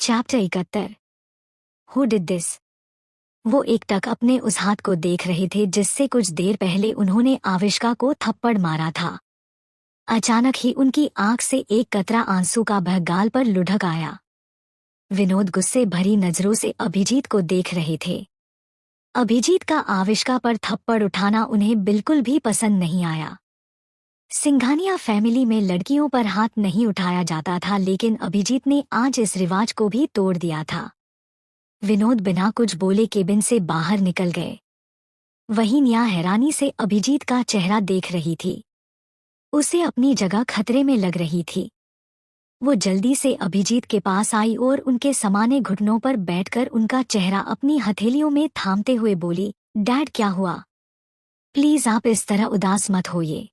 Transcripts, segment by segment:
Chapter 71। Who did this. वो एकटक अपने उस हाथ को देख रहे थे जिससे कुछ देर पहले उन्होंने आविष्का को थप्पड़ मारा था। अचानक ही उनकी आंख से एक कतरा आंसू का बह गाल पर लुढ़क आया। विनोद गुस्से भरी नजरों से अभिजीत को देख रहे थे। अभिजीत का आविष्का पर थप्पड़ उठाना उन्हें बिल्कुल भी पसंद नहीं आया। सिंघानिया फैमिली में लड़कियों पर हाथ नहीं उठाया जाता था, लेकिन अभिजीत ने आज इस रिवाज को भी तोड़ दिया था। विनोद बिना कुछ बोले केबिन से बाहर निकल गए। वहीं निया हैरानी से अभिजीत का चेहरा देख रही थी। उसे अपनी जगह खतरे में लग रही थी। वो जल्दी से अभिजीत के पास आई और उनके समाने घुटनों पर बैठकर उनका चेहरा अपनी हथेलियों में थामते हुए बोली, डैड क्या हुआ? प्लीज आप इस तरह उदास मत होइए।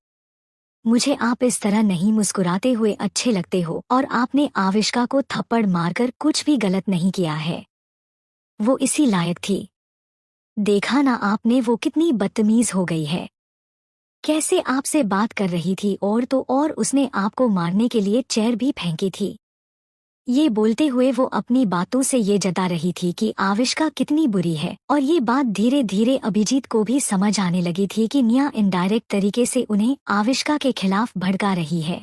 मुझे आप इस तरह नहीं मुस्कुराते हुए अच्छे लगते हो, और आपने आविष्का को थप्पड़ मारकर कुछ भी गलत नहीं किया है। वो इसी लायक थी। देखा ना आपने वो कितनी बदतमीज हो गई है। कैसे आपसे बात कर रही थी और उसने आपको मारने के लिए चेयर भी फेंकी थी। ये बोलते हुए वो अपनी बातों से ये जता रही थी कि आविष्का कितनी बुरी है, और ये बात धीरे धीरे अभिजीत को भी समझ आने लगी थी कि निया इनडायरेक्ट तरीके से उन्हें आविष्का के खिलाफ भड़का रही है।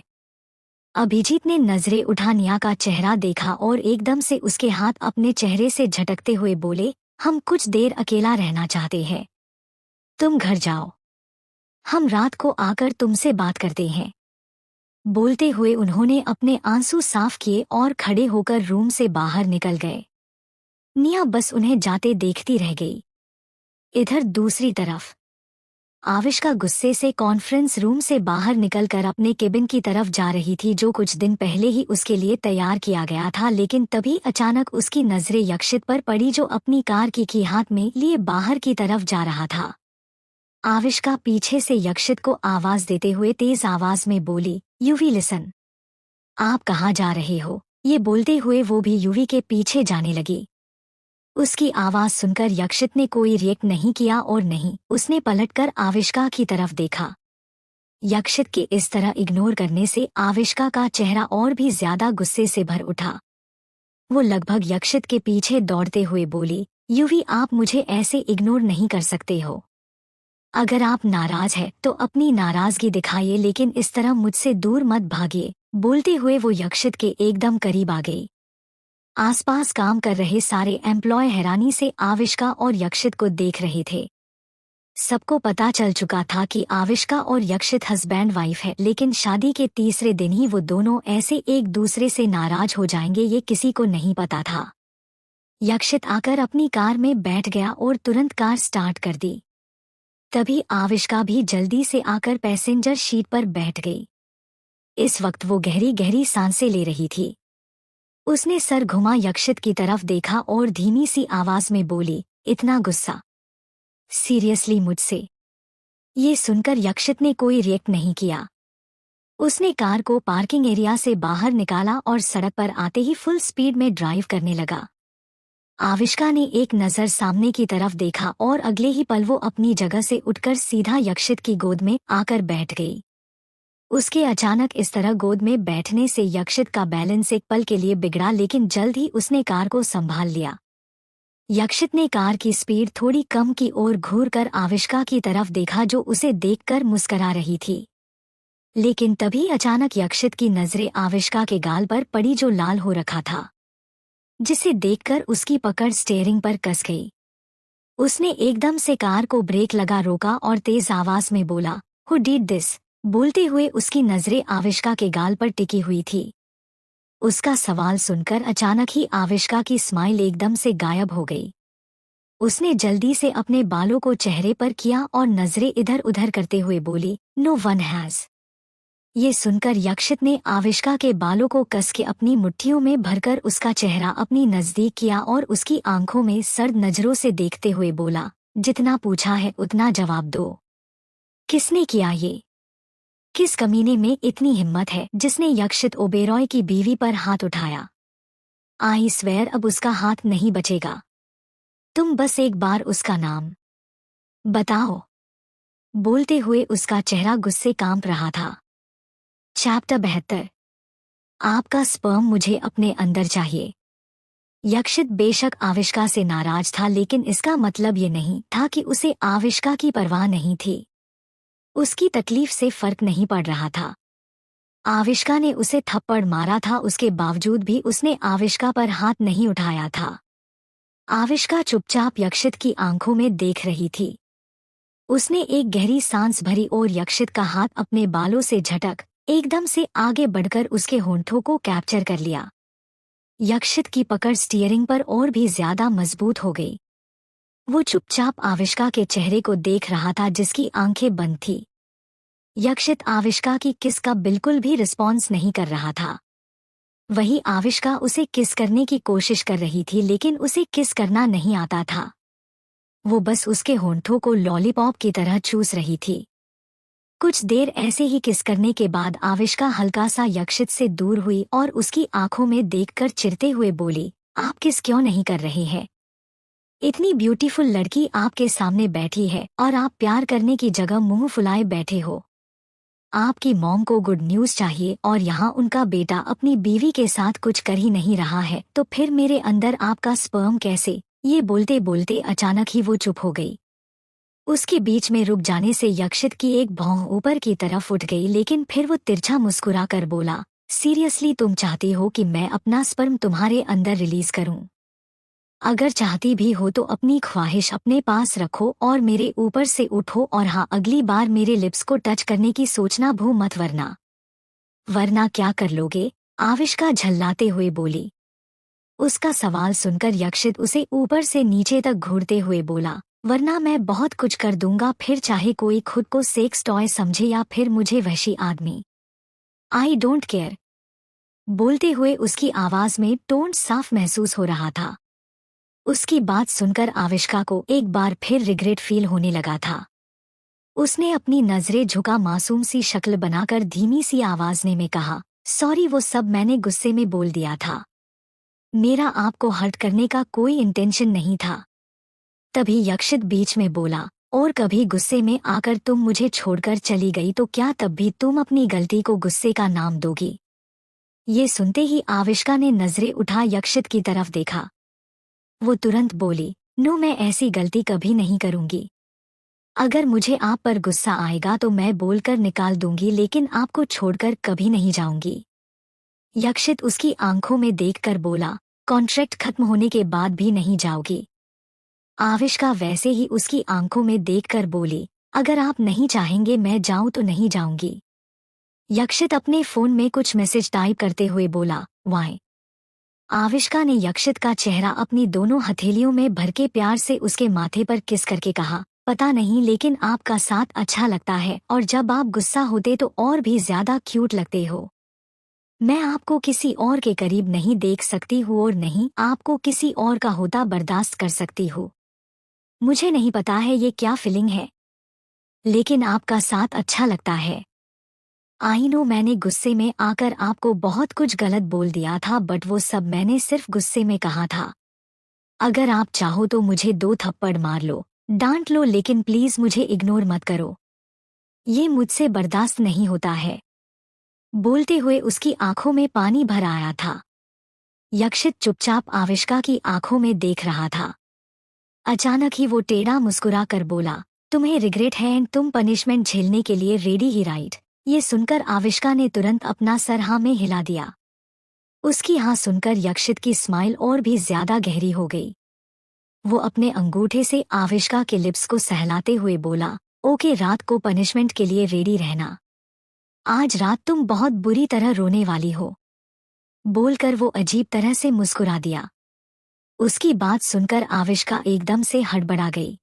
अभिजीत ने नजरें उठा निया का चेहरा देखा और एकदम से उसके हाथ अपने चेहरे से झटकते हुए बोले, हम कुछ देर अकेला रहना चाहते हैं। तुम घर जाओ, हम रात को आकर तुमसे बात करते हैं। बोलते हुए उन्होंने अपने आंसू साफ किए और खड़े होकर रूम से बाहर निकल गए। निया बस उन्हें जाते देखती रह गई। इधर दूसरी तरफ आविष्का गुस्से से कॉन्फ्रेंस रूम से बाहर निकलकर अपने केबिन की तरफ जा रही थी, जो कुछ दिन पहले ही उसके लिए तैयार किया गया था। लेकिन तभी अचानक उसकी नजरें यक्षित पर पड़ी, जो अपनी कार की हाथ में लिए बाहर की तरफ जा रहा था। आविष्का पीछे से यक्षित को आवाज देते हुए तेज आवाज में बोली, यूवी लिसन। आप कहाँ जा रहे हो? ये बोलते हुए वो भी यूवी के पीछे जाने लगी। उसकी आवाज सुनकर यक्षित ने कोई रिएक्ट नहीं किया और नहीं उसने पलटकर आविष्का की तरफ देखा। यक्षित के इस तरह इग्नोर करने से आविष्का का चेहरा और भी ज्यादा गुस्से से भर उठा। वो लगभग यक्षित के पीछे दौड़ते हुए बोली, यूवी आप मुझे ऐसे इग्नोर नहीं कर सकते हो। अगर आप नाराज हैं तो अपनी नाराजगी दिखाइए, लेकिन इस तरह मुझसे दूर मत भागिए। बोलते हुए वो यक्षित के एकदम करीब आ गई। आसपास काम कर रहे सारे एम्प्लॉय हैरानी से आविष्का और यक्षित को देख रहे थे। सबको पता चल चुका था कि आविष्का और यक्षित हस्बैंड वाइफ है, लेकिन शादी के तीसरे दिन ही वो दोनों ऐसे एक दूसरे से नाराज हो जाएंगे ये किसी को नहीं पता था। यक्षित आकर अपनी कार में बैठ गया और तुरंत कार स्टार्ट कर दी। तभी आविष्का भी जल्दी से आकर पैसेंजर सीट पर बैठ गई। इस वक्त वो गहरी गहरी सांसें ले रही थी। उसने सर घुमा यक्षित की तरफ देखा और धीमी सी आवाज में बोली, इतना गुस्सा सीरियसली मुझसे? ये सुनकर यक्षित ने कोई रिएक्ट नहीं किया। उसने कार को पार्किंग एरिया से बाहर निकाला और सड़क पर आते ही फुल स्पीड में ड्राइव करने लगा। आविष्का ने एक नज़र सामने की तरफ देखा और अगले ही पल वो अपनी जगह से उठकर सीधा यक्षित की गोद में आकर बैठ गई। उसके अचानक इस तरह गोद में बैठने से यक्षित का बैलेंस एक पल के लिए बिगड़ा, लेकिन जल्द ही उसने कार को संभाल लिया। यक्षित ने कार की स्पीड थोड़ी कम की और घूरकर आविष्का की तरफ देखा, जो उसे देखकर मुस्करा रही थी। लेकिन तभी अचानक यक्षित की नजरें आविष्का के गाल पर पड़ी, जो लाल हो रखा था, जिसे देखकर उसकी पकड़ स्टीयरिंग पर कस गई। उसने एकदम से कार को ब्रेक लगा रोका और तेज आवाज में बोला, हु डिड दिस? बोलते हुए उसकी नजरें आविष्का के गाल पर टिकी हुई थी। उसका सवाल सुनकर अचानक ही आविष्का की स्माइल एकदम से गायब हो गई। उसने जल्दी से अपने बालों को चेहरे पर किया और नजरें इधर उधर करते हुए बोली, नो वन हैज। ये सुनकर यक्षित ने आविष्का के बालों को कस के अपनी मुट्ठियों में भरकर उसका चेहरा अपनी नजदीक किया और उसकी आंखों में सर्द नजरों से देखते हुए बोला, जितना पूछा है उतना जवाब दो। किसने किया ये? किस कमीने में इतनी हिम्मत है जिसने यक्षित ओबेरॉय की बीवी पर हाथ उठाया? आई स्वेयर अब उसका हाथ नहीं बचेगा। तुम बस एक बार उसका नाम बताओ। बोलते हुए उसका चेहरा गुस्से कांप रहा था। चैप्टर 72। आपका स्पर्म मुझे अपने अंदर चाहिए। यक्षित बेशक आविष्का से नाराज था, लेकिन इसका मतलब ये नहीं था कि उसे आविष्का की परवाह नहीं थी। उसकी तकलीफ से फर्क नहीं पड़ रहा था। आविष्का ने उसे थप्पड़ मारा था, उसके बावजूद भी उसने आविष्का पर हाथ नहीं उठाया था। आविष्का चुपचाप यक्षित की आंखों में देख रही थी। उसने एक गहरी सांस भरी और यक्षित का हाथ अपने बालों से झटक एकदम से आगे बढ़कर उसके होंठों को कैप्चर कर लिया। यक्षित की पकड़ स्टीयरिंग पर और भी ज्यादा मजबूत हो गई। वो चुपचाप आविष्का के चेहरे को देख रहा था, जिसकी आंखें बंद थी। यक्षित आविष्का की किस का बिल्कुल भी रिस्पॉन्स नहीं कर रहा था। वही आविष्का उसे किस करने की कोशिश कर रही थी, लेकिन उसे किस करना नहीं आता था। वो बस उसके होंठों को लॉलीपॉप की तरह चूस रही थी। कुछ देर ऐसे ही किस करने के बाद आविष्का हल्का सा यक्षित से दूर हुई और उसकी आंखों में देखकर चिढ़ते हुए बोली, आप किस क्यों नहीं कर रहे हैं? इतनी ब्यूटीफुल लड़की आपके सामने बैठी है और आप प्यार करने की जगह मुंह फुलाए बैठे हो। आपकी मॉम को गुड न्यूज़ चाहिए और यहाँ उनका बेटा अपनी बीवी के साथ कुछ कर ही नहीं रहा है, तो फिर मेरे अंदर आपका स्पर्म कैसे? ये बोलते बोलते अचानक ही वो चुप हो गई। उसके बीच में रुक जाने से यक्षित की एक भौं ऊपर की तरफ उठ गई, लेकिन फिर वो तिरछा मुस्कुरा कर बोला, सीरियसली तुम चाहती हो कि मैं अपना स्पर्म तुम्हारे अंदर रिलीज करूं? अगर चाहती भी हो तो अपनी ख्वाहिश अपने पास रखो और मेरे ऊपर से उठो, और हाँ, अगली बार मेरे लिप्स को टच करने की सोचना भूल मत, वरना क्या कर लोगे? आविष्का झल्लाते हुए बोली। उसका सवाल सुनकर यक्षित उसे ऊपर से नीचे तक घूरते हुए बोला, वरना मैं बहुत कुछ कर दूंगा, फिर चाहे कोई खुद को सेक्स टॉय समझे या फिर मुझे वहशी आदमी। I don't care. बोलते हुए उसकी आवाज में टोन साफ महसूस हो रहा था। उसकी बात सुनकर आविष्का को एक बार फिर रिग्रेट फील होने लगा था। उसने अपनी नजरें झुका मासूम सी शक्ल बनाकर धीमी सी आवाज में कहा, सॉरी, वो सब मैंने गुस्से में बोल दिया था। मेरा आपको हर्ट करने का कोई इंटेंशन नहीं था। तभी यक्षित बीच में बोला, और कभी गुस्से में आकर तुम मुझे छोड़कर चली गई तो क्या तब भी तुम अपनी गलती को गुस्से का नाम दोगी? ये सुनते ही आविष्का ने नजरें उठा यक्षित की तरफ देखा। वो तुरंत बोली, नो, मैं ऐसी गलती कभी नहीं करूंगी। अगर मुझे आप पर गुस्सा आएगा तो मैं बोलकर निकाल दूंगी, लेकिन आपको छोड़कर कभी नहीं जाऊंगी। यक्षित उसकी आंखों में देखकर बोला, कॉन्ट्रैक्ट खत्म होने के बाद भी नहीं जाओगी? आविष्का वैसे ही उसकी आंखों में देखकर बोली, अगर आप नहीं चाहेंगे मैं जाऊं तो नहीं जाऊंगी। यक्षित अपने फोन में कुछ मैसेज टाइप करते हुए बोला, वाई। आविष्का ने यक्षित का चेहरा अपनी दोनों हथेलियों में भर के प्यार से उसके माथे पर किस करके कहा, पता नहीं, लेकिन आपका साथ अच्छा लगता है और जब आप गुस्सा होते तो और भी ज्यादा क्यूट लगते हो। मैं आपको किसी और के करीब नहीं देख सकती हूँ और नहीं आपको किसी और का होता बर्दाश्त कर सकती हूँ। मुझे नहीं पता है ये क्या फीलिंग है, लेकिन आपका साथ अच्छा लगता है। आई नो, मैंने गुस्से में आकर आपको बहुत कुछ गलत बोल दिया था, बट वो सब मैंने सिर्फ गुस्से में कहा था। अगर आप चाहो तो मुझे 2 थप्पड़ मार लो, डांट लो, लेकिन प्लीज मुझे इग्नोर मत करो। ये मुझसे बर्दाश्त नहीं होता है। बोलते हुए उसकी आंखों में पानी भर आया था। यक्षित चुपचाप आविष्का की आंखों में देख रहा था। अचानक ही वो टेढ़ा मुस्कुरा कर बोला, तुम्हें रिग्रेट है एंड तुम पनिशमेंट झेलने के लिए रेडी ही, राइट? ये सुनकर आविष्का ने तुरंत अपना सर हाँ में हिला दिया। उसकी हाँ सुनकर यक्षित की स्माइल और भी ज्यादा गहरी हो गई। वो अपने अंगूठे से आविष्का के लिप्स को सहलाते हुए बोला, ओके, रात को पनिशमेंट के लिए रेडी रहना। आज रात तुम बहुत बुरी तरह रोने वाली हो। बोलकर वो अजीब तरह से मुस्कुरा दिया। उसकी बात सुनकर आविष्का एकदम से हड़बड़ा गई।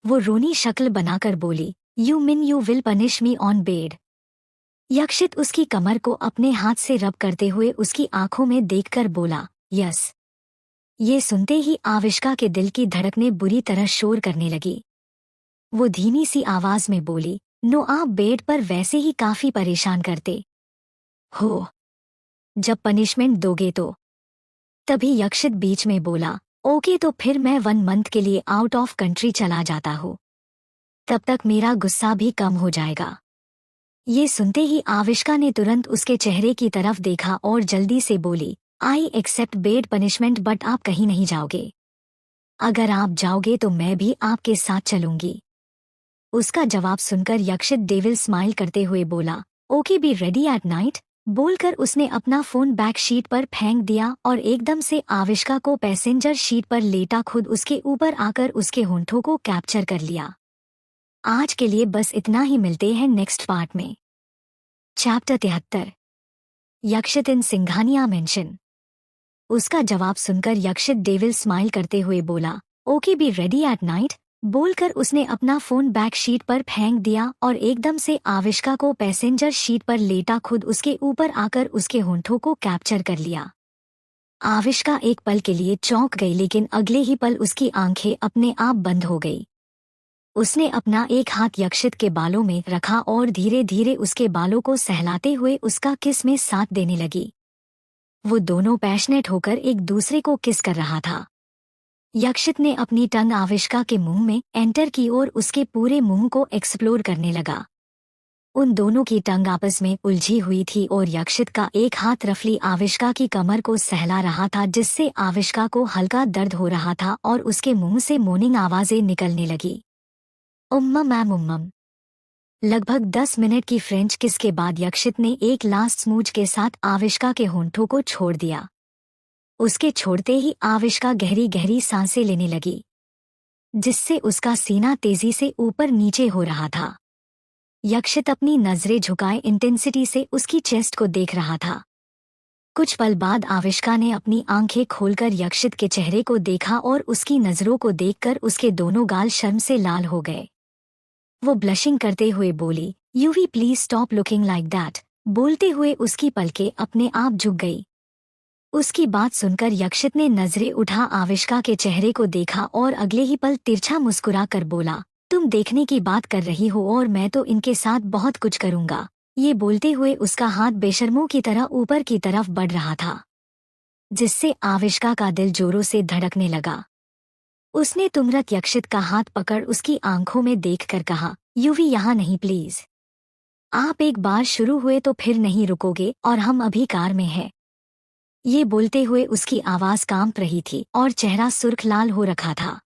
वो रोनी शक्ल बनाकर बोली, you mean you will punish me on bed? Yakshit उसकी कमर को अपने हाथ से रब करते हुए उसकी आंखों में देखकर बोला, यस। ये सुनते ही आविष्का के दिल की धड़कनें बुरी तरह शोर करने लगी। वो धीमी सी आवाज में बोली, नो, आप बेड पर वैसे ही काफी परेशान करते हो, जब पनिशमेंट दोगे तो। तभी यक्षित बीच में बोला, ओके, तो फिर मैं 1 मंथ के लिए आउट ऑफ कंट्री चला जाता हूँ। तब तक मेरा गुस्सा भी कम हो जाएगा। ये सुनते ही आविष्का ने तुरंत उसके चेहरे की तरफ देखा और जल्दी से बोली, I accept bad punishment but आप कहीं नहीं जाओगे। अगर आप जाओगे तो मैं भी आपके साथ चलूंगी। उसका जवाब सुनकर यक्षित डेविल स्माइल करते हुए बोला, okay be ready at night. बोलकर उसने अपना फोन बैक शीट पर फेंक दिया और एकदम से आविष्का को पैसेंजर शीट पर लेटा खुद उसके ऊपर आकर उसके होंठों को कैप्चर कर लिया। आज के लिए बस इतना ही, मिलते हैं नेक्स्ट पार्ट में। चैप्टर 73 यक्षित इन सिंघानिया मेंशन। उसका जवाब सुनकर यक्षित डेविल स्माइल करते हुए बोला, okay be ready at night. बोलकर उसने अपना फोन बैक शीट पर फेंक दिया और एकदम से आविष्का को पैसेंजर शीट पर लेटा खुद उसके ऊपर आकर उसके होंठों को कैप्चर कर लिया। आविष्का एक पल के लिए चौंक गई, लेकिन अगले ही पल उसकी आंखें अपने आप बंद हो गई। उसने अपना एक हाथ यक्षित के बालों में रखा और धीरे धीरे उसके बालों को सहलाते हुए उसका किस में साथ देने लगी। वो दोनों पैशनेट होकर एक दूसरे को किस कर रहा था। यक्षित ने अपनी टंग आविष्का के मुंह में एंटर की और उसके पूरे मुंह को एक्सप्लोर करने लगा। उन दोनों की टंग आपस में उलझी हुई थी और यक्षित का एक हाथ रफली आविष्का की कमर को सहला रहा था, जिससे आविष्का को हल्का दर्द हो रहा था और उसके मुंह से मोर्निंग आवाजें निकलने लगी। उम्मम एम उम्मम। लगभग 10 मिनट की फ्रेंच किस के बाद यक्षित ने एक लास्ट स्मूच के साथ आविष्का के होंठों को छोड़ दिया। उसके छोड़ते ही आविष्का गहरी गहरी सांसें लेने लगी, जिससे उसका सीना तेजी से ऊपर नीचे हो रहा था। यक्षित अपनी नजरें झुकाए इंटेंसिटी से उसकी चेस्ट को देख रहा था। कुछ पल बाद आविष्का ने अपनी आंखें खोलकर यक्षित के चेहरे को देखा और उसकी नजरों को देखकर उसके दोनों गाल शर्म से लाल हो गए। वो ब्लशिंग करते हुए बोली, UV please stop looking like that. बोलते हुए उसकी पलकें अपने आप झुक गई। उसकी बात सुनकर यक्षित ने नजरें उठा आविष्का के चेहरे को देखा और अगले ही पल तिरछा मुस्कुरा कर बोला, तुम देखने की बात कर रही हो और मैं तो इनके साथ बहुत कुछ करूंगा। ये बोलते हुए उसका हाथ बेशर्मों की तरह ऊपर की तरफ बढ़ रहा था, जिससे आविष्का का दिल जोरों से धड़कने लगा। उसने तुरंत यक्षित का हाथ पकड़ उसकी आंखों में देखकर कहा, यूवी यहाँ नहीं प्लीज। आप एक बार शुरू हुए तो फिर नहीं रुकोगे और हम अभी कार में हैं। ये बोलते हुए उसकी आवाज कांप रही थी और चेहरा सुर्ख लाल हो रखा था।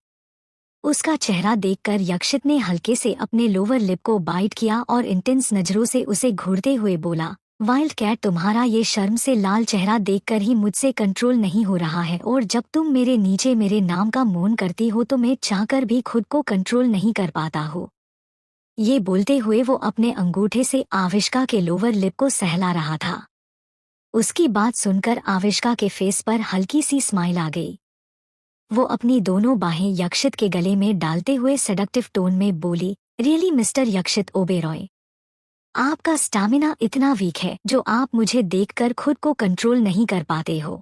उसका चेहरा देखकर यक्षित ने हल्के से अपने लोअर लिप को बाइट किया और इंटेंस नजरों से उसे घूरते हुए बोला, वाइल्ड कैट, तुम्हारा ये शर्म से लाल चेहरा देखकर ही मुझसे कंट्रोल नहीं हो रहा है और जब तुम मेरे नीचे मेरे नाम का मौन करती हो तो मैं चाहकर भी खुद को कंट्रोल नहीं कर पाता हूँ। ये बोलते हुए वो अपने अंगूठे से आविष्का के लोअर लिप को सहला रहा था। उसकी बात सुनकर आविष्का के फेस पर हल्की सी स्माइल आ गई। वो अपनी दोनों बाहें यक्षित के गले में डालते हुए सेडक्टिव टोन में बोली, रियली मिस्टर यक्षित ओबेरॉय, आपका स्टैमिना इतना वीक है जो आप मुझे देखकर खुद को कंट्रोल नहीं कर पाते हो।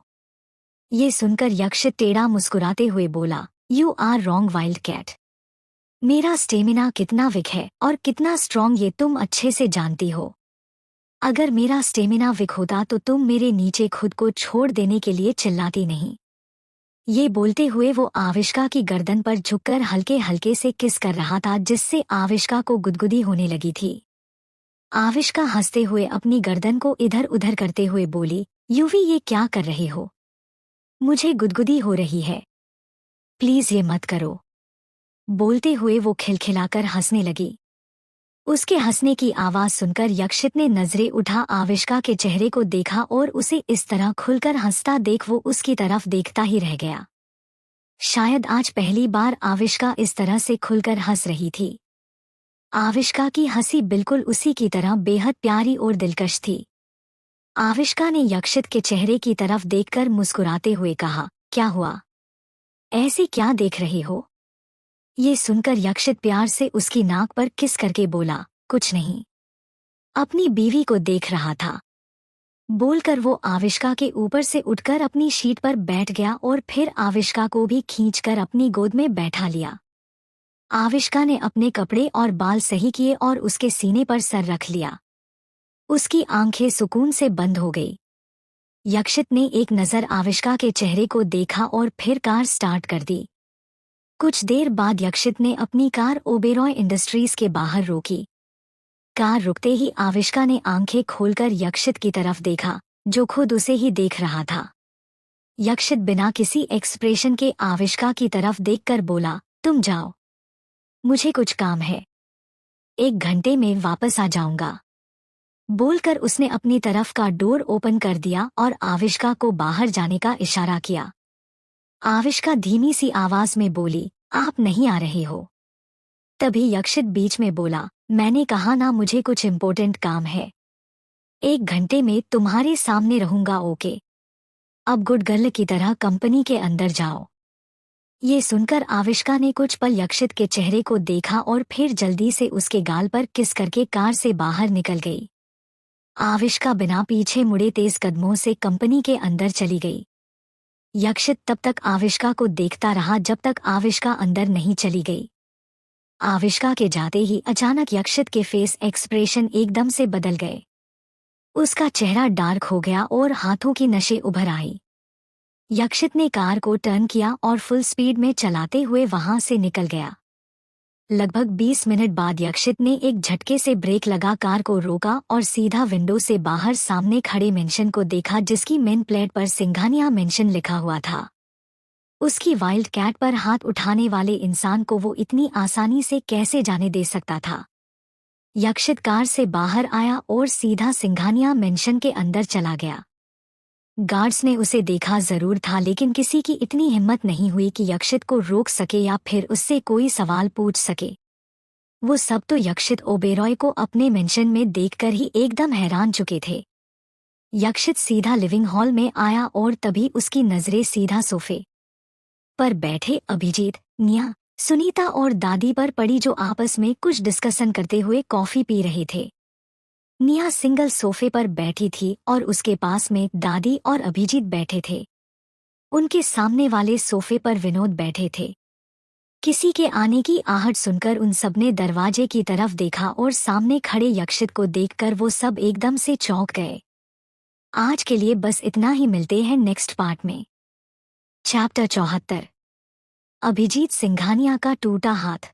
ये सुनकर यक्षित टेढ़ा मुस्कुराते हुए बोला, you are wrong wild cat. मेरा स्टेमिना कितना वीक है और कितना स्ट्रॉन्ग ये तुम अच्छे से जानती हो। अगर मेरा स्टेमिना वीक होता तो तुम मेरे नीचे खुद को छोड़ देने के लिए चिल्लाती नहीं। ये बोलते हुए वो आविष्का की गर्दन पर झुककर हल्के हल्के से किस कर रहा था, जिससे आविष्का को गुदगुदी होने लगी थी। आविष्का हंसते हुए अपनी गर्दन को इधर उधर करते हुए बोली, यूवी ये क्या कर रहे हो? मुझे गुदगुदी हो रही है, प्लीज ये मत करो। बोलते हुए वो खिलखिलाकर हंसने लगी। उसके हंसने की आवाज सुनकर यक्षित ने नजरें उठा आविष्का के चेहरे को देखा और उसे इस तरह खुलकर हंसता देख वो उसकी तरफ देखता ही रह गया। शायद आज पहली बार आविष्का इस तरह से खुलकर हंस रही थी। आविष्का की हंसी बिल्कुल उसी की तरह बेहद प्यारी और दिलकश थी। आविष्का ने यक्षित के चेहरे की तरफ देखकर मुस्कुराते हुए कहा, क्या हुआ? ऐसे क्या देख रहे हो? ये सुनकर यक्षित प्यार से उसकी नाक पर किस करके बोला, कुछ नहीं, अपनी बीवी को देख रहा था। बोलकर वो आविष्का के ऊपर से उठकर अपनी शीट पर बैठ गया और फिर आविष्का को भी खींचकर अपनी गोद में बैठा लिया। आविष्का ने अपने कपड़े और बाल सही किए और उसके सीने पर सर रख लिया। उसकी आंखें सुकून से बंद हो गई। यक्षित ने एक नज़र आविष्का के चेहरे को देखा और फिर कार स्टार्ट कर दी। कुछ देर बाद यक्षित ने अपनी कार ओबेरॉय इंडस्ट्रीज के बाहर रोकी। कार रुकते ही आविष्का ने आंखें खोलकर यक्षित की तरफ देखा, जो खुद उसे ही देख रहा था। यक्षित बिना किसी एक्सप्रेशन के आविष्का की तरफ देखकर बोला, तुम जाओ, मुझे कुछ काम है, 1 घंटे में वापस आ जाऊंगा। बोलकर उसने अपनी तरफ का डोर ओपन कर दिया और आविष्का को बाहर जाने का इशारा किया। आविष्का धीमी सी आवाज में बोली, आप नहीं आ रहे हो। तभी यक्षित बीच में बोला, मैंने कहा ना, मुझे कुछ इम्पोर्टेंट काम है, 1 घंटे में तुम्हारे सामने रहूंगा, ओके। अब गुड गर्ल की तरह कंपनी के अंदर जाओ। ये सुनकर आविष्का ने कुछ पल यक्षित के चेहरे को देखा और फिर जल्दी से उसके गाल पर किस करके कार से बाहर निकल गई। आविष्का बिना पीछे मुड़े तेज कदमों से कंपनी के अंदर चली गई। यक्षित तब तक आविष्का को देखता रहा जब तक आविष्का अंदर नहीं चली गई। आविष्का के जाते ही अचानक यक्षित के फेस एक्सप्रेशन एकदम से बदल गए। उसका चेहरा डार्क हो गया और हाथों की नसें उभर आई। यक्षित ने कार को टर्न किया और फुल स्पीड में चलाते हुए वहां से निकल गया। लगभग 20 मिनट बाद यक्षित ने एक झटके से ब्रेक लगा कार को रोका और सीधा विंडो से बाहर सामने खड़े मेंशन को देखा जिसकी मेन प्लेट पर सिंघानिया मेंशन लिखा हुआ था। उसकी वाइल्ड कैट पर हाथ उठाने वाले इंसान को वो इतनी आसानी से कैसे जाने दे सकता था। यक्षित कार से बाहर आया और सीधा सिंघानिया मेंशन के अंदर चला गया। गार्ड्स ने उसे देखा जरूर था लेकिन किसी की इतनी हिम्मत नहीं हुई कि यक्षित को रोक सके या फिर उससे कोई सवाल पूछ सके। वो सब तो यक्षित ओबेरॉय को अपने मेंशन में देखकर ही एकदम हैरान चुके थे। यक्षित सीधा लिविंग हॉल में आया और तभी उसकी नजरें सीधा सोफे पर बैठे अभिजीत, निया, सुनीता और दादी पर पड़ी जो आपस में कुछ डिस्कशन करते हुए कॉफी पी रहे थे। निया सिंगल सोफे पर बैठी थी और उसके पास में दादी और अभिजीत बैठे थे। उनके सामने वाले सोफे पर विनोद बैठे थे। किसी के आने की आहट सुनकर उन सबने दरवाजे की तरफ देखा और सामने खड़े यक्षित को देखकर वो सब एकदम से चौंक गए। आज के लिए बस इतना ही, मिलते हैं नेक्स्ट पार्ट में। चैप्टर 74। अभिजीत सिंघानिया का टूटा हाथ।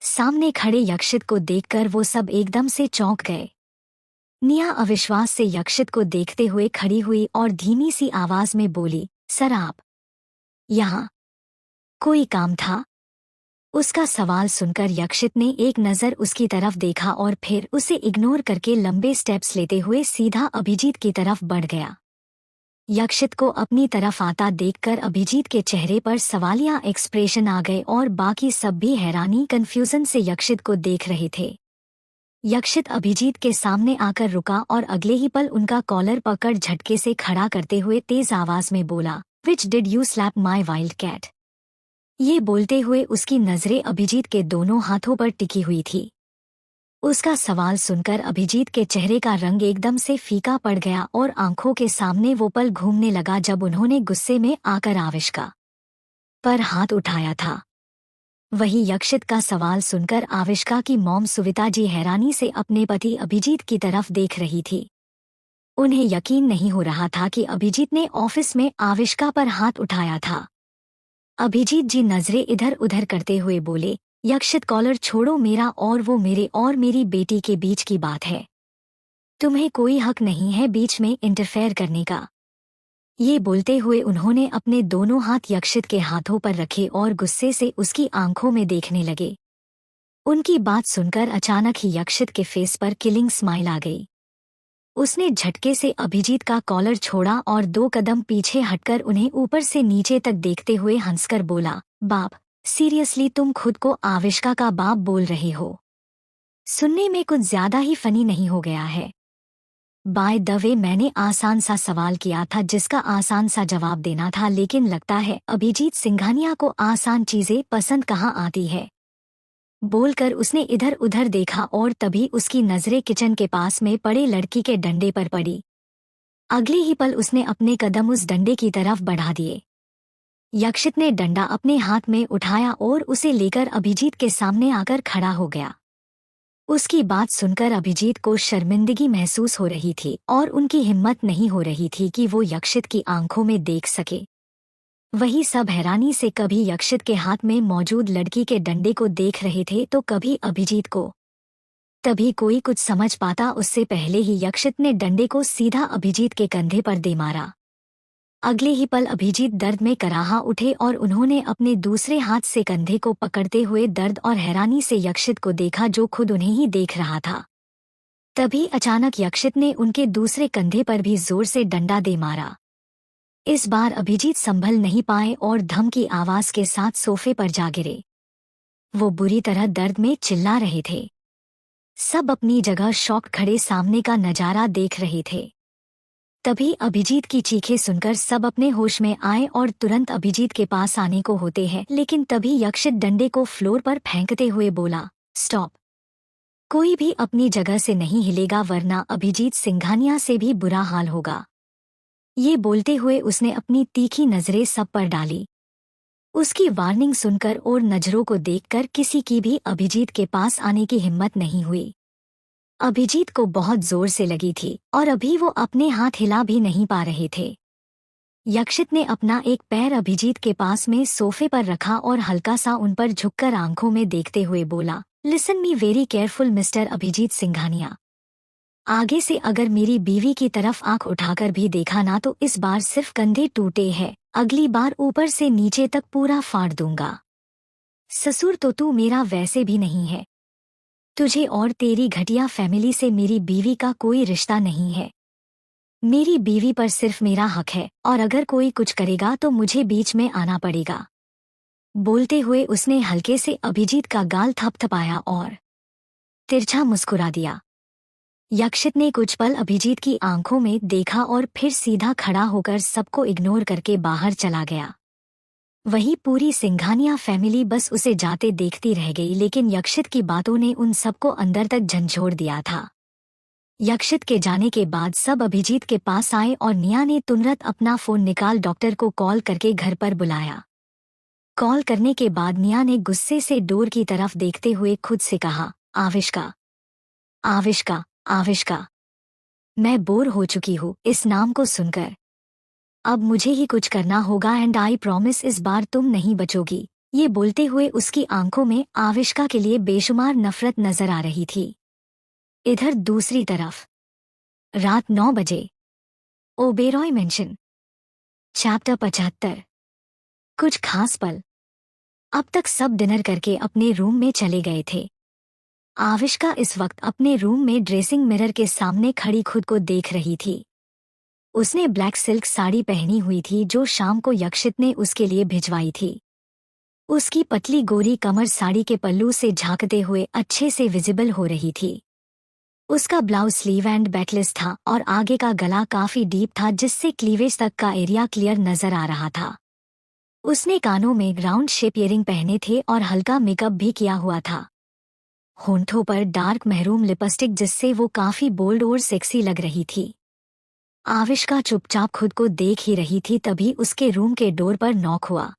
सामने खड़े यक्षित को देखकर वो सब एकदम से चौंक गए। निया अविश्वास से यक्षित को देखते हुए खड़ी हुई और धीमी सी आवाज में बोली, सर आप यहाँ, कोई काम था? उसका सवाल सुनकर यक्षित ने एक नज़र उसकी तरफ देखा और फिर उसे इग्नोर करके लंबे स्टेप्स लेते हुए सीधा अभिजीत की तरफ बढ़ गया। यक्षित को अपनी तरफ आता देखकर अभिजीत के चेहरे पर सवालिया एक्सप्रेशन आ गए और बाकी सब भी हैरानी कन्फ्यूजन से यक्षित को देख रहे थे। यक्षित अभिजीत के सामने आकर रुका और अगले ही पल उनका कॉलर पकड़ झटके से खड़ा करते हुए तेज आवाज में बोला, which did you slap my wild cat? ये बोलते हुए उसकी नजरें अभिजीत के दोनों हाथों पर टिकी हुई थी। उसका सवाल सुनकर अभिजीत के चेहरे का रंग एकदम से फीका पड़ गया और आंखों के सामने वो पल घूमने लगा जब उन्होंने गुस्से में आकर आविष्का पर हाथ उठाया था। वही यक्षित का सवाल सुनकर आविष्का की मॉम सुविता जी हैरानी से अपने पति अभिजीत की तरफ देख रही थी। उन्हें यकीन नहीं हो रहा था कि अभिजीत ने ऑफिस में आविष्का पर हाथ उठाया था। अभिजीत जी नजरें इधर उधर करते हुए बोले, यक्षित कॉलर छोड़ो, मेरा और वो मेरे और मेरी बेटी के बीच की बात है। तुम्हें कोई हक नहीं है बीच में इंटरफेयर करने का। ये बोलते हुए उन्होंने अपने दोनों हाथ यक्षित के हाथों पर रखे और गुस्से से उसकी आंखों में देखने लगे। उनकी बात सुनकर अचानक ही यक्षित के फेस पर किलिंग स्माइल आ गई। उसने झटके से अभिजीत का कॉलर छोड़ा और 2 कदम पीछे हटकर उन्हें ऊपर से नीचे तक देखते हुए हंसकर बोला, बाप, सीरियसली तुम खुद को आविष्का का बाप बोल रहे हो? सुनने में कुछ ज्यादा ही फनी नहीं हो गया है? बाय द वे, मैंने आसान सा सवाल किया था जिसका आसान सा जवाब देना था, लेकिन लगता है अभिजीत सिंघानिया को आसान चीजें पसंद कहाँ आती है। बोलकर उसने इधर उधर देखा और तभी उसकी नजरें किचन के पास में पड़े लड़की के डंडे पर पड़ी। अगले ही पल उसने अपने कदम उस डंडे की तरफ बढ़ा दिए। यक्षित ने डंडा अपने हाथ में उठाया और उसे लेकर अभिजीत के सामने आकर खड़ा हो गया। उसकी बात सुनकर अभिजीत को शर्मिंदगी महसूस हो रही थी और उनकी हिम्मत नहीं हो रही थी कि वो यक्षित की आंखों में देख सके। वही सब हैरानी से कभी यक्षित के हाथ में मौजूद लड़की के डंडे को देख रहे थे तो कभी अभिजीत को। तभी कोई कुछ समझ पाता उससे पहले ही यक्षित ने डंडे को सीधा अभिजीत के कंधे पर दे मारा। अगले ही पल अभिजीत दर्द में कराहा उठे और उन्होंने अपने दूसरे हाथ से कंधे को पकड़ते हुए दर्द और हैरानी से यक्षित को देखा जो खुद उन्हें ही देख रहा था। तभी अचानक यक्षित ने उनके दूसरे कंधे पर भी जोर से डंडा दे मारा। इस बार अभिजीत संभल नहीं पाए और धम की आवाज के साथ सोफे पर जा गिरे। वो बुरी तरह दर्द में चिल्ला रहे थे। सब अपनी जगह शॉक खड़े सामने का नजारा देख रहे थे। तभी अभिजीत की चीखें सुनकर सब अपने होश में आए और तुरंत अभिजीत के पास आने को होते हैं, लेकिन तभी यक्षित डंडे को फ्लोर पर फेंकते हुए बोला, स्टॉप। कोई भी अपनी जगह से नहीं हिलेगा वरना अभिजीत सिंघानिया से भी बुरा हाल होगा। ये बोलते हुए उसने अपनी तीखी नजरें सब पर डाली। उसकी वार्निंग सुनकर और नजरों को देखकर किसी की भी अभिजीत के पास आने की हिम्मत नहीं हुई। अभिजीत को बहुत जोर से लगी थी और अभी वो अपने हाथ हिला भी नहीं पा रहे थे। यक्षित ने अपना एक पैर अभिजीत के पास में सोफे पर रखा और हल्का सा उन पर झुककर आंखों में देखते हुए बोला, listen me very careful mister Abhijeet Singhania. आगे से अगर मेरी बीवी की तरफ आंख उठाकर भी देखा ना तो इस बार सिर्फ कंधे टूटे हैं, अगली बार ऊपर से नीचे तक पूरा फाड़ दूंगा। ससुर तो तू मेरा वैसे भी नहीं है। तुझे और तेरी घटिया फैमिली से मेरी बीवी का कोई रिश्ता नहीं है। मेरी बीवी पर सिर्फ मेरा हक है और अगर कोई कुछ करेगा तो मुझे बीच में आना पड़ेगा। बोलते हुए उसने हल्के से अभिजीत का गाल थपथपाया और तिरछा मुस्कुरा दिया। यक्षित ने कुछ पल अभिजीत की आंखों में देखा और फिर सीधा खड़ा होकर सबको इग्नोर करके बाहर चला गया। वही पूरी सिंघानिया फैमिली बस उसे जाते देखती रह गई, लेकिन यक्षित की बातों ने उन सबको अंदर तक झंझोड़ दिया था। यक्षित के जाने के बाद सब अभिजीत के पास आए और निया ने तुरंत अपना फोन निकाल डॉक्टर को कॉल करके घर पर बुलाया। कॉल करने के बाद निया ने गुस्से से डोर की तरफ देखते हुए खुद से कहा, आविष्का आविष्का आविष्का। मैं बोर हो चुकी हूँ इस नाम को सुनकर। अब मुझे ही कुछ करना होगा एंड आई प्रॉमिस इस बार तुम नहीं बचोगी। ये बोलते हुए उसकी आंखों में आविष्का के लिए बेशुमार नफरत नजर आ रही थी। इधर दूसरी तरफ रात 9 बजे ओबेरॉय मेंशन चैप्टर 75। कुछ खास पल। अब तक सब डिनर करके अपने रूम में चले गए थे। आविष्का इस वक्त अपने रूम में ड्रेसिंग मिरर के सामने खड़ी खुद को देख रही थी। उसने ब्लैक सिल्क साड़ी पहनी हुई थी जो शाम को यक्षित ने उसके लिए भिजवाई थी। उसकी पतली गोरी कमर साड़ी के पल्लू से झांकते हुए अच्छे से विजिबल हो रही थी। उसका ब्लाउज स्लीव एंड बैकलेस था और आगे का गला काफी डीप था जिससे क्लीवेज तक का एरिया क्लियर नजर आ रहा था। उसने कानों में राउंड शेप इयरिंग पहने थे और हल्का मेकअप भी किया हुआ था। होंठों पर डार्क महरून लिपस्टिक जिससे वो काफी बोल्ड और सेक्सी लग रही थी। आविष्का चुपचाप खुद को देख ही रही थी, तभी उसके रूम के डोर पर नॉक हुआ।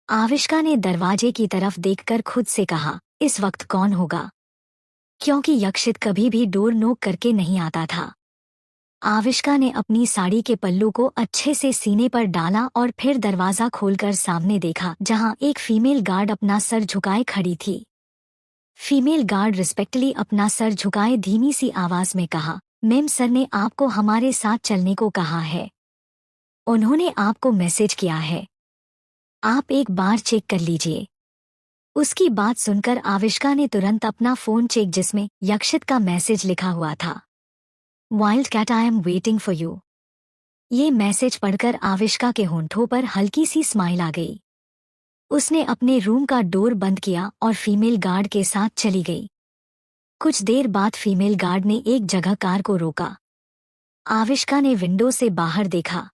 आविष्का ने दरवाजे की तरफ देखकर खुद से कहा, इस वक्त कौन होगा, क्योंकि यक्षित कभी भी डोर नॉक करके नहीं आता था। आविष्का ने अपनी साड़ी के पल्लू को अच्छे से सीने पर डाला और फिर दरवाजा खोलकर सामने देखा जहां एक फीमेल गार्ड अपना सर झुकाए खड़ी थी। फीमेल गार्ड रिस्पेक्टली अपना सर झुकाए धीमी सी आवाज में कहा, मैम सर ने आपको हमारे साथ चलने को कहा है। उन्होंने आपको मैसेज किया है, आप एक बार चेक कर लीजिए। उसकी बात सुनकर आविष्का ने तुरंत अपना फोन चेक जिसमें यक्षित का मैसेज लिखा हुआ था, wild cat I am waiting for you. ये मैसेज पढ़कर आविष्का के होंठों पर हल्की सी स्माइल आ गई। उसने अपने रूम का डोर बंद किया और फीमेल गार्ड के साथ चली गई। कुछ देर बाद फीमेल गार्ड ने एक जगह कार को रोका। आविष्का ने विंडो से बाहर देखा।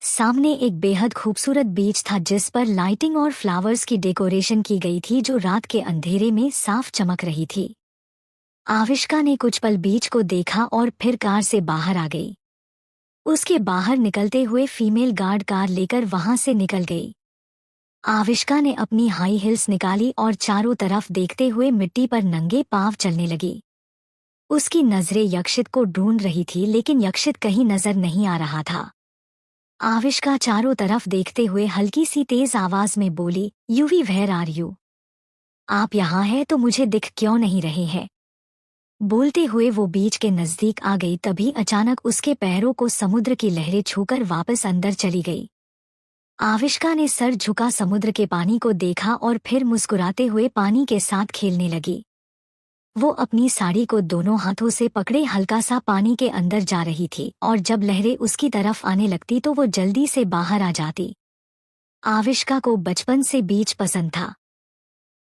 सामने एक बेहद खूबसूरत बीच था जिस पर लाइटिंग और फ्लावर्स की डेकोरेशन की गई थी जो रात के अंधेरे में साफ चमक रही थी। आविष्का ने कुछ पल बीच को देखा और फिर कार से बाहर आ गई। उसके बाहर निकलते हुए फीमेल गार्ड कार लेकर वहां से निकल गई। आविष्का ने अपनी हाई हील्स निकाली और चारों तरफ देखते हुए मिट्टी पर नंगे पांव चलने लगी। उसकी नजरें यक्षित को ढूंढ रही थी लेकिन यक्षित कहीं नजर नहीं आ रहा था। आविष्का चारों तरफ देखते हुए हल्की सी तेज आवाज में बोली, यूवी वेयर आर यू? आप यहाँ हैं तो मुझे दिख क्यों नहीं रहे हैं? बोलते हुए वो बीच के नजदीक आ गई, तभी अचानक उसके पैरों को समुद्र की लहरें छूकर वापस अंदर चली गई। आविष्का ने सर झुका समुद्र के पानी को देखा और फिर मुस्कुराते हुए पानी के साथ खेलने लगी। वो अपनी साड़ी को दोनों हाथों से पकड़े हल्का सा पानी के अंदर जा रही थी और जब लहरें उसकी तरफ आने लगती तो वो जल्दी से बाहर आ जाती। आविष्का को बचपन से बीच पसंद था।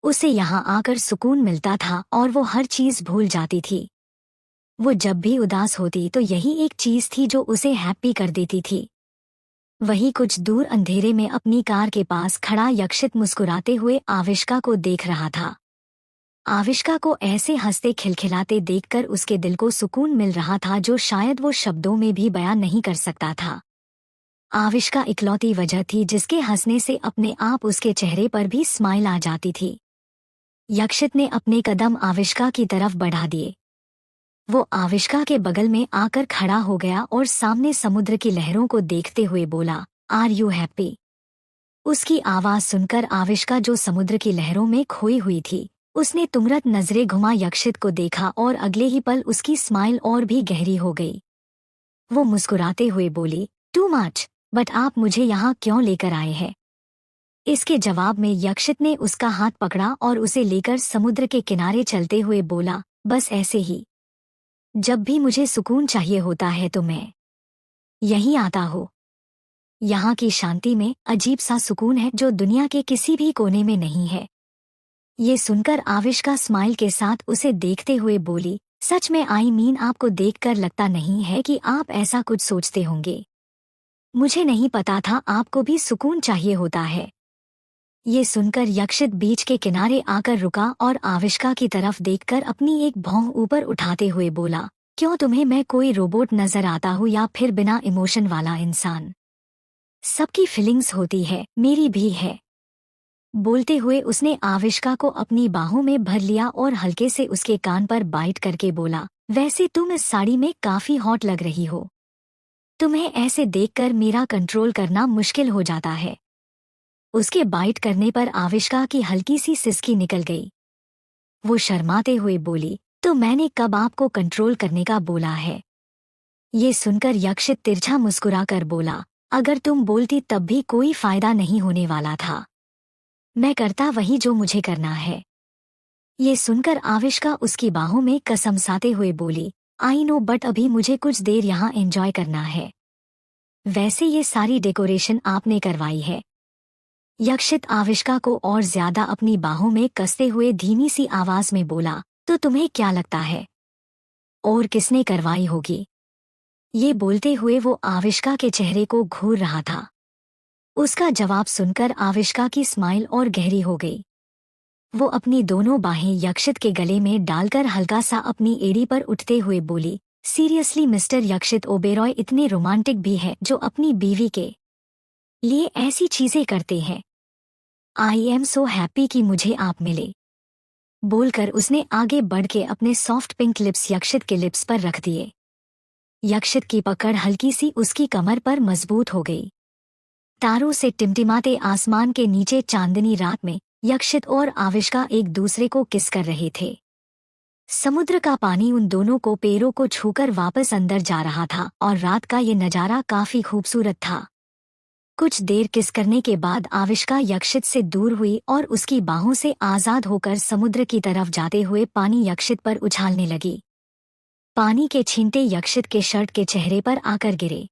उसे यहाँ आकर सुकून मिलता था और वो हर चीज भूल जाती थी। वो जब भी उदास होती तो यही एक चीज थी जो उसे हैप्पी कर देती थी। वही कुछ दूर अंधेरे में अपनी कार के पास खड़ा यक्षित मुस्कुराते हुए आविष्का को देख रहा था। आविष्का को ऐसे हंसते खिलखिलाते देखकर उसके दिल को सुकून मिल रहा था जो शायद वो शब्दों में भी बयान नहीं कर सकता था। आविष्का इकलौती वजह थी जिसके हंसने से अपने आप उसके चेहरे पर भी स्माइल आ जाती थी। यक्षित ने अपने कदम आविष्का की तरफ बढ़ा दिए। वो आविष्का के बगल में आकर खड़ा हो गया और सामने समुद्र की लहरों को देखते हुए बोला, आर यू हैप्पी? उसकी आवाज सुनकर आविष्का, जो समुद्र की लहरों में खोई हुई थी, उसने तुरंत नजरें घुमा यक्षित को देखा और अगले ही पल उसकी स्माइल और भी गहरी हो गई। वो मुस्कुराते हुए बोली, टू मच, बट आप मुझे यहाँ क्यों लेकर आए हैं? इसके जवाब में यक्षित ने उसका हाथ पकड़ा और उसे लेकर समुद्र के किनारे चलते हुए बोला, बस ऐसे ही। जब भी मुझे सुकून चाहिए होता है तो मैं यहीं आता हूँ। यहाँ की शांति में अजीब सा सुकून है जो दुनिया के किसी भी कोने में नहीं है। ये सुनकर आविष्का स्माइल के साथ उसे देखते हुए बोली, सच में आपको देखकर लगता नहीं है कि आप ऐसा कुछ सोचते होंगे। मुझे नहीं पता था आपको भी सुकून चाहिए होता है। ये सुनकर यक्षित बीच के किनारे आकर रुका और आविष्का की तरफ देखकर अपनी एक भौं ऊपर उठाते हुए बोला, क्यों तुम्हें मैं कोई रोबोट नजर आता हूँ या फिर बिना इमोशन वाला इंसान? सबकी फीलिंग्स होती है, मेरी भी है। बोलते हुए उसने आविष्का को अपनी बाहों में भर लिया और हल्के से उसके कान पर बाइट करके बोला, वैसे तुम इस साड़ी में काफी हॉट लग रही हो। तुम्हें ऐसे देखकर मेरा कंट्रोल करना मुश्किल हो जाता है। उसके बाइट करने पर आविष्का की हल्की सी सिसकी निकल गई। वो शर्माते हुए बोली, तो मैंने कब आपको कंट्रोल करने का बोला है? ये सुनकर यक्षित तिरछा मुस्कुराकर बोला, अगर तुम बोलती तब भी कोई फायदा नहीं होने वाला था। मैं करता वही जो मुझे करना है। ये सुनकर आविष्का उसकी बाहों में कसमसाते हुए बोली, आई नो, बट अभी मुझे कुछ देर यहाँ एंजॉय करना है। वैसे ये सारी डेकोरेशन आपने करवाई है। यक्षित आविष्का को और ज्यादा अपनी बाहों में कसते हुए धीमी सी आवाज में बोला, तो तुम्हें क्या लगता है और किसने करवाई होगी? ये बोलते हुए वो आविष्का के चेहरे को घूर रहा था। उसका जवाब सुनकर आविष्का की स्माइल और गहरी हो गई। वो अपनी दोनों बाहें यक्षित के गले में डालकर हल्का सा अपनी एड़ी पर उठते हुए बोली, सीरियसली मिस्टर यक्षित ओबेरॉय इतने रोमांटिक भी है जो अपनी बीवी के लिए ऐसी चीजें करते हैं। आई एम सो हैप्पी कि मुझे आप मिले। बोलकर उसने आगे बढ़ के अपने सॉफ्ट पिंक लिप्स यक्षित के लिप्स पर रख दिए। यक्षित की पकड़ हल्की सी उसकी कमर पर मजबूत हो गई। तारों से टिमटिमाते आसमान के नीचे चांदनी रात में यक्षित और आविष्का एक दूसरे को किस कर रहे थे। समुद्र का पानी उन दोनों को पैरों को छूकर वापस अंदर जा रहा था और रात का ये नजारा काफी खूबसूरत था। कुछ देर किस करने के बाद आविष्का यक्षित से दूर हुई और उसकी बाहों से आजाद होकर समुद्र की तरफ जाते हुए पानी यक्षित पर उछालने लगी। पानी के छींटे यक्षित के शर्ट के चेहरे पर आकर गिरे।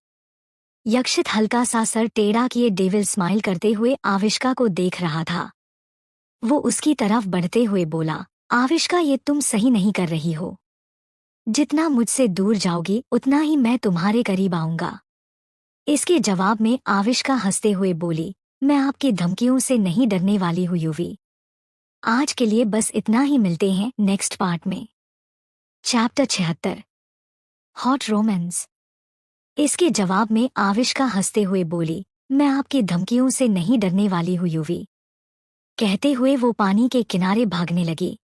यक्षित हल्का सा सर टेढ़ा किए डेविल स्माइल करते हुए आविष्का को देख रहा था। वो उसकी तरफ बढ़ते हुए बोला, आविष्का, ये तुम सही नहीं कर रही हो। जितना मुझसे दूर जाओगी उतना ही मैं तुम्हारे करीब आऊंगा। इसके जवाब में आविष्का हंसते हुए बोली, मैं आपकी धमकियों से नहीं डरने वाली हूँ युवी। आज के लिए बस इतना ही, मिलते हैं नेक्स्ट पार्ट में। Chapter 76 hot romance. इसके जवाब में आविष्का हंसते हुए बोली, मैं आपकी धमकियों से नहीं डरने वाली हूँ युवी। कहते हुए वो पानी के किनारे भागने लगी।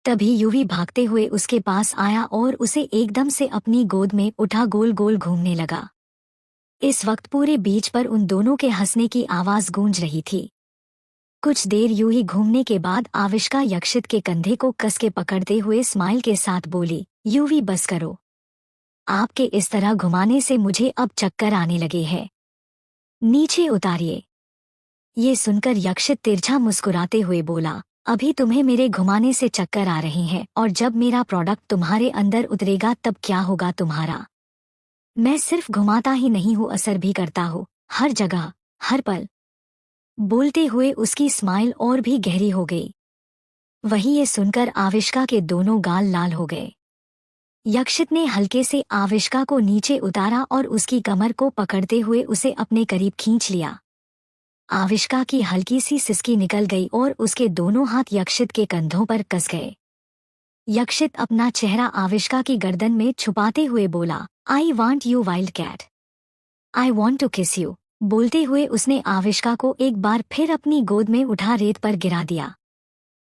तभी युवी भागते हुए उसके पास आया और उसे एकदम से अपनी गोद में उठा गोल गोल घूमने लगा। इस वक्त पूरे बीच पर उन दोनों के हंसने की आवाज गूंज रही थी। कुछ देर यूं ही घूमने के बाद आविष्का यक्षित के कंधे को कस के पकड़ते हुए स्माइल के साथ बोली, यूवी बस करो। आपके इस तरह घुमाने से मुझे अब चक्कर आने लगे हैं। नीचे उतारिए। ये सुनकर यक्षित तिरछा मुस्कुराते हुए बोला, अभी तुम्हें मेरे घुमाने से चक्कर आ रहे हैं और जब मेरा प्रोडक्ट तुम्हारे अंदर उतरेगा तब क्या होगा तुम्हारा। मैं सिर्फ घुमाता ही नहीं हूँ, असर भी करता हूँ, हर जगह, हर पल। बोलते हुए उसकी स्माइल और भी गहरी हो गई। वही ये सुनकर आविष्का के दोनों गाल लाल हो गए। यक्षित ने हल्के से आविष्का को नीचे उतारा और उसकी कमर को पकड़ते हुए उसे अपने करीब खींच लिया। आविष्का की हल्की सी सिसकी निकल गई और उसके दोनों हाथ यक्षित के कंधों पर कस गए। यक्षित अपना चेहरा आविष्का की गर्दन में छुपाते हुए बोला, I want you wild cat, I want to kiss you. बोलते हुए उसने आविष्का को एक बार फिर अपनी गोद में उठा रेत पर गिरा दिया।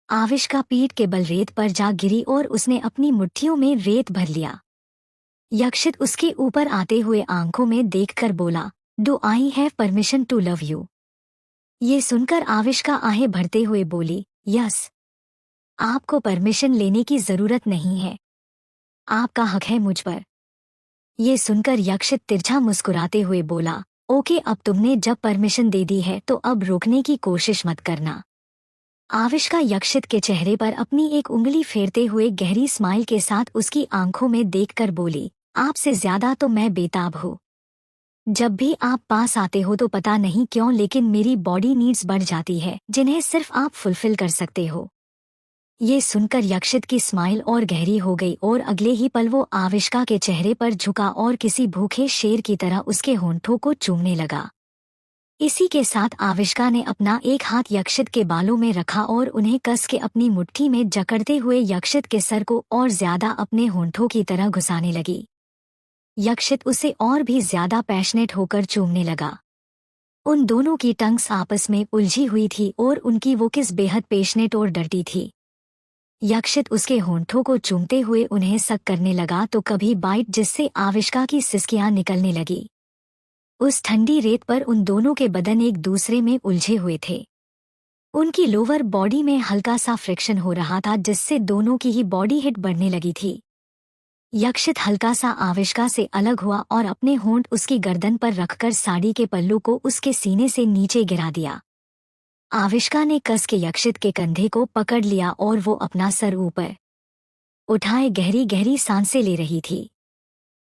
आविष्का पीठ के बल रेत पर जा गिरी और उसने अपनी मुट्ठियों में रेत भर लिया। यक्षित उसके ऊपर आते हुए आंखों में देखकर बोला, do I have permission to love you. ये सुनकर आविष्का आहें भरते हुए बोली, यस। आपको परमिशन लेने की जरूरत नहीं है, आपका हक है मुझ पर। ये सुनकर यक्षित तिरछा मुस्कुराते हुए बोला, ओके, अब तुमने जब परमिशन दे दी है तो अब रोकने की कोशिश मत करना। आविष्का यक्षित के चेहरे पर अपनी एक उंगली फेरते हुए गहरी स्माइल के साथ उसकी आंखों में देखकर बोली, आपसे ज्यादा तो मैं बेताब हूँ। जब भी आप पास आते हो तो पता नहीं क्यों लेकिन मेरी बॉडी नीड्स बढ़ जाती है जिन्हें सिर्फ आप फुलफिल कर सकते हो। ये सुनकर यक्षित की स्माइल और गहरी हो गई और अगले ही पल वो आविष्का के चेहरे पर झुका और किसी भूखे शेर की तरह उसके होंठों को चूमने लगा। इसी के साथ आविष्का ने अपना एक हाथ यक्षित के बालों में रखा और उन्हें कस के अपनी मुट्ठी में जकड़ते हुए यक्षित के सर को और ज्यादा अपने होंठों की तरह घुसाने लगी। यक्षित उसे और भी ज्यादा पैशनेट होकर चूमने लगा। उन दोनों की टंग्स आपस में उलझी हुई थी और उनकी वो किस बेहद पैशनेट और डरती थी। यक्षित उसके होंठों को चूमते हुए उन्हें सक करने लगा तो कभी बाइट जिससे आविष्का की सिसकियां निकलने लगी। उस ठंडी रेत पर उन दोनों के बदन एक दूसरे में उलझे हुए थे। उनकी लोअर बॉडी में हल्का सा फ्रिक्शन हो रहा था जिससे दोनों की ही बॉडी हिट बढ़ने लगी थी। यक्षित हल्का सा आविष्का से अलग हुआ और अपने होंठ उसकी गर्दन पर रखकर साड़ी के पल्लू को उसके सीने से नीचे गिरा दिया। आविष्का ने कस के यक्षित के कंधे को पकड़ लिया और वो अपना सर ऊपर उठाए गहरी गहरी सांसें ले रही थी।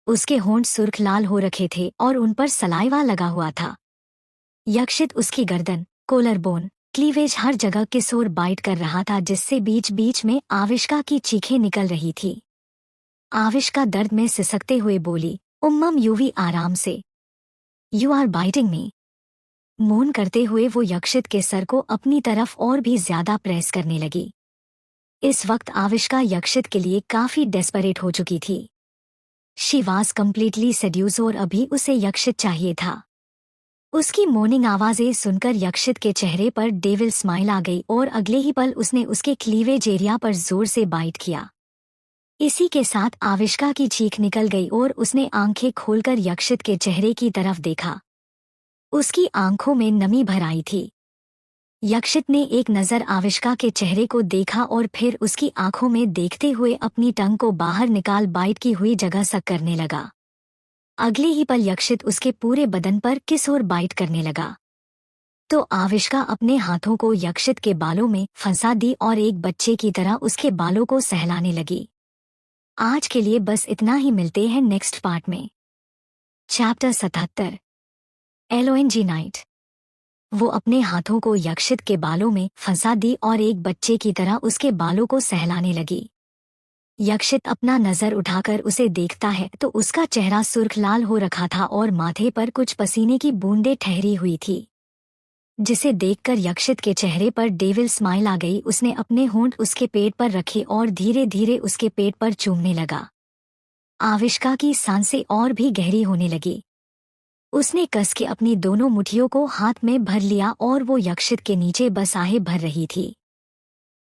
उसके होंठ सुर्ख लाल हो रखे थे और उन पर सलाइवा लगा हुआ था। यक्षित उसकी गर्दन, कोलर बोन, क्लीवेज हर जगह किस और बाइट कर रहा था जिससे बीच बीच में आविष्का की चीखें निकल रही थी। आविष्का दर्द में सिसकते हुए बोली, उम्मम यूवी आराम से, यू आर बाइटिंग मी। मौन करते हुए वो यक्षित के सर को अपनी तरफ और भी ज्यादा प्रेस करने लगी। इस वक्त आविष्का यक्षित के लिए काफी डेस्परेट हो चुकी थी। शी वॉज कम्प्लीटली सेड्यूस और अभी उसे यक्षित चाहिए था। उसकी मोर्निंग आवाजें सुनकर यक्षित के चेहरे पर डेविल स्माइल आ गई और अगले ही पल उसने उसके क्लीवेज एरिया पर जोर से बाइट किया। इसी के साथ आविष्का की चीख निकल गई और उसने आंखें खोलकर यक्षित के चेहरे की तरफ देखा। उसकी आंखों में नमी भर आई थी। यक्षित ने एक नज़र आविष्का के चेहरे को देखा और फिर उसकी आंखों में देखते हुए अपनी टंग को बाहर निकाल बाइट की हुई जगह सक करने लगा। अगले ही पल यक्षित उसके पूरे बदन पर किस और बाइट करने लगा। तो आविष्का अपने हाथों को यक्षित के बालों में फंसा दी और एक बच्चे की तरह उसके बालों को सहलाने लगी। आज के लिए बस इतना ही, मिलते हैं नेक्स्ट पार्ट में। Chapter 77 L O N G night. वो अपने हाथों को यक्षित के बालों में फंसा दी और एक बच्चे की तरह उसके बालों को सहलाने लगी। यक्षित अपना नजर उठाकर उसे देखता है तो उसका चेहरा सुर्ख लाल हो रखा था और माथे पर कुछ पसीने की बूंदें ठहरी हुई थी, जिसे देखकर यक्षित के चेहरे पर डेविल स्माइल आ गई। उसने अपने होंठ उसके पेट पर रखे और धीरे धीरे उसके पेट पर चूमने लगा। आविष्का की सांसें और भी गहरी होने लगी। उसने कस के अपनी दोनों मुट्ठियों को हाथ में भर लिया और वो यक्षित के नीचे बस आहें भर रही थी।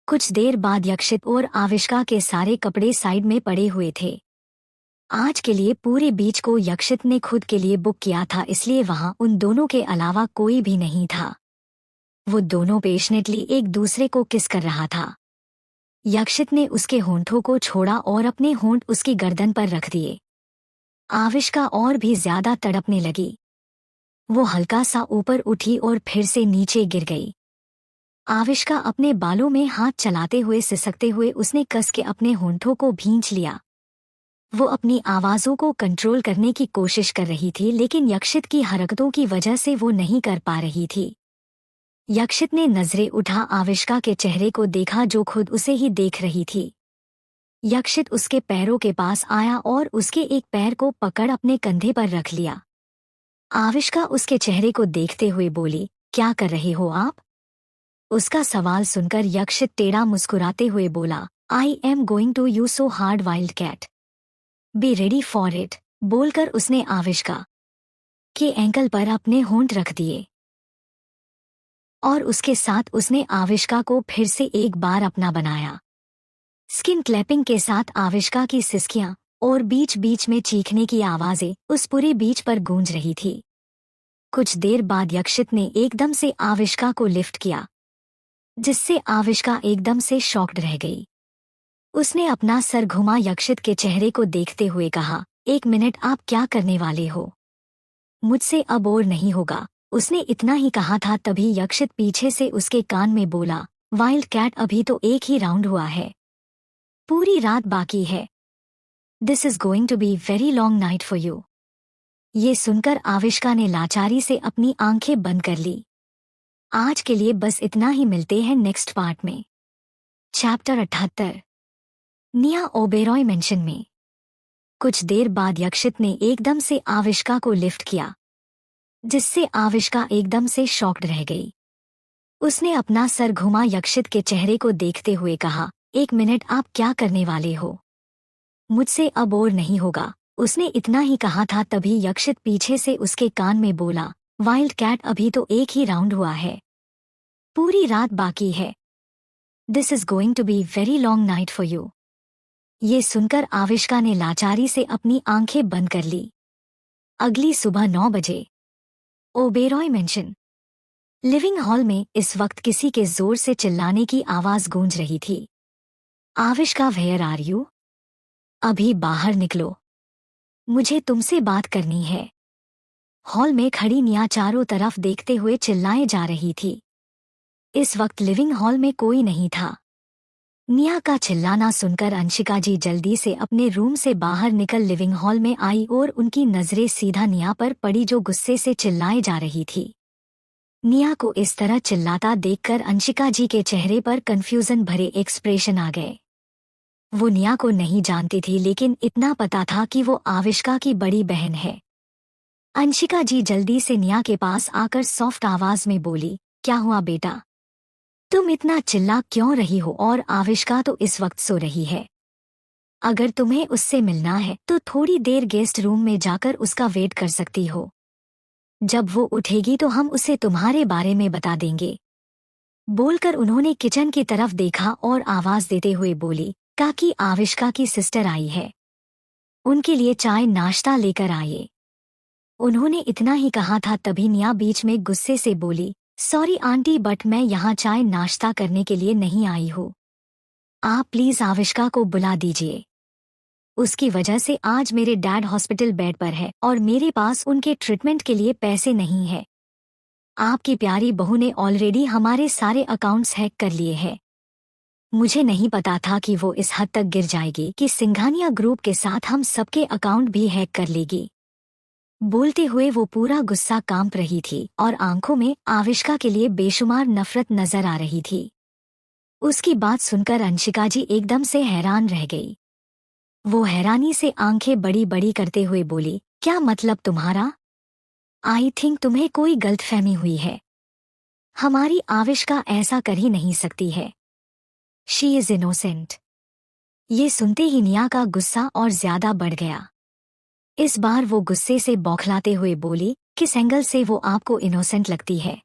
कुछ देर बाद यक्षित और आविष्का के सारे कपड़े साइड में पड़े हुए थे। आज के लिए पूरे बीच को यक्षित ने खुद के लिए बुक किया था, इसलिए वहां उन दोनों के अलावा कोई भी नहीं था। वो दोनों पेशनेटली एक दूसरे को किस कर रहा था। यक्षित ने उसके होंठों को छोड़ा और अपने होंठ उसकी गर्दन पर रख दिए। आविष्का और भी ज्यादा तड़पने लगी। वो हल्का सा ऊपर उठी और फिर से नीचे गिर गई। आविष्का अपने बालों में हाथ चलाते हुए सिसकते हुए उसने कस के अपने होंठों को भींच लिया। वो अपनी आवाजों को कंट्रोल करने की कोशिश कर रही थी, लेकिन यक्षित की हरकतों की वजह से वो नहीं कर पा रही थी। यक्षित ने नजरें उठा आविष्का के चेहरे को देखा जो खुद उसे ही देख रही थी। यक्षित उसके पैरों के पास आया और उसके एक पैर को पकड़ अपने कंधे पर रख लिया। आविष्का उसके चेहरे को देखते हुए बोली, क्या कर रहे हो आप? उसका सवाल सुनकर यक्षित टेढ़ा मुस्कुराते हुए बोला, I am going to you so hard wild cat, be ready for it. बोलकर उसने आविष्का के एंकल पर अपने होंठ रख दिए और उसके साथ उसने आविष्का को फिर से एक बार अपना बनाया। स्किन क्लैपिंग के साथ आविष्का की सिसकियां और बीच बीच में चीखने की आवाजें उस पूरे बीच पर गूंज रही थी। कुछ देर बाद यक्षित ने एकदम से आविष्का को लिफ्ट किया, जिससे आविष्का एकदम से शॉक्ड रह गई। उसने अपना सर घुमा यक्षित के चेहरे को देखते हुए कहा, एक मिनट, आप क्या करने वाले हो? मुझसे अब और नहीं होगा। उसने इतना ही कहा था तभी यक्षित पीछे से उसके कान में बोला, वाइल्ड कैट, अभी तो एक ही राउंड हुआ है, पूरी रात बाकी है। This is going to be very long night for you. ये सुनकर आविष्का ने लाचारी से अपनी आंखें बंद कर ली। आज के लिए बस इतना ही, मिलते हैं नेक्स्ट पार्ट में। चैप्टर 78, निया ओबेरॉय मेंशन में। कुछ देर बाद यक्षित ने एकदम से आविष्का को लिफ्ट किया, जिससे आविष्का एकदम से शॉक्ड रह गई। उसने अपना सर घुमा यक्षित के चेहरे को देखते हुए कहा, एक मिनट, आप क्या करने वाले हो? मुझसे अब और नहीं होगा। उसने इतना ही कहा था तभी यक्षित पीछे से उसके कान में बोला, वाइल्ड कैट, अभी तो एक ही राउंड हुआ है, पूरी रात बाकी है। This is going to be very long night for you. ये सुनकर आविष्का ने लाचारी से अपनी आंखें बंद कर ली। अगली सुबह 9 बजे ओबेरॉय मेंशन लिविंग हॉल में इस वक्त किसी के जोर से चिल्लाने की आवाज गूंज रही थी। Avishka, where are you? अभी बाहर निकलो, मुझे तुमसे बात करनी है। हॉल में खड़ी निया चारों तरफ देखते हुए चिल्लाए जा रही थी। इस वक्त लिविंग हॉल में कोई नहीं था। निया का चिल्लाना सुनकर अंशिका जी जल्दी से अपने रूम से बाहर निकल लिविंग हॉल में आई और उनकी नजरें सीधा निया पर पड़ी जो गुस्से से चिल्लाए जा रही थी। निया को इस तरह चिल्लाता देखकर अंशिका जी के चेहरे पर कंफ्यूजन भरे एक्सप्रेशन आ गए। वो निया को नहीं जानती थी, लेकिन इतना पता था कि वो आविष्का की बड़ी बहन है। अंशिका जी जल्दी से निया के पास आकर सॉफ्ट आवाज में बोली, क्या हुआ बेटा, तुम इतना चिल्ला क्यों रही हो? और आविष्का तो इस वक्त सो रही है। अगर तुम्हें उससे मिलना है तो थोड़ी देर गेस्ट रूम में जाकर उसका वेट कर सकती हो। जब वो उठेगी तो हम उसे तुम्हारे बारे में बता देंगे। बोलकर उन्होंने किचन की तरफ देखा और आवाज देते हुए बोली, काकी, आविष्का की सिस्टर आई है, उनके लिए चाय नाश्ता लेकर आइए। उन्होंने इतना ही कहा था तभी निया बीच में गुस्से से बोली, सॉरी आंटी, बट मैं यहाँ चाय नाश्ता करने के लिए नहीं आई हूँ। आप प्लीज आविष्का को बुला दीजिए। उसकी वजह से आज मेरे डैड हॉस्पिटल बेड पर है और मेरे पास उनके ट्रीटमेंट के लिए पैसे नहीं है। आपकी प्यारी बहू ने ऑलरेडी हमारे सारे अकाउंट्स हैक कर लिए हैं। मुझे नहीं पता था कि वो इस हद तक गिर जाएगी कि सिंघानिया ग्रुप के साथ हम सबके अकाउंट भी हैक कर लेगी। बोलते हुए वो पूरा गुस्सा कांप रही थी और आंखों में आविष्का के लिए बेशुमार नफरत नजर आ रही थी। उसकी बात सुनकर अंशिका जी एकदम से हैरान रह गई। वो हैरानी से आंखें बड़ी बड़ी करते हुए बोली, क्या मतलब तुम्हारा? आई थिंक तुम्हें कोई गलतफहमी हुई है। हमारी आविष्का ऐसा कर ही नहीं सकती है। She is innocent. ये सुनते ही निया का गुस्सा और ज्यादा बढ़ गया। इस बार वो गुस्से से बौखलाते हुए बोली, किस एंगल से वो आपको इनोसेंट लगती है?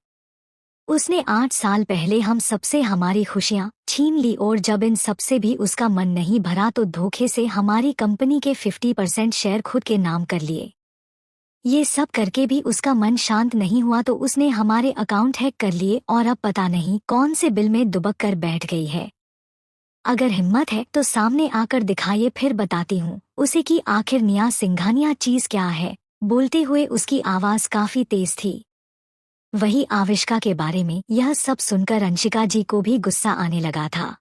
उसने 8 साल पहले हम सबसे हमारी खुशियां छीन ली और जब इन सबसे भी उसका मन नहीं भरा तो धोखे से हमारी कंपनी के 50% शेयर खुद के नाम कर लिए। ये सब करके भी उसका मन शांत नहीं हुआ तो उसने हमारे अकाउंट हैक कर लिए और अब पता नहीं कौन से बिल में दुबक कर बैठ गई है। अगर हिम्मत है तो सामने आकर दिखाइए, फिर बताती हूँ उसे कि आखिर निया सिंघानिया चीज क्या है। बोलते हुए उसकी आवाज काफी तेज थी। वही आविष्का के बारे में। यह सब सुनकर अंशिका जी को भी गुस्सा आने लगा था।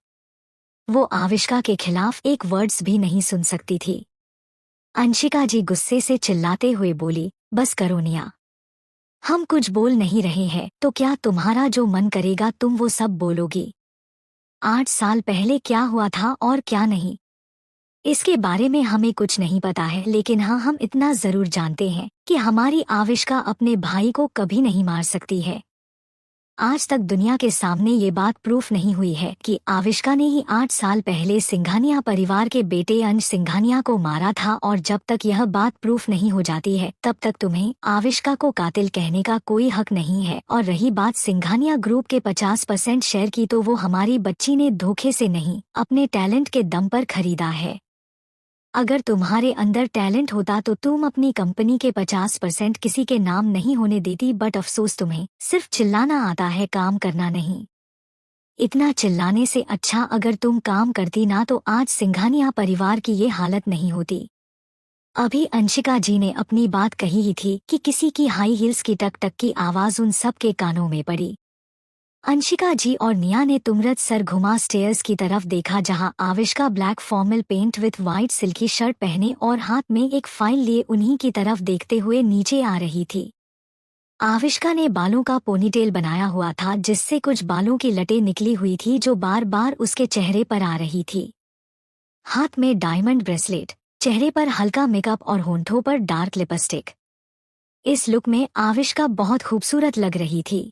वो आविष्का के खिलाफ एक वर्ड्स भी नहीं सुन सकती थी। अंशिका जी गुस्से से चिल्लाते हुए बोली, बस करो निया, हम कुछ बोल नहीं रहे हैं तो क्या तुम्हारा जो मन करेगा तुम वो सब बोलोगी। 8 साल पहले क्या हुआ था और क्या नहीं, इसके बारे में हमें कुछ नहीं पता है, लेकिन हाँ हम इतना जरूर जानते हैं कि हमारी आविष्का अपने भाई को कभी नहीं मार सकती है। आज तक दुनिया के सामने ये बात प्रूफ नहीं हुई है कि आविष्का ने ही 8 साल पहले सिंघानिया परिवार के बेटे अंश सिंघानिया को मारा था, और जब तक यह बात प्रूफ नहीं हो जाती है तब तक तुम्हें आविष्का को कातिल कहने का कोई हक नहीं है। और रही बात सिंघानिया ग्रुप के 50% शेयर की, तो वो हमारी बच्ची ने धोखे से नहीं अपने टैलेंट के दम पर खरीदा है। अगर तुम्हारे अंदर टैलेंट होता तो तुम अपनी कंपनी के 50% किसी के नाम नहीं होने देती, बट अफसोस तुम्हें सिर्फ चिल्लाना आता है, काम करना नहीं। इतना चिल्लाने से अच्छा अगर तुम काम करती ना तो आज सिंघानिया परिवार की ये हालत नहीं होती। अभी अंशिका जी ने अपनी बात कही ही थी कि किसी की हाई हील्स की टक टक की आवाज उन सब के कानों में पड़ी। अंशिका जी और निया ने तुमरत सर घुमा स्टेयर्स की तरफ देखा, जहां Avishka black formal pant with white silky shirt पहने और हाथ में एक फाइल लिए उन्हीं की तरफ देखते हुए नीचे आ रही थी। आविष्का ने बालों का पोनीटेल बनाया हुआ था, जिससे कुछ बालों की लटें निकली हुई थी जो बार बार उसके चेहरे पर आ रही थी। हाथ में डायमंड ब्रेसलेट, चेहरे पर हल्का मेकअप और होंठों पर डार्क लिपस्टिक। इस लुक में आविष्का बहुत खूबसूरत लग रही थी।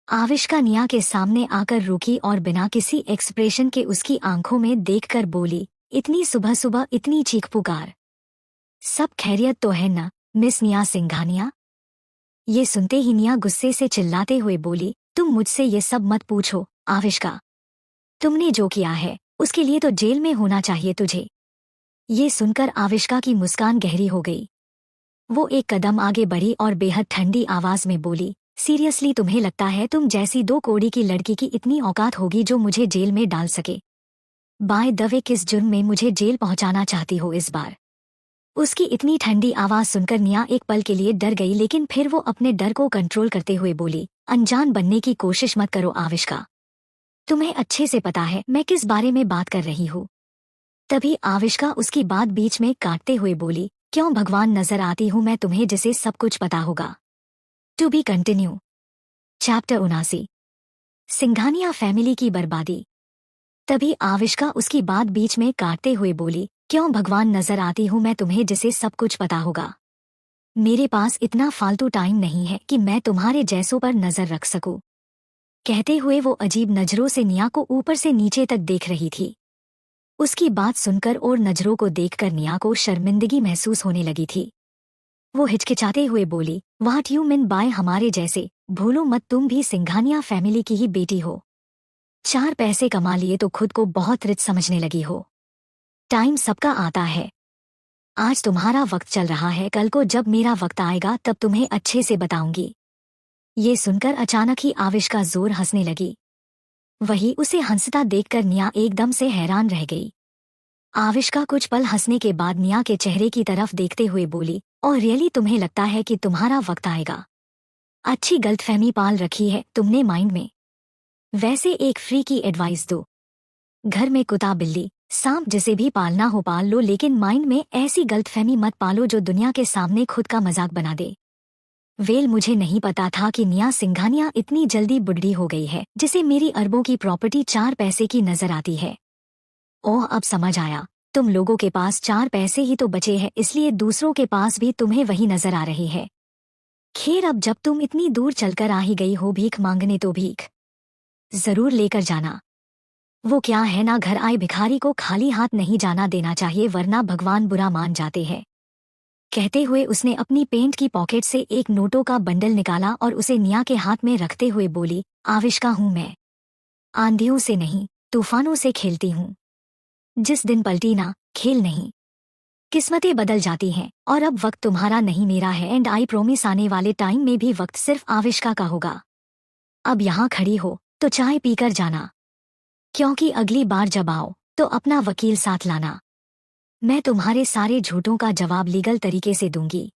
आविष्का निया के सामने आकर रुकी और बिना किसी एक्सप्रेशन के उसकी आंखों में देखकर बोली, इतनी सुबह सुबह इतनी चीख पुकार, सब खैरियत तो है ना मिस निया सिंघानिया। ये सुनते ही निया गुस्से से चिल्लाते हुए बोली, तुम मुझसे ये सब मत पूछो आविष्का, तुमने जो किया है उसके लिए तो जेल में होना चाहिए तुझे। ये सुनकर आविष्का की मुस्कान गहरी हो गई। वो एक कदम आगे बढ़ी और बेहद ठंडी आवाज में बोली, सीरियसली तुम्हें लगता है तुम जैसी 2 कौड़ी की लड़की की इतनी औकात होगी जो मुझे जेल में डाल सके। बाय द वे, किस जुर्म में मुझे जेल पहुंचाना चाहती हो इस बार। उसकी इतनी ठंडी आवाज सुनकर निया एक पल के लिए डर गई, लेकिन फिर वो अपने डर को कंट्रोल करते हुए बोली, अनजान बनने की कोशिश मत करो आविष्का, तुम्हें अच्छे से पता है मैं किस बारे में बात कर रही हूँ। तभी आविष्का उसकी बात बीच में काटते हुए बोली, क्यों भगवान नजर आती हूँ मैं तुम्हें जिसे सब कुछ पता होगा। To be continue. Chapter 79, Singhania family की बर्बादी। तभी आविष्का उसकी बात बीच में काटते हुए बोली, क्यों भगवान नजर आती हूँ मैं तुम्हें जिसे सब कुछ पता होगा। मेरे पास इतना फालतू टाइम नहीं है कि मैं तुम्हारे जैसों पर नजर रख सकूं। कहते हुए वो अजीब नजरों से निया को ऊपर से नीचे तक देख रही थी। उसकी बात सुनकर और नजरों को देखकर निया को शर्मिंदगी महसूस होने लगी थी। वो हिचकिचाते हुए बोली, व्हाट यू मीन बाय हमारे जैसे, भूलो मत तुम भी सिंघानिया फैमिली की ही बेटी हो। 4 पैसे कमा लिए तो खुद को बहुत रिच समझने लगी हो। टाइम सबका आता है, आज तुम्हारा वक्त चल रहा है, कल को जब मेरा वक्त आएगा तब तुम्हें अच्छे से बताऊंगी। ये सुनकर अचानक ही आविष्का जोर हंसने लगी। वही उसे हंसता देखकर निया एकदम से हैरान रह गई। आविष्का कुछ पल हंसने के बाद निया के चेहरे की तरफ देखते हुए बोली, और रियली तुम्हें लगता है कि तुम्हारा वक्त आएगा। अच्छी गलतफहमी पाल रखी है तुमने माइंड में। वैसे एक फ्री की एडवाइस दो, घर में कुत्ता बिल्ली सांप जिसे भी पालना हो पाल लो, लेकिन माइंड में ऐसी गलतफहमी मत पालो जो दुनिया के सामने खुद का मजाक बना दे। वेल, मुझे नहीं पता था कि निया सिंघानिया इतनी जल्दी बुढ़ी हो गई है जिसे मेरी अरबों की प्रॉपर्टी 4 पैसे की नजर आती है। ओह, अब समझ आया, तुम लोगों के पास 4 पैसे ही तो बचे हैं, इसलिए दूसरों के पास भी तुम्हें वही नजर आ रही है। खैर, अब जब तुम इतनी दूर चलकर आ ही गई हो भीख मांगने, तो भीख जरूर लेकर जाना। वो क्या है ना, घर आए भिखारी को खाली हाथ नहीं जाना देना चाहिए, वरना भगवान बुरा मान जाते हैं। कहते हुए उसने अपनी पेंट की पॉकेट से एक नोटों का बंडल निकाला और उसे निया के हाथ में रखते हुए बोली, आविष्का हूँ मैं, आंधियों से नहीं तूफानों से खेलती हूँ, जिस दिन पलटी ना खेल नहीं। किस्मतें बदल जाती हैं और अब वक्त तुम्हारा नहीं मेरा है एंड आई प्रोमिस आने वाले टाइम में भी वक्त सिर्फ आविष्का का होगा। अब यहाँ खड़ी हो तो चाय पीकर जाना, क्योंकि अगली बार जब आओ तो अपना वकील साथ लाना। मैं तुम्हारे सारे झूठों का जवाब लीगल तरीके से दूंगी,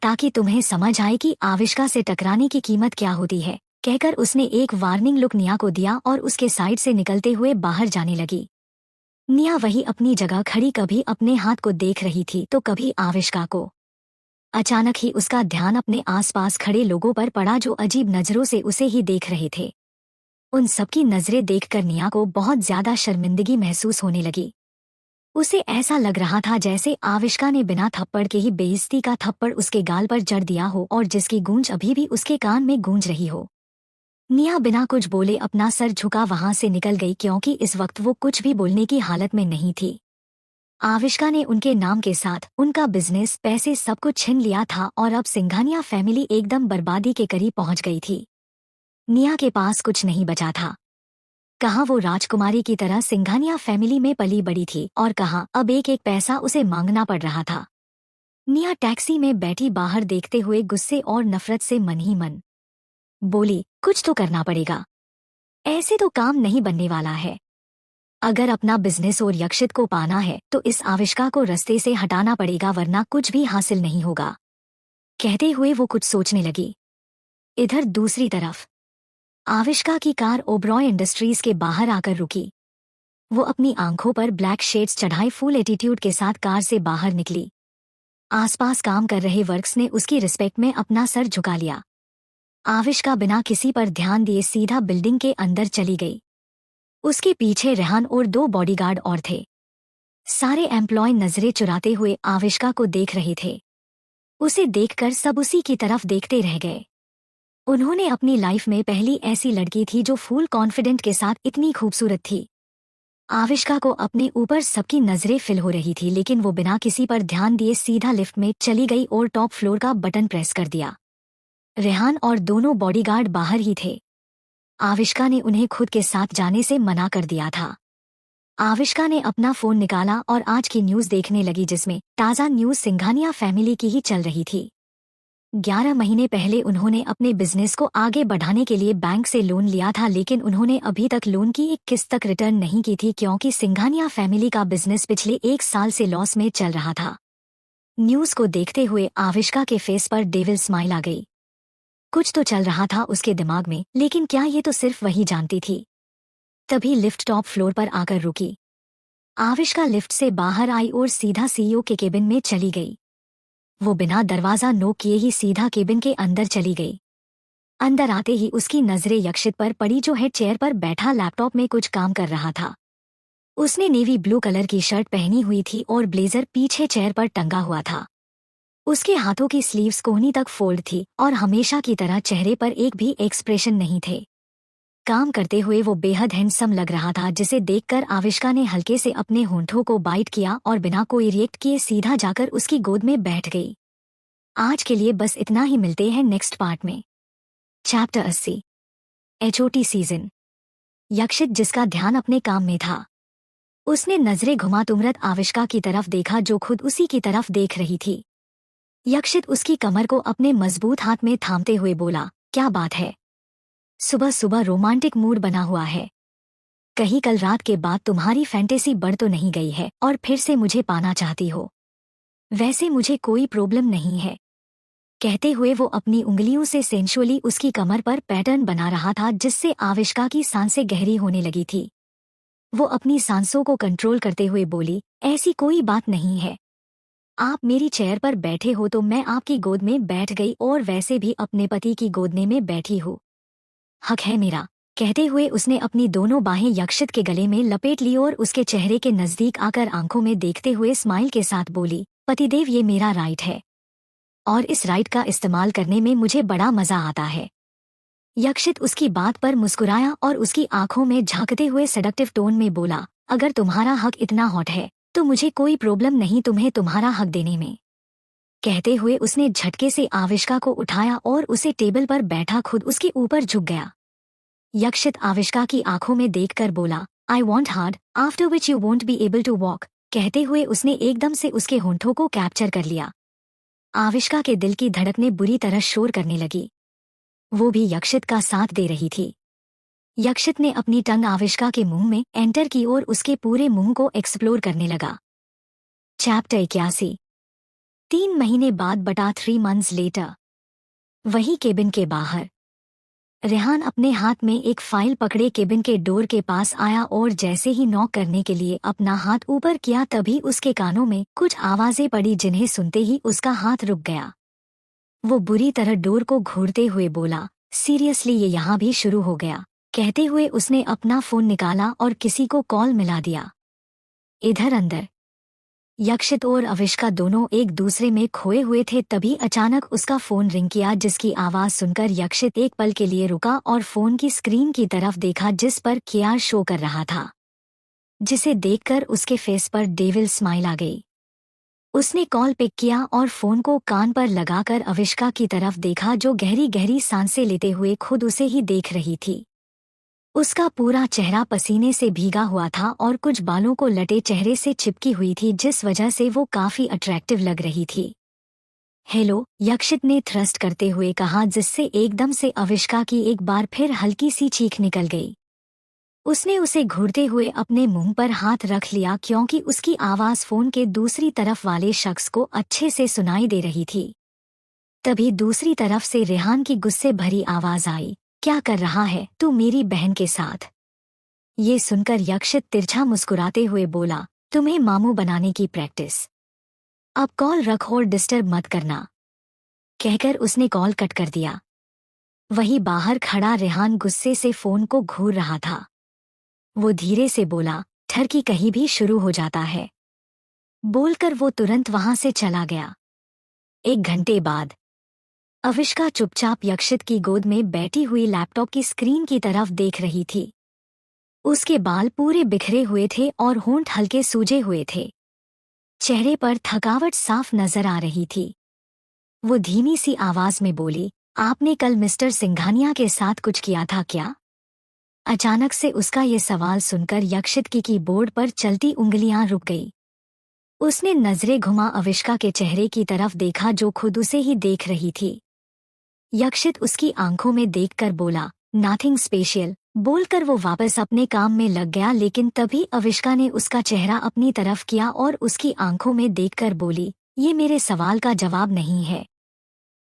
ताकि तुम्हें समझ आए कि आविष्का से टकराने की कीमत क्या होती है। कहकर उसने एक वार्निंग लुक निया को दिया और उसके साइड से निकलते हुए बाहर जाने लगी। निया वही अपनी जगह खड़ी कभी अपने हाथ को देख रही थी तो कभी आविष्का को। अचानक ही उसका ध्यान अपने आसपास खड़े लोगों पर पड़ा जो अजीब नजरों से उसे ही देख रहे थे। उन सबकी नजरें देखकर निया को बहुत ज्यादा शर्मिंदगी महसूस होने लगी। उसे ऐसा लग रहा था जैसे आविष्का ने बिना थप्पड़ के ही बेइज्जती का थप्पड़ उसके गाल पर जड़ दिया हो और जिसकी गूंज अभी भी उसके कान में गूंज रही हो। निया बिना कुछ बोले अपना सर झुका वहां से निकल गई, क्योंकि इस वक्त वो कुछ भी बोलने की हालत में नहीं थी। आविष्का ने उनके नाम के साथ उनका बिजनेस, पैसे सब कुछ छीन लिया था और अब सिंघानिया फैमिली एकदम बर्बादी के करीब पहुंच गई थी। निया के पास कुछ नहीं बचा था। कहाँ वो राजकुमारी की तरह सिंघानिया फैमिली में पली बड़ी थी और कहाँ अब एक एक पैसा उसे मांगना पड़ रहा था। निया टैक्सी में बैठी बाहर देखते हुए गुस्से और नफरत से मन ही मन बोली, कुछ तो करना पड़ेगा, ऐसे तो काम नहीं बनने वाला है। अगर अपना बिजनेस और यक्षित को पाना है तो इस आविष्का को रास्ते से हटाना पड़ेगा, वरना कुछ भी हासिल नहीं होगा। कहते हुए वो कुछ सोचने लगी। इधर दूसरी तरफ आविष्का की कार ओबरॉय इंडस्ट्रीज के बाहर आकर रुकी। वो अपनी आंखों पर ब्लैक शेड्स चढ़ाए फुल एटीट्यूड के साथ कार से बाहर निकली। आसपास काम कर रहे वर्क्स ने उसकी रिस्पेक्ट में अपना सर झुका लिया। आविष्का बिना किसी पर ध्यान दिए सीधा बिल्डिंग के अंदर चली गई। उसके पीछे रेहान और 2 बॉडीगार्ड और थे। सारे एम्प्लॉय नजरें चुराते हुए आविष्का को देख रहे थे। उसे देखकर सब उसी की तरफ देखते रह गए। उन्होंने अपनी लाइफ में पहली ऐसी लड़की थी जो फुल कॉन्फिडेंट के साथ इतनी खूबसूरत थी। आविष्का को अपने ऊपर सबकी नजरें फिल हो रही थी, लेकिन वो बिना किसी पर ध्यान दिए सीधा लिफ्ट में चली गई और टॉप फ्लोर का बटन प्रेस कर दिया। रेहान और दोनों बॉडीगार्ड बाहर ही थे। आविष्का ने उन्हें खुद के साथ जाने से मना कर दिया था। आविष्का ने अपना फोन निकाला और आज की न्यूज देखने लगी, जिसमें ताज़ा न्यूज सिंघानिया फैमिली की ही चल रही थी। 11 महीने पहले उन्होंने अपने बिजनेस को आगे बढ़ाने के लिए बैंक से लोन लिया था, लेकिन उन्होंने अभी तक लोन की एक किस्त तक रिटर्न नहीं की थी, क्योंकि सिंघानिया फैमिली का बिजनेस पिछले 1 साल से लॉस में चल रहा था। न्यूज को देखते हुए आविष्का के फेस पर डेविल स्माइल आ गई। कुछ तो चल रहा था उसके दिमाग में, लेकिन क्या ये तो सिर्फ वही जानती थी। तभी लिफ्ट टॉप फ्लोर पर आकर रुकी। आविष्का लिफ्ट से बाहर आई और सीधा सीईओ के केबिन में चली गई। वो बिना दरवाजा नोक किए ही सीधा केबिन के अंदर चली गई। अंदर आते ही उसकी नजरें यक्षित पर पड़ी, जो हेड चेयर पर बैठा लैपटॉप में कुछ काम कर रहा था। उसने नेवी ब्लू कलर की शर्ट पहनी हुई थी और ब्लेजर पीछे चेयर पर टंगा हुआ था। उसके हाथों की स्लीव्स कोहनी तक फोल्ड थी और हमेशा की तरह चेहरे पर एक भी एक्सप्रेशन नहीं थे। काम करते हुए वो बेहद हैंडसम लग रहा था, जिसे देखकर आविष्का ने हल्के से अपने होंठों को बाइट किया और बिना कोई रिएक्ट किए सीधा जाकर उसकी गोद में बैठ गई। आज के लिए बस इतना ही, मिलते हैं नेक्स्ट पार्ट में। Chapter 80 HOT season. यक्षित जिसका ध्यान अपने काम में था, उसने नजरें घुमा तुमरत आविष्का की तरफ देखा जो खुद उसी की तरफ देख रही थी। यक्षित उसकी कमर को अपने मजबूत हाथ में थामते हुए बोला, क्या बात है, सुबह सुबह रोमांटिक मूड बना हुआ है। कहीं कल रात के बाद तुम्हारी फैंटेसी बढ़ तो नहीं गई है और फिर से मुझे पाना चाहती हो? वैसे मुझे कोई प्रॉब्लम नहीं है। कहते हुए वो अपनी उंगलियों से सेंशुअली उसकी कमर पर पैटर्न बना रहा था, जिससे आविष्का की सांसें गहरी होने लगी थी। वो अपनी सांसों को कंट्रोल करते हुए बोली, ऐसी कोई बात नहीं है। आप मेरी चेयर पर बैठे हो तो मैं आपकी गोद में बैठ गई, और वैसे भी अपने पति की गोदने में बैठी हूँ। हक है मेरा। कहते हुए उसने अपनी दोनों बाहें यक्षित के गले में लपेट ली और उसके चेहरे के नजदीक आकर आंखों में देखते हुए स्माइल के साथ बोली, पतिदेव ये मेरा राइट है और इस राइट का इस्तेमाल करने में मुझे बड़ा मजा आता है। यक्षित उसकी बात पर मुस्कुराया और उसकी आंखों में झांकते हुए सेडक्टिव टोन में बोला, अगर तुम्हारा हक इतना हॉट है तो मुझे कोई प्रॉब्लम नहीं तुम्हें तुम्हारा हक देने में। कहते हुए उसने झटके से आविष्का को उठाया और उसे टेबल पर बैठा खुद उसके ऊपर झुक गया। यक्षित आविष्का की आंखों में देखकर बोला, I want hard after which you won't be able to walk. कहते हुए उसने एकदम से उसके होंठों को कैप्चर कर लिया। आविष्का के दिल की धड़कनें बुरी तरह शोर करने लगी। वो भी यक्षित का साथ दे रही थी। यक्षित ने अपनी टंग आविष्का के मुंह में एंटर की और उसके पूरे मुंह को एक्सप्लोर करने लगा। चैप्टर 81। 3 महीने बाद बटा 3 मंथ्स लेटर। वही केबिन के बाहर रेहान अपने हाथ में एक फाइल पकड़े केबिन के डोर के पास आया और जैसे ही नॉक करने के लिए अपना हाथ ऊपर किया तभी उसके कानों में कुछ आवाजें पड़ी जिन्हें सुनते ही उसका हाथ रुक गया। वो बुरी तरह डोर को घूरते हुए बोला, सीरियसली ये यहाँ भी शुरू हो गया। कहते हुए उसने अपना फोन निकाला और किसी को कॉल मिला दिया। इधर अंदर यक्षित और आविष्का दोनों एक दूसरे में खोए हुए थे। तभी अचानक उसका फोन रिंग किया, जिसकी आवाज सुनकर यक्षित एक पल के लिए रुका और फोन की स्क्रीन की तरफ देखा जिस पर केआर शो कर रहा था, जिसे देखकर उसके फेस पर डेविल स्माइल आ गई। उसने कॉल पिक किया और फोन को कान पर लगाकर आविष्का की तरफ देखा, जो गहरी गहरी सांसें लेते हुए खुद उसे ही देख रही थी। उसका पूरा चेहरा पसीने से भीगा हुआ था और कुछ बालों को लटे चेहरे से चिपकी हुई थी, जिस वजह से वो काफी अट्रैक्टिव लग रही थी। हेलो, यक्षित ने थ्रस्ट करते हुए कहा, जिससे एकदम से आविष्का की एक बार फिर हल्की सी चीख निकल गई। उसने उसे घूरते हुए अपने मुंह पर हाथ रख लिया क्योंकि उसकी आवाज फोन के दूसरी तरफ वाले शख्स को अच्छे से सुनाई दे रही थी। तभी दूसरी तरफ से रेहान की गुस्से भरी आवाज आई, क्या कर रहा है तू मेरी बहन के साथ? ये सुनकर यक्षित तिरछा मुस्कुराते हुए बोला, तुम्हें मामू बनाने की प्रैक्टिस। अब कॉल रख और डिस्टर्ब मत करना, कहकर उसने कॉल कट कर दिया। वहीं बाहर खड़ा रेहान गुस्से से फोन को घूर रहा था। वो धीरे से बोला, ठरकी कहीं भी शुरू हो जाता है। बोलकर वो तुरंत वहां से चला गया। 1 घंटे बाद आविष्का चुपचाप यक्षित की गोद में बैठी हुई लैपटॉप की स्क्रीन की तरफ देख रही थी। उसके बाल पूरे बिखरे हुए थे और होंठ हल्के सूजे हुए थे। चेहरे पर थकावट साफ नजर आ रही थी। वो धीमी सी आवाज में बोली, आपने कल मिस्टर सिंघानिया के साथ कुछ किया था क्या? अचानक से उसका ये सवाल सुनकर यक्षित की कीबोर्ड पर चलती उंगलियां रुक गई। उसने नजरें घुमा आविष्का के चेहरे की तरफ देखा, जो खुद उसे ही देख रही थी। यक्षित उसकी आंखों में देखकर बोला, नथिंग स्पेशल। बोलकर वो वापस अपने काम में लग गया, लेकिन तभी आविष्का ने उसका चेहरा अपनी तरफ किया और उसकी आंखों में देखकर बोली, ये मेरे सवाल का जवाब नहीं है।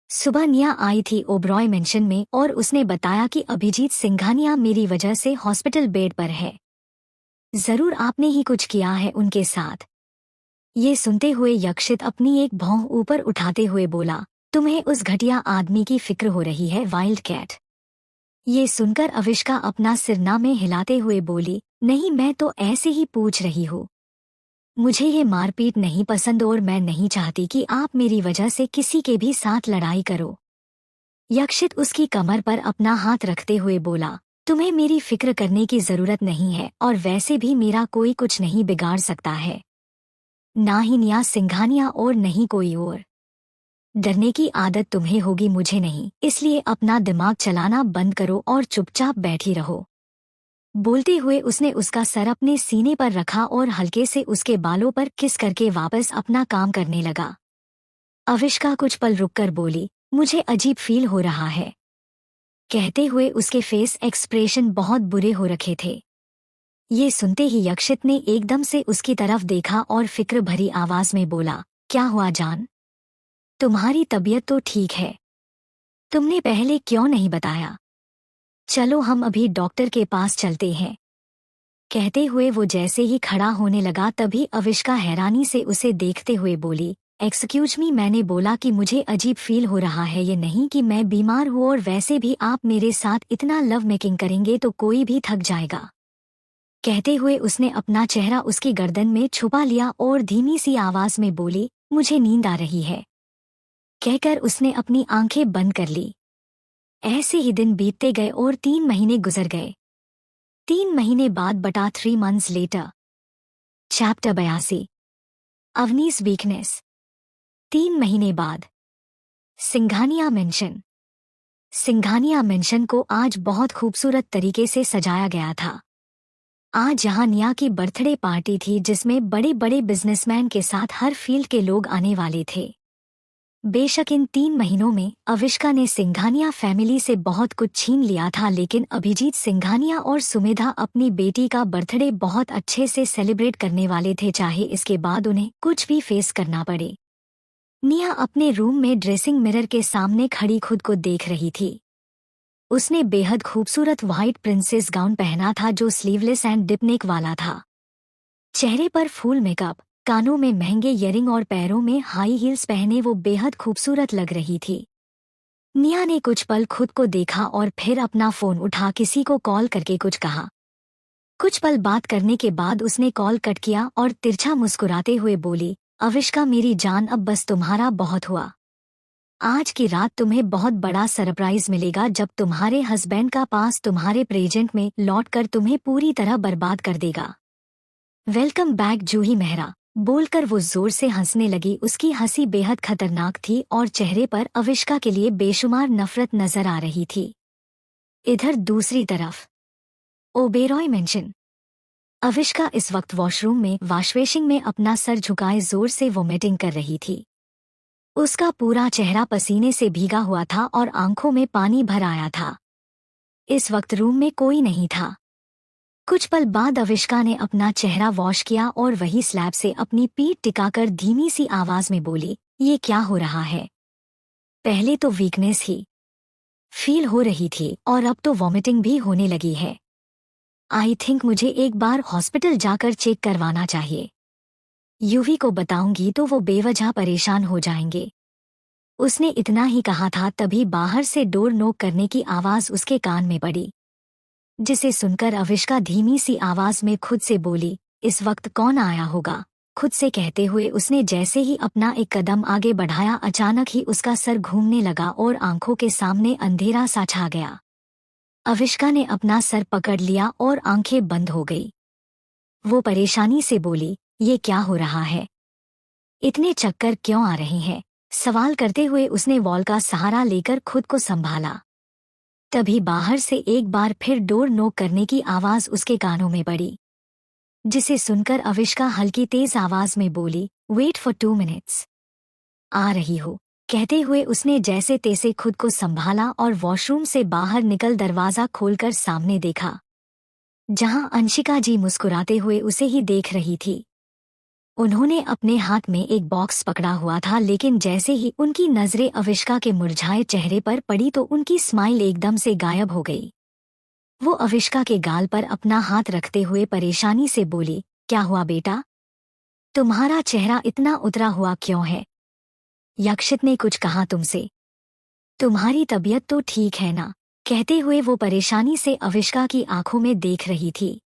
सुबह निया आई थी ओबरॉय मेंशन में और उसने बताया कि अभिजीत सिंघानिया मेरी वजह से हॉस्पिटल बेड पर है। जरूर आपने ही कुछ किया है उनके साथ। ये सुनते हुए यक्षित अपनी एक भौं ऊपर उठाते हुए बोला, तुम्हें उस घटिया आदमी की फिक्र हो रही है वाइल्ड कैट। ये सुनकर आविष्का अपना सिरना में हिलाते हुए बोली, नहीं, मैं तो ऐसे ही पूछ रही हूँ। मुझे ये मारपीट नहीं पसंद और मैं नहीं चाहती कि आप मेरी वजह से किसी के भी साथ लड़ाई करो। यक्षित उसकी कमर पर अपना हाथ रखते हुए बोला, तुम्हें मेरी फिक्र करने की जरूरत नहीं है और वैसे भी मेरा कोई कुछ नहीं बिगाड़ सकता है, ना ही निया सिंघानिया और नहीं कोई और। डरने की आदत तुम्हें होगी, मुझे नहीं, इसलिए अपना दिमाग चलाना बंद करो और चुपचाप बैठी रहो। बोलते हुए उसने उसका सर अपने सीने पर रखा और हल्के से उसके बालों पर किस करके वापस अपना काम करने लगा। आविष्का कुछ पल रुककर बोली, मुझे अजीब फील हो रहा है। कहते हुए उसके फेस एक्सप्रेशन बहुत बुरे हो रखे थे। ये सुनते ही यक्षित ने एकदम से उसकी तरफ देखा और फिक्र भरी आवाज में बोला, क्या हुआ जान? तुम्हारी तबीयत तो ठीक है, तुमने पहले क्यों नहीं बताया? चलो हम अभी डॉक्टर के पास चलते हैं। कहते हुए वो जैसे ही खड़ा होने लगा तभी आविष्का हैरानी से उसे देखते हुए बोली, एक्सक्यूज मी, मैंने बोला कि मुझे अजीब फील हो रहा है, ये नहीं कि मैं बीमार हूँ, और वैसे भी आप मेरे साथ इतना लव मेकिंग करेंगे तो कोई भी थक जाएगा। कहते हुए उसने अपना चेहरा उसकी गर्दन में छुपा लिया और धीमी सी आवाज में बोली, मुझे नींद आ रही है। कहकर उसने अपनी आंखें बंद कर ली। ऐसे ही दिन बीतते गए और 3 महीने गुजर गए। 3 महीने बाद बटा 3 मंथ्स लेटर। चैप्टर 82। अवनीस वीकनेस। 3 महीने बाद सिंघानिया मेंशन। सिंघानिया मेंशन को आज बहुत खूबसूरत तरीके से सजाया गया था। आज यहाँ निया की बर्थडे पार्टी थी जिसमें बड़े बड़े बिजनेसमैन के साथ हर फील्ड के लोग आने वाले थे। बेशक इन 3 महीनों में अविष्का ने सिंघानिया फैमिली से बहुत कुछ छीन लिया था, लेकिन अभिजीत सिंघानिया और सुमेधा अपनी बेटी का बर्थडे बहुत अच्छे से सेलिब्रेट करने वाले थे, चाहे इसके बाद उन्हें कुछ भी फेस करना पड़े। निया अपने रूम में ड्रेसिंग मिरर के सामने खड़ी खुद को देख रही थी। उसने बेहद खूबसूरत व्हाइट प्रिंसेस गाउन पहना था जो स्लीवलेस एंड डिप नेक वाला था। चेहरे पर फुल मेकअप, कानों में महंगे इयरिंग और पैरों में हाई हील्स पहने वो बेहद खूबसूरत लग रही थी। निया ने कुछ पल खुद को देखा और फिर अपना फोन उठा किसी को कॉल करके कुछ कहा। कुछ पल बात करने के बाद उसने कॉल कट किया और तिरछा मुस्कुराते हुए बोली, अविष्का मेरी जान, अब बस तुम्हारा बहुत हुआ। आज की रात तुम्हें बहुत बड़ा सरप्राइज मिलेगा जब तुम्हारे हस्बैंड का पास तुम्हारे प्रेजेंट में लौटकर तुम्हें पूरी तरह बर्बाद कर देगा। वेलकम बैक जूही मेहरा, बोलकर वो जोर से हंसने लगी। उसकी हंसी बेहद खतरनाक थी और चेहरे पर अविष्का के लिए बेशुमार नफरत नजर आ रही थी। इधर दूसरी तरफ ओबेरॉय मेंशन। अविष्का इस वक्त वॉशरूम में वॉशबेसिन में अपना सर झुकाए जोर से वोमिटिंग कर रही थी। उसका पूरा चेहरा पसीने से भीगा हुआ था और आंखों में पानी भर आया था। इस वक्त रूम में कोई नहीं था। कुछ पल बाद अविष्का ने अपना चेहरा वॉश किया और वही स्लैब से अपनी पीठ टिकाकर धीमी सी आवाज में बोली, ये क्या हो रहा है? पहले तो वीकनेस ही फील हो रही थी और अब तो वॉमिटिंग भी होने लगी है। आई थिंक मुझे एक बार हॉस्पिटल जाकर चेक करवाना चाहिए। यूवी को बताऊंगी तो वो बेवजह परेशान हो जाएंगे। उसने इतना ही कहा था, तभी बाहर से डोर नॉक करने की आवाज उसके कान में पड़ी, जिसे सुनकर अविष्का धीमी सी आवाज में खुद से बोली, इस वक्त कौन आया होगा? खुद से कहते हुए उसने जैसे ही अपना एक कदम आगे बढ़ाया, अचानक ही उसका सर घूमने लगा और आंखों के सामने अंधेरा सा छा गया। अविष्का ने अपना सर पकड़ लिया और आंखें बंद हो गई। वो परेशानी से बोली, ये क्या हो रहा है? इतने चक्कर क्यों आ रहे हैं? सवाल करते हुए उसने वॉल का सहारा लेकर खुद को संभाला। तभी बाहर से एक बार फिर डोर नॉक करने की आवाज उसके कानों में पड़ी, जिसे सुनकर अविष्का हल्की तेज आवाज में बोली, वेट फॉर 2 मिनट्स। आ रही हो, कहते हुए उसने जैसे तैसे खुद को संभाला और वॉशरूम से बाहर निकल दरवाजा खोलकर सामने देखा, जहां अंशिका जी मुस्कुराते हुए उसे ही देख रही थी। उन्होंने अपने हाथ में एक बॉक्स पकड़ा हुआ था, लेकिन जैसे ही उनकी नजरें अविष्का के मुरझाए चेहरे पर पड़ी तो उनकी स्माइल एकदम से गायब हो गई। वो अविष्का के गाल पर अपना हाथ रखते हुए परेशानी से बोली, क्या हुआ बेटा? तुम्हारा चेहरा इतना उतरा हुआ क्यों है? यक्षित ने कुछ कहा तुमसे? तुम्हारी तबीयत तो ठीक है ना? कहते हुए वो परेशानी से अविष्का की आंखों में देख रही थी।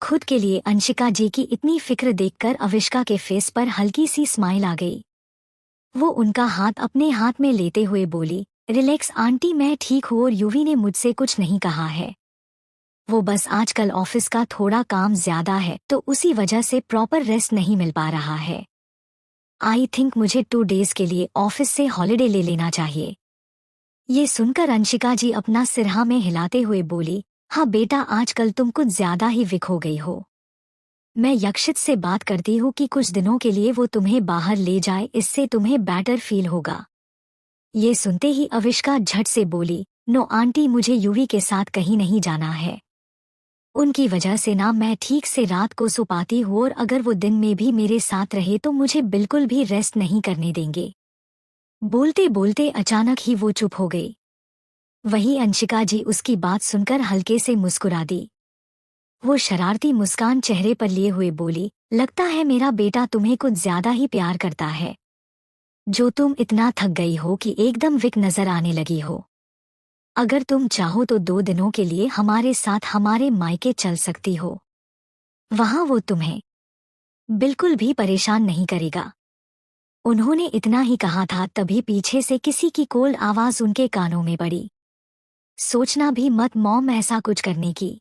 खुद के लिए अंशिका जी की इतनी फिक्र देखकर अविष्का के फेस पर हल्की सी स्माइल आ गई। वो उनका हाथ अपने हाथ में लेते हुए बोली, रिलैक्स आंटी, मैं ठीक हूँ और यूवी ने मुझसे कुछ नहीं कहा है। वो बस आजकल ऑफिस का थोड़ा काम ज्यादा है तो उसी वजह से प्रॉपर रेस्ट नहीं मिल पा रहा है। आई थिंक मुझे 2 डेज के लिए ऑफिस से हॉलिडे ले लेना चाहिए। ये सुनकर अंशिका जी अपना सिरहा में हिलाते हुए बोली, हाँ बेटा, आजकल तुम कुछ ज्यादा ही वीक हो गई हो। मैं यक्षित से बात करती हूँ कि कुछ दिनों के लिए वो तुम्हें बाहर ले जाए, इससे तुम्हें बेटर फील होगा। ये सुनते ही अविष्का झट से बोली, नो आंटी, मुझे यूवी के साथ कहीं नहीं जाना है। उनकी वजह से ना मैं ठीक से रात को सो पाती हूँ और अगर वो दिन में भी मेरे साथ रहे तो मुझे बिल्कुल भी रेस्ट नहीं करने देंगे। बोलते बोलते अचानक ही वो चुप हो गई। वहीं अंशिका जी उसकी बात सुनकर हल्के से मुस्कुरा दी। वो शरारती मुस्कान चेहरे पर लिए हुए बोली, लगता है मेरा बेटा तुम्हें कुछ ज्यादा ही प्यार करता है, जो तुम इतना थक गई हो कि एकदम वीक नजर आने लगी हो। अगर तुम चाहो तो 2 दिनों के लिए हमारे साथ हमारे मायके चल सकती हो। वहां वो तुम्हें बिल्कुल भी परेशान नहीं करेगा। उन्होंने इतना ही कहा था, तभी पीछे से किसी की कोल्ड आवाज उनके कानों में पड़ी, सोचना भी मत मॉम ऐसा कुछ करने की।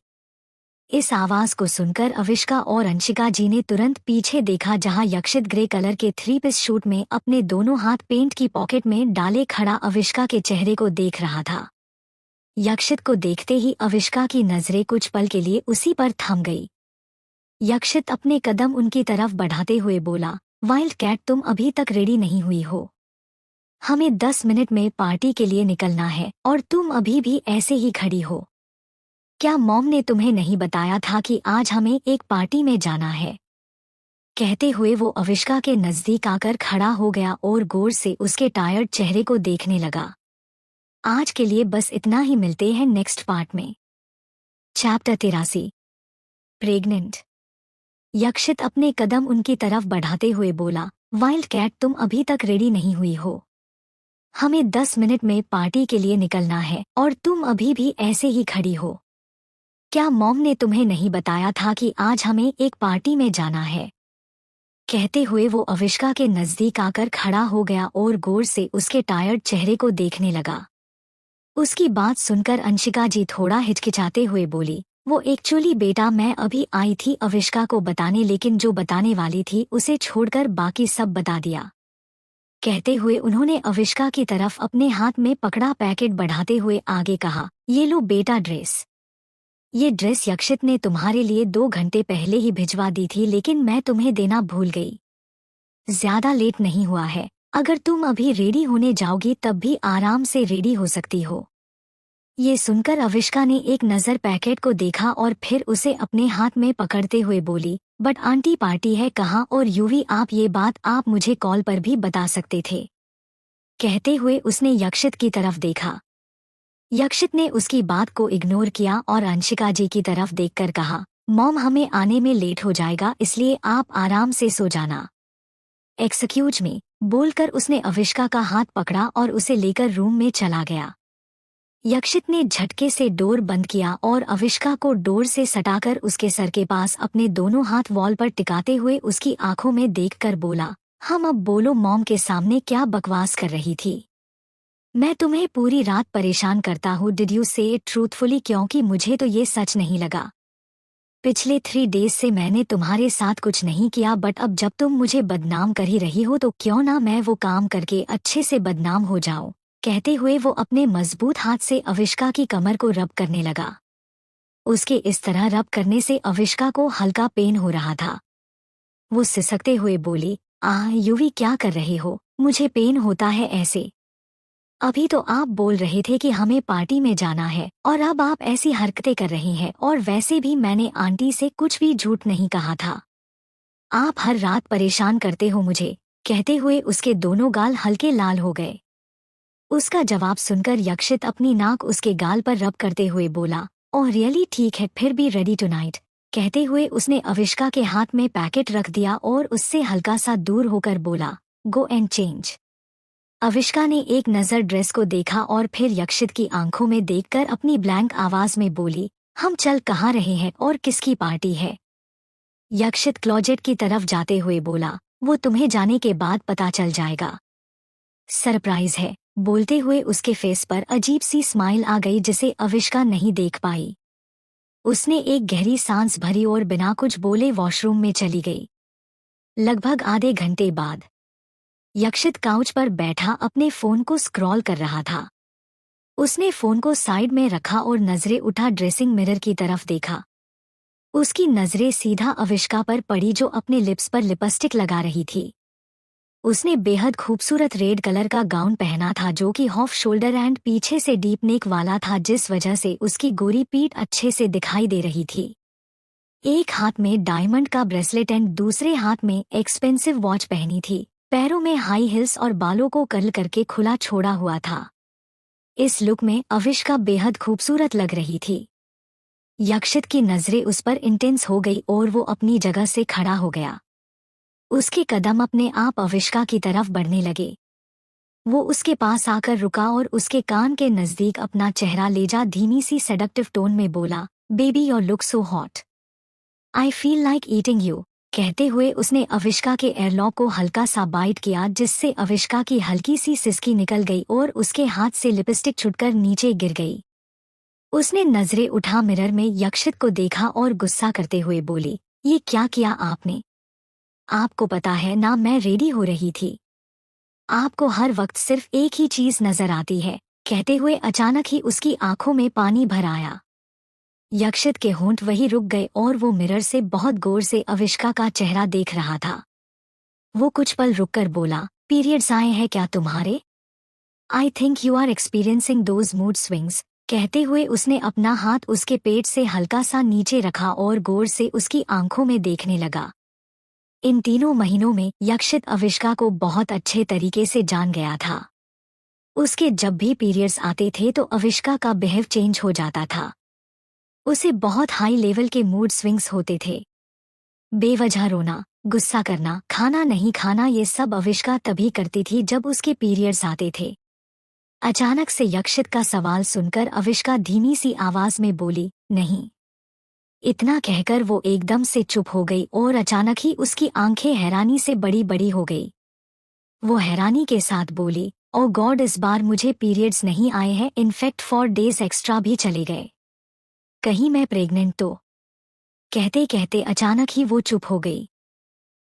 इस आवाज को सुनकर अविष्का और अंशिका जी ने तुरंत पीछे देखा, जहां यक्षित ग्रे कलर के 3-पीस सूट में अपने दोनों हाथ पेंट की पॉकेट में डाले खड़ा अविष्का के चेहरे को देख रहा था। यक्षित को देखते ही अविष्का की नजरें कुछ पल के लिए उसी पर थम गई। यक्षित अपने कदम उनकी तरफ बढ़ाते हुए बोला, वाइल्ड कैट, तुम अभी तक रेडी नहीं हुई हो। हमें 10 मिनट में पार्टी के लिए निकलना है और तुम अभी भी ऐसे ही खड़ी हो। क्या मॉम ने तुम्हें नहीं बताया था कि आज हमें एक पार्टी में जाना है? कहते हुए वो अविष्का के नजदीक आकर खड़ा हो गया और गौर से उसके टायर्ड चेहरे को देखने लगा। आज के लिए बस इतना ही, मिलते हैं नेक्स्ट पार्ट में। Chapter 83 pregnant. यक्षित अपने कदम उनकी तरफ बढ़ाते हुए बोला, वाइल्ड कैट, तुम अभी तक रेडी नहीं हुई हो। हमें 10 मिनट में पार्टी के लिए निकलना है और तुम अभी भी ऐसे ही खड़ी हो। क्या मॉम ने तुम्हें नहीं बताया था कि आज हमें एक पार्टी में जाना है? कहते हुए वो अविष्का के नजदीक आकर खड़ा हो गया और गौर से उसके टायर्ड चेहरे को देखने लगा। उसकी बात सुनकर अंशिका जी थोड़ा हिचकिचाते हुए बोली, वो एक्चुअली बेटा मैं अभी आई थी अविष्का को बताने, लेकिन जो बताने वाली थी उसे छोड़कर बाकी सब बता दिया। कहते हुए उन्होंने अविष्का की तरफ अपने हाथ में पकड़ा पैकेट बढ़ाते हुए आगे कहा, ये लो बेटा ड्रेस। ये ड्रेस यक्षित ने तुम्हारे लिए 2 घंटे पहले ही भिजवा दी थी, लेकिन मैं तुम्हें देना भूल गई। ज्यादा लेट नहीं हुआ है, अगर तुम अभी रेडी होने जाओगी तब भी आराम से रेडी हो सकती हो। ये सुनकर अविष्का ने एक नज़र पैकेट को देखा और फिर उसे अपने हाथ में पकड़ते हुए बोली, बट आंटी पार्टी है कहाँ, और यूवी आप ये बात आप मुझे कॉल पर भी बता सकते थे। कहते हुए उसने यक्षित की तरफ देखा। यक्षित ने उसकी बात को इग्नोर किया और अंशिका जी की तरफ देखकर कहा, मॉम हमें आने में लेट हो जाएगा, इसलिए आप आराम से सो जाना। एक्सक्यूज मी बोलकर उसने अविष्का का हाथ पकड़ा और उसे लेकर रूम में चला गया। यक्षित ने झटके से डोर बंद किया और अविष्का को डोर से सटाकर उसके सर के पास अपने दोनों हाथ वॉल पर टिकाते हुए उसकी आंखों में देखकर बोला, हम अब बोलो मॉम के सामने क्या बकवास कर रही थी? मैं तुम्हें पूरी रात परेशान करता हूँ, डिड यू से इट ट्रूथफुली, क्योंकि मुझे तो ये सच नहीं लगा। पिछले 3 डेज से मैंने तुम्हारे साथ कुछ नहीं किया, बट अब जब तुम मुझे बदनाम कर ही रही हो तो क्यों ना मैं वो काम करके अच्छे से बदनाम हो जाऊं। कहते हुए वो अपने मजबूत हाथ से अविष्का की कमर को रब करने लगा। उसके इस तरह रब करने से अविष्का को हल्का पेन हो रहा था। वो सिसकते हुए बोली, यूवी क्या कर रहे हो, मुझे पेन होता है ऐसे। अभी तो आप बोल रहे थे कि हमें पार्टी में जाना है और अब आप ऐसी हरकतें कर रही हैं, और वैसे भी मैंने आंटी से कुछ भी झूठ नहीं कहा था। आप हर रात परेशान करते हो मुझे। कहते हुए उसके दोनों गाल हल्के लाल हो गए। उसका जवाब सुनकर यक्षित अपनी नाक उसके गाल पर रब करते हुए बोला, ओह रियली, ठीक है, फिर भी रेडी टुनाइट। कहते हुए उसने अविष्का के हाथ में पैकेट रख दिया और उससे हल्का सा दूर होकर बोला, गो एंड चेंज। अविष्का ने एक नज़र ड्रेस को देखा और फिर यक्षित की आंखों में देखकर अपनी ब्लैंक आवाज में बोली, हम चल कहाँ रहे हैं और किसकी पार्टी है? यक्षित क्लोजेट की तरफ जाते हुए बोला, वो तुम्हें जाने के बाद पता चल जाएगा। सरप्राइज है। बोलते हुए उसके फेस पर अजीब सी स्माइल आ गई जिसे अविष्का नहीं देख पाई। उसने एक गहरी सांस भरी और बिना कुछ बोले वॉशरूम में चली गई। लगभग आधे घंटे बाद यक्षित काउच पर बैठा अपने फोन को स्क्रॉल कर रहा था। उसने फोन को साइड में रखा और नजरें उठा ड्रेसिंग मिरर की तरफ देखा। उसकी नजरें सीधा अविष्का पर पड़ी जो अपने लिप्स पर लिपस्टिक लगा रही थी। उसने बेहद खूबसूरत रेड कलर का गाउन पहना था जो कि हाफ शोल्डर एंड पीछे से डीप नेक वाला था, जिस वजह से उसकी गोरी पीठ अच्छे से दिखाई दे रही थी। एक हाथ में डायमंड का ब्रेसलेट एंड दूसरे हाथ में एक्सपेंसिव वॉच पहनी थी। पैरों में हाई हिल्स और बालों को कर्ल करके खुला छोड़ा हुआ था। इस लुक में अविष्का बेहद खूबसूरत लग रही थी। यक्षित की नजरें उस पर इंटेंस हो गई और वो अपनी जगह से खड़ा हो गया। उसके कदम अपने आप अविष्का की तरफ बढ़ने लगे। वो उसके पास आकर रुका और उसके कान के नजदीक अपना चेहरा ले जा धीमी सी सेडक्टिव टोन में बोला, baby your look so hot, I feel like eating you. कहते हुए उसने अविष्का के एयरलॉक को हल्का सा बाइट किया, जिससे अविष्का की हल्की सी सिसकी निकल गई और उसके हाथ से लिपस्टिक छुटकर नीचे गिर गई। उसने नजरें उठा मिरर में यक्षित को देखा और गुस्सा करते हुए बोली, ये क्या किया आपने? आपको पता है ना मैं रेडी हो रही थी। आपको हर वक्त सिर्फ एक ही चीज नजर आती है, कहते हुए अचानक ही उसकी आंखों में पानी भर आया। यक्षित के होंठ वहीं रुक गए और वो मिरर से बहुत गौर से अविष्का का चेहरा देख रहा था। वो कुछ पल रुककर बोला, पीरियड्स आए हैं क्या तुम्हारे? I think you are experiencing those mood swings. कहते हुए उसने अपना हाथ उसके पेट से हल्का सा नीचे रखा और गौर से उसकी आंखों में देखने लगा। इन 3 महीनों में यक्षित अविष्का को बहुत अच्छे तरीके से जान गया था। उसके जब भी पीरियड्स आते थे तो अविष्का का बिहेव चेंज हो जाता था। उसे बहुत हाई लेवल के मूड स्विंग्स होते थे। बेवजह रोना, गुस्सा करना, खाना नहीं खाना, ये सब अविष्का तभी करती थी जब उसके पीरियड्स आते थे। अचानक से यक्षित का सवाल सुनकर अविष्का धीमी सी आवाज में बोली, नहीं। इतना कहकर वो एकदम से चुप हो गई और अचानक ही उसकी आंखें हैरानी से बड़ी बड़ी हो गई। वो हैरानी के साथ बोली, ओ गॉड, इस बार मुझे पीरियड्स नहीं आए हैं, इनफैक्ट 4 डेज एक्स्ट्रा भी चले गए। कहीं मैं प्रेग्नेंट तो? कहते कहते अचानक ही वो चुप हो गई।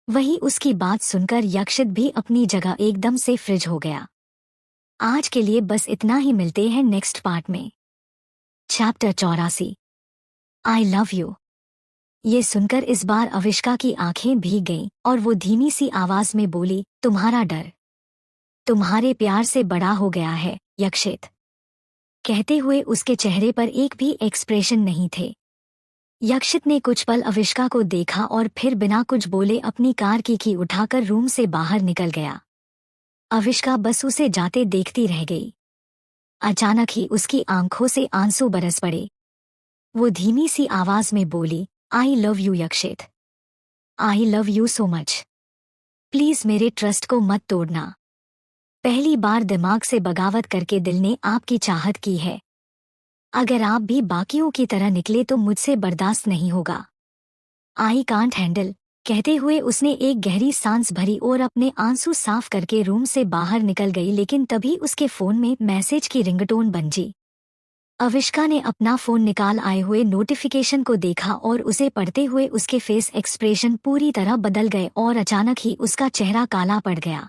वही उसकी बात सुनकर यक्षित भी अपनी जगह एकदम से फ्रिज हो गया। आज के लिए बस इतना ही, मिलते हैं नेक्स्ट पार्ट में। Chapter 84, I love you. ये सुनकर इस बार अविष्का की आंखें भीग गईं और वो धीमी सी आवाज में बोली, तुम्हारा डर तुम्हारे प्यार से बड़ा हो गया है यक्षित। कहते हुए उसके चेहरे पर एक भी एक्सप्रेशन नहीं थे। यक्षित ने कुछ पल अविष्का को देखा और फिर बिना कुछ बोले अपनी कार की की उठाकर रूम से बाहर निकल गया। अविष्का बस उसे जाते देखती रह गई। अचानक ही उसकी आंखों से आंसू बरस पड़े। वो धीमी सी आवाज में बोली, I love you Yakshit, I love you so much. Please मेरे ट्रस्ट को मत तोड़ना। पहली बार दिमाग से बगावत करके दिल ने आपकी चाहत की है। अगर आप भी बाकियों की तरह निकले तो मुझसे बर्दाश्त नहीं होगा। I can't handle. कहते हुए उसने एक गहरी सांस भरी और अपने आंसू साफ करके रूम से बाहर निकल गई, लेकिन तभी उसके फोन में मैसेज की रिंगटोन बजी। अविष्का ने अपना फोन निकाल आए हुए नोटिफिकेशन को देखा और उसे पढ़ते हुए उसके फेस एक्सप्रेशन पूरी तरह बदल गए और अचानक ही उसका चेहरा काला पड़ गया।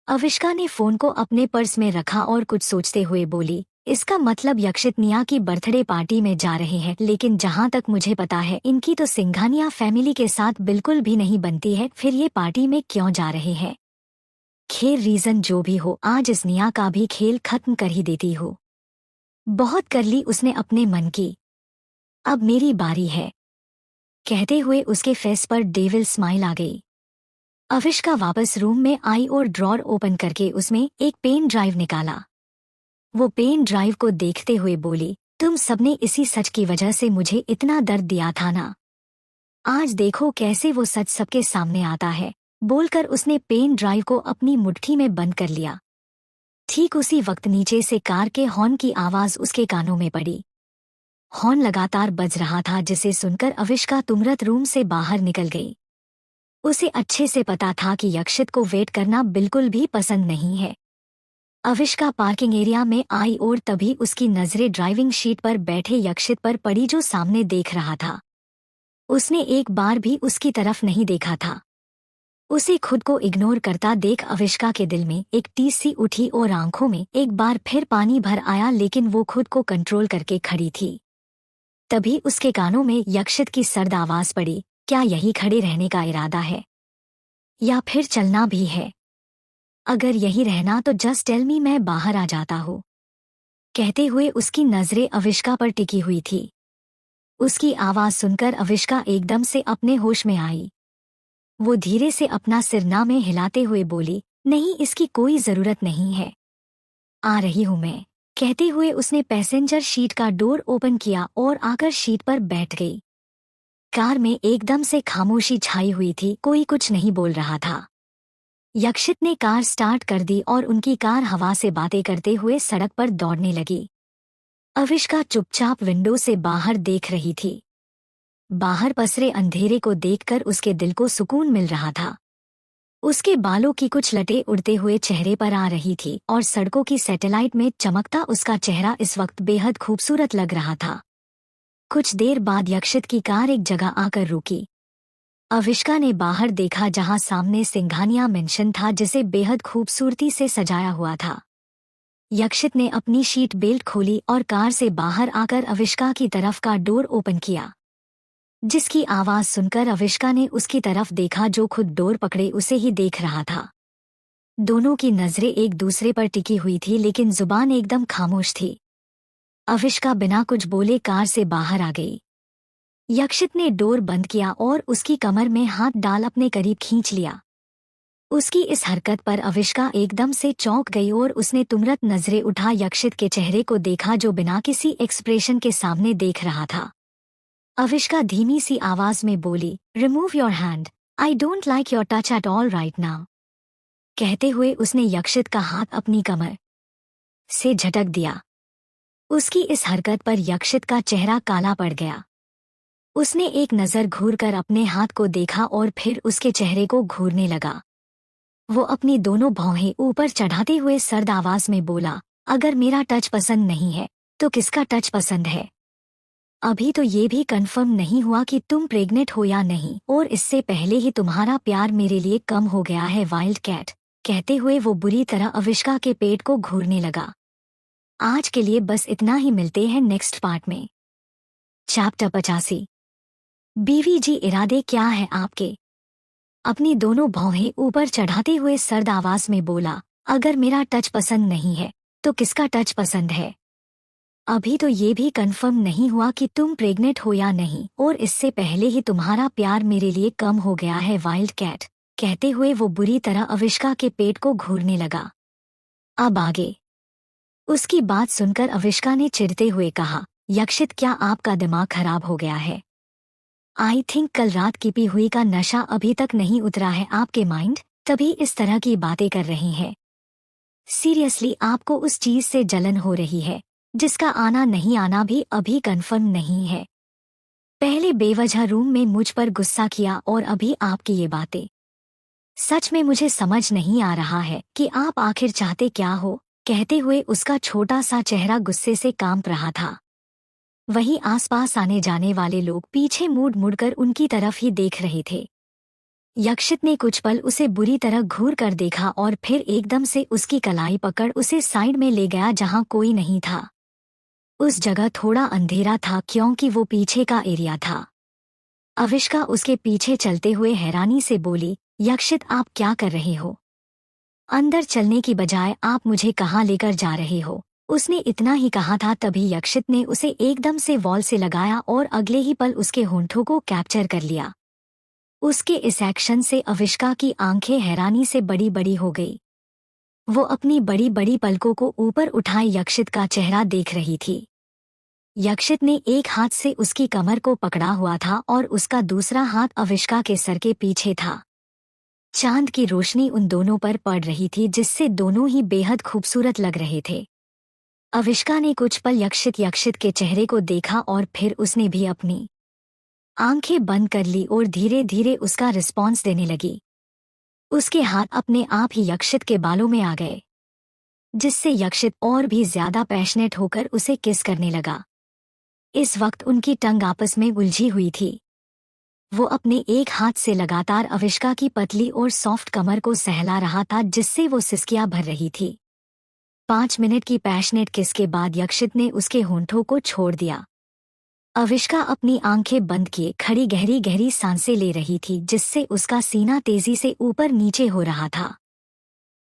अविष्का ने फोन को अपने पर्स में रखा और कुछ सोचते हुए बोली, इसका मतलब यक्षित निया की बर्थडे पार्टी में जा रहे हैं, लेकिन जहां तक मुझे पता है इनकी तो सिंघानिया फैमिली के साथ बिल्कुल भी नहीं बनती है, फिर ये पार्टी में क्यों जा रहे हैं? खैर रीजन जो भी हो, आज इस निया का भी खेल खत्म कर ही देती हूँ। बहुत कर ली उसने अपने मन की, अब मेरी बारी है। कहते हुए उसके फेस पर डेविल स्माइल आ गई। अविष्का वापस रूम में आई और ड्रॉर ओपन करके उसमें एक पेन ड्राइव निकाला। वो पेन ड्राइव को देखते हुए बोली, तुम सबने इसी सच की वजह से मुझे इतना दर्द दिया था ना। आज देखो कैसे वो सच सबके सामने आता है। बोलकर उसने पेन ड्राइव को अपनी मुट्ठी में बंद कर लिया। ठीक उसी वक्त नीचे से कार के हॉर्न की आवाज उसके कानों में पड़ी। हॉर्न लगातार बज रहा था, जिसे सुनकर अविष्का तुरंत रूम से बाहर निकल गई। उसे अच्छे से पता था कि यक्षित को वेट करना बिल्कुल भी पसंद नहीं है। अविष्का पार्किंग एरिया में आई और तभी उसकी नजरें ड्राइविंग सीट पर बैठे यक्षित पर पड़ी, जो सामने देख रहा था। उसने एक बार भी उसकी तरफ नहीं देखा था। उसे खुद को इग्नोर करता देख अविष्का के दिल में एक टीस सी उठी और आंखों में एक बार फिर पानी भर आया, लेकिन वो खुद को कंट्रोल करके खड़ी थी। तभी उसके कानों में यक्षित की सर्द आवाज पड़ी, क्या यही खड़े रहने का इरादा है या फिर चलना भी है? अगर यही रहना तो जस्ट टेल मी, मैं बाहर आ जाता हूँ। कहते हुए उसकी नजरें अविष्का पर टिकी हुई थी। उसकी आवाज सुनकर अविष्का एकदम से अपने होश में आई। वो धीरे से अपना सिर ना में हिलाते हुए बोली, नहीं, इसकी कोई जरूरत नहीं है, आ रही हूँ मैं। कहते हुए उसने पैसेंजर सीट का डोर ओपन किया और आकर सीट पर बैठ गई। कार में एकदम से खामोशी छाई हुई थी, कोई कुछ नहीं बोल रहा था। यक्षित ने कार स्टार्ट कर दी और उनकी कार हवा से बातें करते हुए सड़क पर दौड़ने लगी। अविष्का चुपचाप विंडो से बाहर देख रही थी। बाहर पसरे अंधेरे को देखकर उसके दिल को सुकून मिल रहा था। उसके बालों की कुछ लटें उड़ते हुए चेहरे पर आ रही थी और सड़कों की सैटेलाइट में चमकता उसका चेहरा इस वक्त बेहद खूबसूरत लग रहा था। कुछ देर बाद यक्षित की कार एक जगह आकर रुकी। अविष्का ने बाहर देखा, जहां सामने सिंघानिया मेंशन था, जिसे बेहद खूबसूरती से सजाया हुआ था। यक्षित ने अपनी शीट बेल्ट खोली और कार से बाहर आकर अविष्का की तरफ का डोर ओपन किया। जिसकी आवाज सुनकर अविष्का ने उसकी तरफ देखा जो खुद डोर पकड़े उसे ही देख रहा था। दोनों की नजरें एक दूसरे पर टिकी हुई थी लेकिन जुबान एकदम खामोश थी। अविष्का बिना कुछ बोले कार से बाहर आ गई। यक्षित ने डोर बंद किया और उसकी कमर में हाथ डाल अपने करीब खींच लिया। उसकी इस हरकत पर अविष्का एकदम से चौंक गई और उसने तुरंत नजरें उठा यक्षित के चेहरे को देखा जो बिना किसी एक्सप्रेशन के सामने देख रहा था। अविष्का धीमी सी आवाज में बोली, remove your hand, I don't like your touch at all right now. कहते हुए उसने यक्षित का हाथ अपनी कमर से झटक दिया। उसकी इस हरकत पर यक्षित का चेहरा काला पड़ गया। उसने एक नजर घूरकर अपने हाथ को देखा और फिर उसके चेहरे को घूरने लगा। वो अपनी दोनों भौहें ऊपर चढ़ाते हुए सर्द आवाज में बोला, अगर मेरा टच पसंद नहीं है तो किसका टच पसंद है? अभी तो ये भी कंफर्म नहीं हुआ कि तुम प्रेग्नेंट हो या नहीं, और इससे पहले ही तुम्हारा प्यार मेरे लिए कम हो गया है वाइल्ड कैट। कहते हुए वो बुरी तरह अविष्का के पेट को घूरने लगा। आज के लिए बस इतना ही, मिलते हैं नेक्स्ट पार्ट में। चैप्टर 85। बीवी जी, इरादे क्या है आपके? अपनी दोनों भौहें ऊपर चढ़ाते हुए सर्द आवाज में बोला, अगर मेरा टच पसंद नहीं है तो किसका टच पसंद है? अभी तो ये भी कंफर्म नहीं हुआ कि तुम प्रेग्नेंट हो या नहीं, और इससे पहले ही तुम्हारा प्यार मेरे लिए कम हो गया है वाइल्ड कैट। कहते हुए वो बुरी तरह अविष्का के पेट को घूरने लगा। अब आगे। उसकी बात सुनकर अविष्का ने चिढ़ते हुए कहा, यक्षित, क्या आपका दिमाग खराब हो गया है? आई थिंक कल रात की पी हुई का नशा अभी तक नहीं उतरा है आपके माइंड, तभी इस तरह की बातें कर रही हैं। सीरियसली आपको उस चीज से जलन हो रही है जिसका आना नहीं आना भी अभी कंफर्म नहीं है। पहले बेवजह रूम में मुझ पर गुस्सा किया और अभी आपकी ये बातें। सच में मुझे समझ नहीं आ रहा है कि आप आखिर चाहते क्या हो? कहते हुए उसका छोटा सा चेहरा गुस्से से कांप रहा था। वहीं आसपास आने जाने वाले लोग पीछे मुड़ मुड़कर उनकी तरफ ही देख रहे थे। यक्षित ने कुछ पल उसे बुरी तरह घूर कर देखा और फिर एकदम से उसकी कलाई पकड़ उसे साइड में ले गया जहां कोई नहीं था। उस जगह थोड़ा अंधेरा था क्योंकि वो पीछे का एरिया था। अविष्का उसके पीछे चलते हुए हैरानी से बोली, यक्षित, आप क्या कर रहे हो? अंदर चलने की बजाय आप मुझे कहाँ लेकर जा रहे हो? उसने इतना ही कहा था तभी यक्षित ने उसे एकदम से वॉल से लगाया और अगले ही पल उसके होंठों को कैप्चर कर लिया। उसके इस एक्शन से अविष्का की आंखें हैरानी से बड़ी बड़ी हो गई। वो अपनी बड़ी बड़ी पलकों को ऊपर उठाए यक्षित का चेहरा देख रही थी। यक्षित ने एक हाथ से उसकी कमर को पकड़ा हुआ था और उसका दूसरा हाथ अविष्का के सर के पीछे था। चांद की रोशनी उन दोनों पर पड़ रही थी जिससे दोनों ही बेहद खूबसूरत लग रहे थे। अविष्का ने कुछ पल यक्षित के चेहरे को देखा और फिर उसने भी अपनी आंखें बंद कर ली और धीरे धीरे उसका रिस्पॉन्स देने लगी। उसके हाथ अपने आप ही यक्षित के बालों में आ गए, जिससे यक्षित और भी ज्यादा पैशनेट होकर उसे किस करने लगा। इस वक्त उनकी टंग आपस में उलझी हुई थी। वो अपने एक हाथ से लगातार अविष्का की पतली और सॉफ्ट कमर को सहला रहा था जिससे वो सिसकियां भर रही थी। 5 मिनट की पैशनेट किस के बाद यक्षित ने उसके होंठों को छोड़ दिया। अविष्का अपनी आंखें बंद किए खड़ी गहरी गहरी सांसें ले रही थी जिससे उसका सीना तेजी से ऊपर नीचे हो रहा था।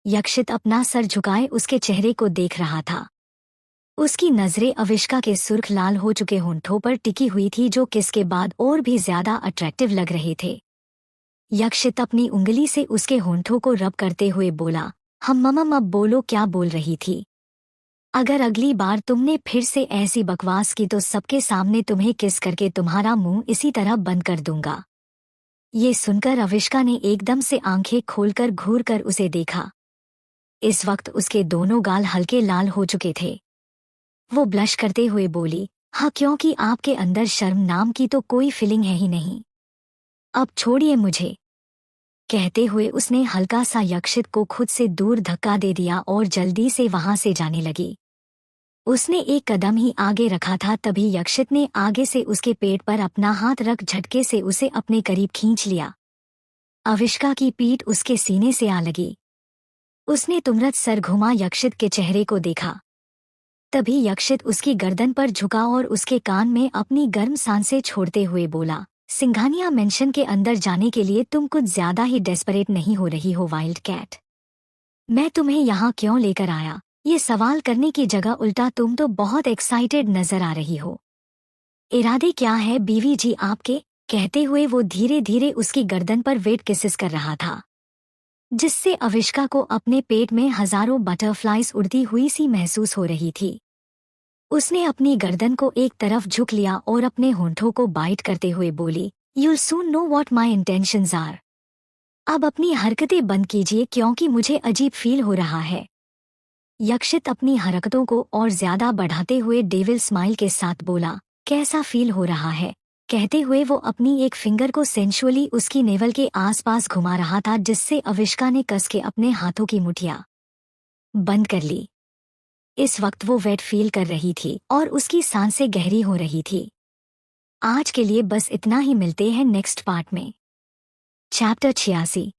यक्षित अपना सर झुकाए उसके चेहरे को देख रहा था। उसकी नजरें अविष्का के सुर्ख लाल हो चुके होंठों पर टिकी हुई थी जो किस के बाद और भी ज्यादा अट्रैक्टिव लग रहे थे। यक्षित अपनी उंगली से उसके होंठों को रब करते हुए बोला, अब बोलो, क्या बोल रही थी? अगर अगली बार तुमने फिर से ऐसी बकवास की तो सबके सामने तुम्हें किस करके तुम्हारा मुंह इसी तरह बंद कर दूंगा। ये सुनकर अविष्का ने एकदम से आंखें खोलकर घूर कर उसे देखा। इस वक्त उसके दोनों गाल हल्के लाल हो चुके थे। वो ब्लश करते हुए बोली, हाँ, क्योंकि आपके अंदर शर्म नाम की तो कोई फीलिंग है ही नहीं। अब छोड़िए मुझे। कहते हुए उसने हल्का सा यक्षित को खुद से दूर धक्का दे दिया और जल्दी से वहां से जाने लगी। उसने एक कदम ही आगे रखा था तभी यक्षित ने आगे से उसके पेट पर अपना हाथ रख झटके से उसे अपने करीब खींच लिया। अविष्का की पीठ उसके सीने से आ लगी। उसने तुरंत सर घुमा यक्षित के चेहरे को देखा। तभी यक्षित उसकी गर्दन पर झुका और उसके कान में अपनी गर्म सांसें छोड़ते हुए बोला, सिंघानिया मेंशन के अंदर जाने के लिए तुम कुछ ज्यादा ही डेस्परेट नहीं हो रही हो वाइल्ड कैट? मैं तुम्हें यहाँ क्यों लेकर आया, ये सवाल करने की जगह उल्टा तुम तो बहुत एक्साइटेड नजर आ रही हो। इरादे क्या है बीवी जी आपके? कहते हुए वो धीरे धीरे उसकी गर्दन पर वेट किसेस कर रहा था, जिससे अविष्का को अपने पेट में हजारों बटरफ्लाइज उड़ती हुई सी महसूस हो रही थी। उसने अपनी गर्दन को एक तरफ झुक लिया और अपने होंठों को बाइट करते हुए बोली, you'll soon know what my intentions are. अब अपनी हरकतें बंद कीजिए क्योंकि मुझे अजीब फील हो रहा है। यक्षित अपनी हरकतों को और ज्यादा बढ़ाते हुए डेविल स्माइल के साथ बोला, कैसा फील हो रहा है? कहते हुए वो अपनी एक फिंगर को सेंशुअली उसकी नेवल के आसपास घुमा रहा था, जिससे अविष्का ने कस के अपने हाथों की मुठियां बंद कर ली। इस वक्त वो वेट फील कर रही थी और उसकी सांसें गहरी हो रही थी। आज के लिए बस इतना ही, मिलते हैं नेक्स्ट पार्ट में। चैप्टर 86।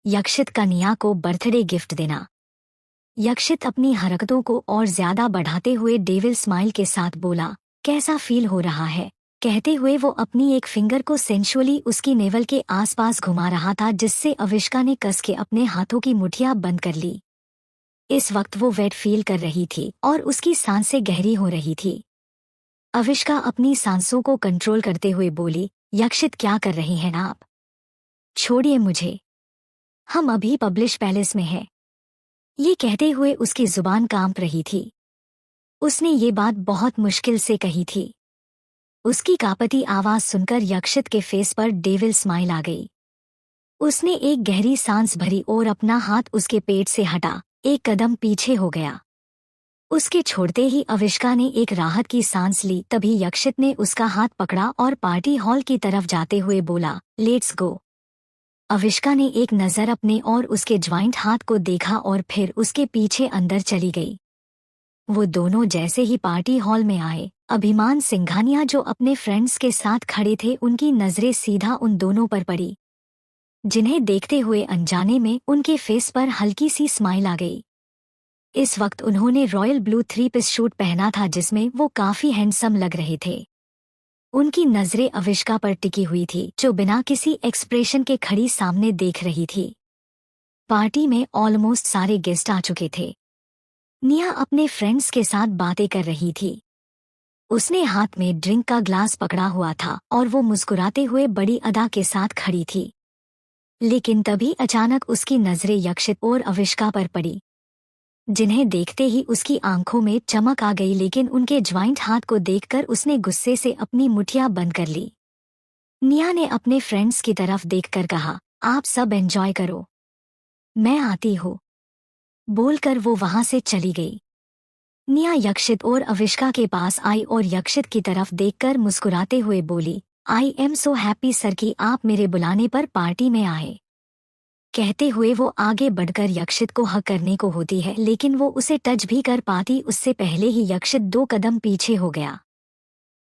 यक्षित का निया को बर्थडे गिफ्ट देना। यक्षित अपनी हरकतों को और ज्यादा बढ़ाते हुए डेविल स्माइल के साथ बोला, कैसा फील हो रहा है? कहते हुए वो अपनी एक फिंगर को सेंशुअली उसकी नेवल के आसपास घुमा रहा था, जिससे अविष्का ने कस के अपने हाथों की मुठियां बंद कर ली। इस वक्त वो वेट फील कर रही थी और उसकी सांसें गहरी हो रही थी। अविष्का अपनी सांसों को कंट्रोल करते हुए बोली, यक्षित क्या कर रहे हैं आप? छोड़िए मुझे, हम अभी पब्लिश पैलेस में हैं। ये कहते हुए उसकी जुबान कांप रही थी। उसने ये बात बहुत मुश्किल से कही थी। उसकी कांपती आवाज सुनकर यक्षित के फेस पर डेविल स्माइल आ गई। उसने एक गहरी सांस भरी और अपना हाथ उसके पेट से हटा एक कदम पीछे हो गया। उसके छोड़ते ही अविष्का ने एक राहत की सांस ली। तभी यक्षित ने उसका हाथ पकड़ा और पार्टी हॉल की तरफ जाते हुए बोला, लेट्स गो। अविष्का ने एक नज़र अपने और उसके ज्वाइंट हाथ को देखा और फिर उसके पीछे अंदर चली गई। वो दोनों जैसे ही पार्टी हॉल में आए, अभिमान सिंघानिया जो अपने फ्रेंड्स के साथ खड़े थे, उनकी नजरें सीधा उन दोनों पर पड़ी, जिन्हें देखते हुए अनजाने में उनके फेस पर हल्की सी स्माइल आ गई। इस वक्त उन्होंने रॉयल ब्लू 3 पीस सूट पहना था, जिसमें वो काफी हैंडसम लग रहे थे। उनकी नजरें अविष्का पर टिकी हुई थी, जो बिना किसी एक्सप्रेशन के खड़ी सामने देख रही थी। पार्टी में ऑलमोस्ट सारे गेस्ट आ चुके थे। निया अपने फ्रेंड्स के साथ बातें कर रही थी। उसने हाथ में ड्रिंक का ग्लास पकड़ा हुआ था और वो मुस्कुराते हुए बड़ी अदा के साथ खड़ी थी। लेकिन तभी अचानक उसकी नजरें यक्षित और अविष्का पर पड़ी, जिन्हें देखते ही उसकी आंखों में चमक आ गई। लेकिन उनके ज्वाइंट हाथ को देखकर उसने गुस्से से अपनी मुठियां बंद कर ली। निया ने अपने फ्रेंड्स की तरफ देखकर कहा, आप सब एंजॉय करो, मैं आती हूँ। बोलकर वो वहां से चली गई। निया यक्षित और अविष्का के पास आई और यक्षित की तरफ देखकर मुस्कुराते हुए बोली, I am so happy sir कि आप मेरे बुलाने पर पार्टी में आए। कहते हुए वो आगे बढ़कर यक्षित को हक करने को होती है, लेकिन वो उसे टच भी कर पाती उससे पहले ही यक्षित 2 कदम पीछे हो गया।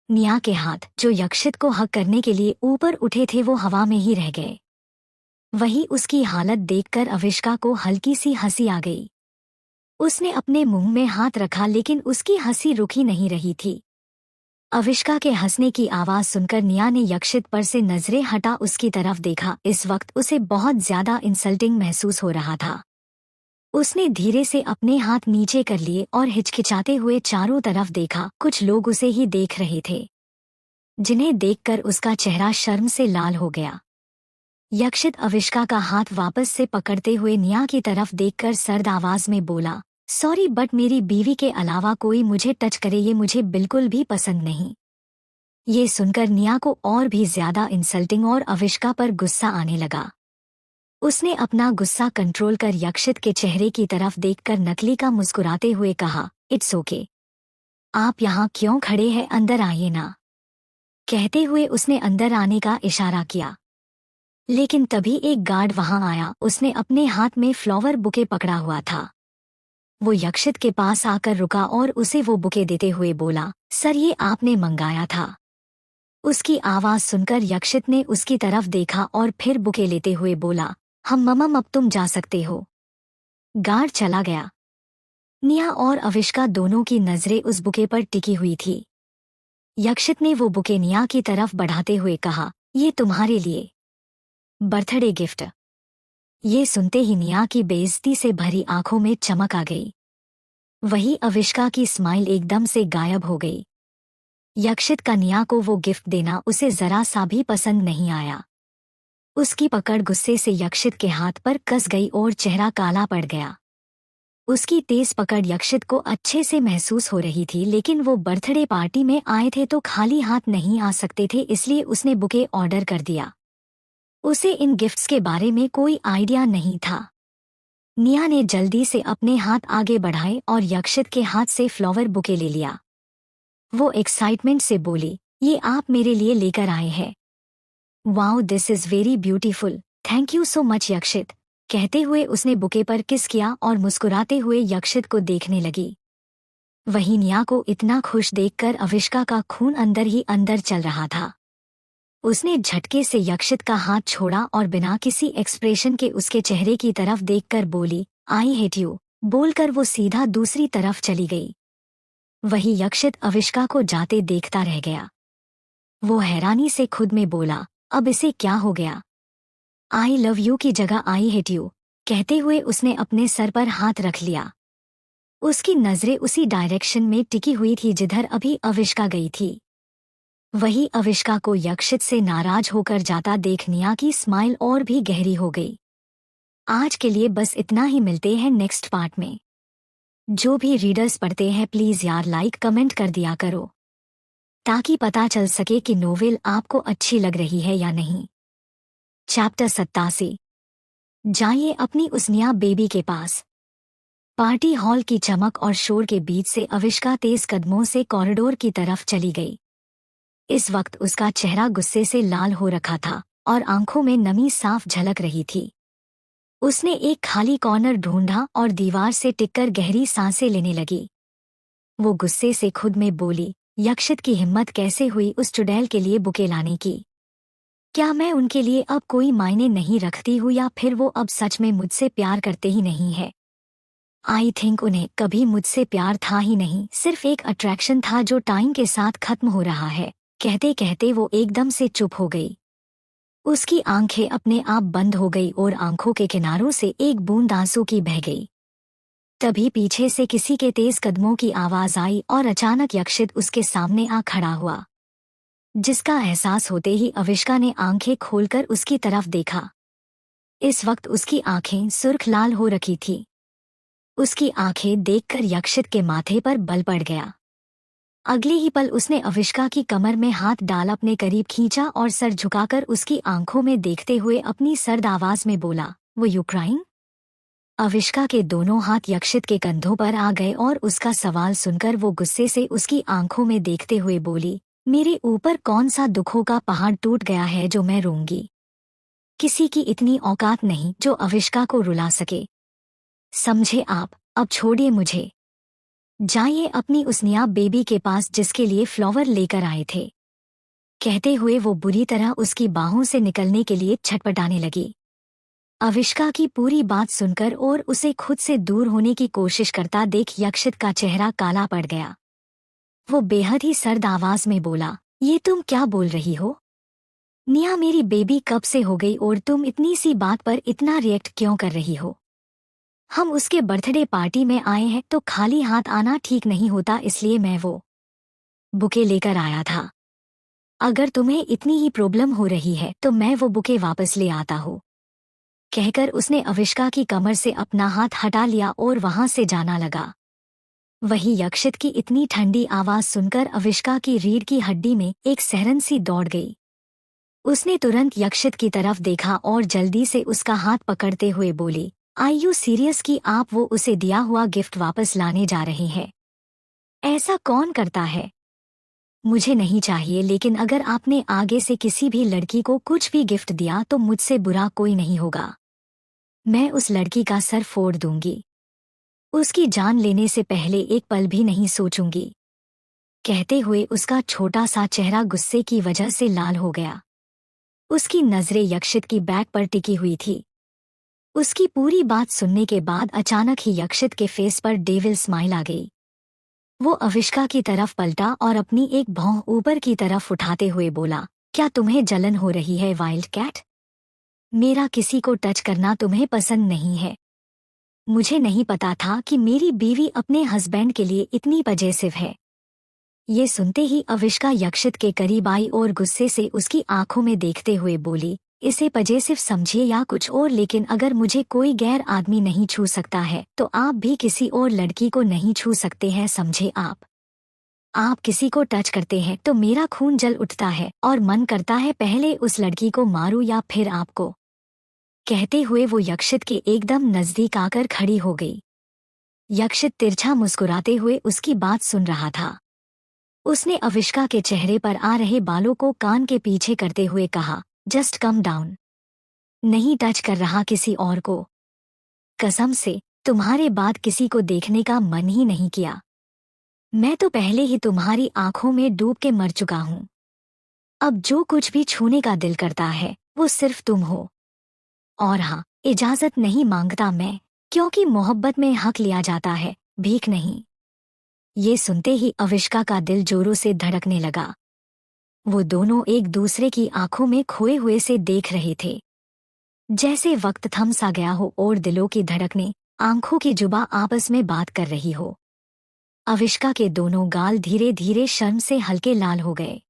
निया के हाथ जो यक्षित को हक करने के लिए ऊपर उठे थे, वो हवा में ही रह गए। वही उसकी हालत देखकर अविष्का को हल्की सी हंसी आ गई। उसने अपने मुंह में हाथ रखा, लेकिन उसकी हंसी रुकी नहीं रही थी। अविष्का के हंसने की आवाज सुनकर निया ने यक्षित पर से नजरें हटा उसकी तरफ देखा। इस वक्त उसे बहुत ज्यादा इंसल्टिंग महसूस हो रहा था। उसने धीरे से अपने हाथ नीचे कर लिए और हिचकिचाते हुए चारों तरफ देखा। कुछ लोग उसे ही देख रहे थे, जिन्हें देखकर उसका चेहरा शर्म से लाल हो गया। यक्षित अविष्का का हाथ वापस से पकड़ते हुए निया की तरफ देखकर सर्द आवाज में बोला, सॉरी बट मेरी बीवी के अलावा कोई मुझे टच करे ये मुझे बिल्कुल भी पसंद नहीं। ये सुनकर निया को और भी ज्यादा इंसल्टिंग और अविष्का पर गुस्सा आने लगा। उसने अपना गुस्सा कंट्रोल कर यक्षित के चेहरे की तरफ देखकर नकली का मुस्कुराते हुए कहा, इट्स ओके, आप यहाँ क्यों खड़े हैं, अंदर आइए ना। कहते हुए उसने अंदर आने का इशारा किया, लेकिन तभी एक गार्ड वहां आया। उसने अपने हाथ में फ्लावर बुके पकड़ा हुआ था। वो यक्षित के पास आकर रुका और उसे वो बुके देते हुए बोला, सर ये आपने मंगाया था। उसकी आवाज सुनकर यक्षित ने उसकी तरफ देखा और फिर बुके लेते हुए बोला, हम ममम अब तुम जा सकते हो। गार्ड चला गया। निया और अविष्का दोनों की नजरें उस बुके पर टिकी हुई थी। यक्षित ने वो बुके निया की तरफ बढ़ाते हुए कहा, ये तुम्हारे लिए बर्थडे गिफ्ट। ये सुनते ही निया की बेइज्जती से भरी आंखों में चमक आ गई। वही अविष्का की स्माइल एकदम से गायब हो गई। यक्षित का निया को वो गिफ्ट देना उसे जरा सा भी पसंद नहीं आया। उसकी पकड़ गुस्से से यक्षित के हाथ पर कस गई और चेहरा काला पड़ गया। उसकी तेज पकड़ यक्षित को अच्छे से महसूस हो रही थी, लेकिन वो बर्थडे पार्टी में आए थे तो खाली हाथ नहीं आ सकते थे, इसलिए उसने बुके ऑर्डर कर दिया। उसे इन गिफ्ट्स के बारे में कोई आइडिया नहीं था। निया ने जल्दी से अपने हाथ आगे बढ़ाए और यक्षित के हाथ से फ्लावर बुके ले लिया। वो एक्साइटमेंट से बोली, ये आप मेरे लिए लेकर आए हैं। Wow, this is very beautiful, thank you so much Yakshit. कहते हुए उसने बुके पर किस किया और मुस्कुराते हुए यक्षित को देखने लगी। वहीं निया को इतना खुश देखकर अविष्का का खून अंदर ही अंदर चल रहा था। उसने झटके से यक्षित का हाथ छोड़ा और बिना किसी एक्सप्रेशन के उसके चेहरे की तरफ देखकर बोली, आई हेट यू। बोलकर वो सीधा दूसरी तरफ चली गई। वही यक्षित अविष्का को जाते देखता रह गया। वो हैरानी से खुद में बोला, अब इसे क्या हो गया। आई लव यू की जगह आई हेट यू कहते हुए उसने अपने सर पर हाथ रख लिया। उसकी नजरें उसी डायरेक्शन में टिकी हुई थी जिधर अभी अविष्का गई थी। वही अविष्का को यक्षित से नाराज होकर जाता देख निया की स्माइल और भी गहरी हो गई। आज के लिए बस इतना ही, मिलते हैं नेक्स्ट पार्ट में। जो भी रीडर्स पढ़ते हैं प्लीज यार लाइक कमेंट कर दिया करो, ताकि पता चल सके कि नोवेल आपको अच्छी लग रही है या नहीं। चैप्टर 87। जाइए अपनी उस निया बेबी के पास। पार्टी हॉल की चमक और शोर के बीच से अविष्का तेज कदमों से कॉरिडोर की तरफ चली गई। इस वक्त उसका चेहरा गुस्से से लाल हो रखा था और आंखों में नमी साफ झलक रही थी। उसने एक खाली कॉर्नर ढूंढा और दीवार से टिककर गहरी सांसें लेने लगी। वो गुस्से से खुद में बोली, यक्षित की हिम्मत कैसे हुई उस चुड़ैल के लिए बुके लाने की। क्या मैं उनके लिए अब कोई मायने नहीं रखती हूँ, या फिर वो अब सच में मुझसे प्यार करते ही नहीं है। आई थिंक उन्हें कभी मुझसे प्यार था ही नहीं, सिर्फ एक अट्रैक्शन था जो टाइम के साथ खत्म हो रहा है। कहते कहते वो एकदम से चुप हो गई। उसकी आंखें अपने आप बंद हो गई और आंखों के किनारों से एक बूंद आंसू की बह गई। तभी पीछे से किसी के तेज कदमों की आवाज आई और अचानक यक्षित उसके सामने आ खड़ा हुआ, जिसका एहसास होते ही अविष्का ने आंखें खोलकर उसकी तरफ देखा। इस वक्त उसकी आंखें सुर्ख लाल हो रखी थी। उसकी आंखें देखकर यक्षित के माथे पर बल पड़ गया। अगले ही पल उसने अविष्का की कमर में हाथ डाल अपने करीब खींचा और सर झुकाकर उसकी आंखों में देखते हुए अपनी सर्द आवाज में बोला, वो यू क्राइंग। अविष्का के दोनों हाथ यक्षित के कंधों पर आ गए और उसका सवाल सुनकर वो गुस्से से उसकी आंखों में देखते हुए बोली, मेरे ऊपर कौन सा दुखों का पहाड़ टूट गया है जो मैं रोऊंगी। किसी की इतनी औकात नहीं जो अविष्का को रुला सके। समझे आप, अब छोड़िए मुझे। जाइए अपनी उस निया बेबी के पास जिसके लिए फ्लावर लेकर आए थे। कहते हुए वो बुरी तरह उसकी बाहों से निकलने के लिए छटपटाने लगी। अविष्का की पूरी बात सुनकर और उसे खुद से दूर होने की कोशिश करता देख यक्षित का चेहरा काला पड़ गया। वो बेहद ही सर्द आवाज में बोला, ये तुम क्या बोल रही हो। निया मेरी बेबी कब से हो गई और तुम इतनी सी बात पर इतना रिएक्ट क्यों कर रही हो। हम उसके बर्थडे पार्टी में आए हैं तो खाली हाथ आना ठीक नहीं होता, इसलिए मैं वो बुके लेकर आया था। अगर तुम्हें इतनी ही प्रॉब्लम हो रही है तो मैं वो बुके वापस ले आता हूँ। कहकर उसने अविष्का की कमर से अपना हाथ हटा लिया और वहां से जाना लगा। वही यक्षित की इतनी ठंडी आवाज सुनकर अविष्का की रीढ़ की हड्डी में एक सहरन सी दौड़ गई। उसने तुरंत यक्षित की तरफ देखा और जल्दी से उसका हाथ पकड़ते हुए बोली, आई यू सीरियस कि आप वो उसे दिया हुआ गिफ्ट वापस लाने जा रहे हैं। ऐसा कौन करता है। मुझे नहीं चाहिए, लेकिन अगर आपने आगे से किसी भी लड़की को कुछ भी गिफ्ट दिया तो मुझसे बुरा कोई नहीं होगा। मैं उस लड़की का सर फोड़ दूंगी। उसकी जान लेने से पहले एक पल भी नहीं सोचूंगी। कहते हुए उसका छोटा सा चेहरा गुस्से की वजह से लाल हो गया। उसकी नजरें यक्षित की बैग पर टिकी हुई थी। उसकी पूरी बात सुनने के बाद अचानक ही यक्षित के फेस पर डेविल स्माइल आ गई। वो अविष्का की तरफ पलटा और अपनी एक भौं ऊपर की तरफ उठाते हुए बोला, क्या तुम्हें जलन हो रही है वाइल्ड कैट? मेरा किसी को टच करना तुम्हें पसंद नहीं है। मुझे नहीं पता था कि मेरी बीवी अपने हस्बैंड के लिए इतनी पजेसिव है। ये सुनते ही अविष्का यक्षित के करीब आई और गुस्से से उसकी आंखों में देखते हुए बोली, इसे पजेसिव समझिए या कुछ और, लेकिन अगर मुझे कोई गैर आदमी नहीं छू सकता है तो आप भी किसी और लड़की को नहीं छू सकते हैं, समझे आप किसी को टच करते हैं तो मेरा खून जल उठता है और मन करता है पहले उस लड़की को मारूं या फिर आपको। कहते हुए वो यक्षित के एकदम नजदीक आकर खड़ी हो गई। यक्षित तिरछा मुस्कुराते हुए उसकी बात सुन रहा था। उसने अविष्का के चेहरे पर आ रहे बालों को कान के पीछे करते हुए कहा, जस्ट कम डाउन। नहीं टच कर रहा किसी और को। कसम से तुम्हारे बाद किसी को देखने का मन ही नहीं किया। मैं तो पहले ही तुम्हारी आंखों में डूब के मर चुका हूं। अब जो कुछ भी छूने का दिल करता है वो सिर्फ तुम हो। और हाँ, इजाजत नहीं मांगता मैं, क्योंकि मोहब्बत में हक लिया जाता है, भीख नहीं। ये सुनते ही अविष्का का दिल जोरों से धड़कने लगा। वो दोनों एक दूसरे की आंखों में खोए हुए से देख रहे थे, जैसे वक्त थम सा गया हो और दिलों की धड़कने, आंखों की जुबा आपस में बात कर रही हो। अविष्का के दोनों गाल धीरे धीरे शर्म से हल्के लाल हो गए।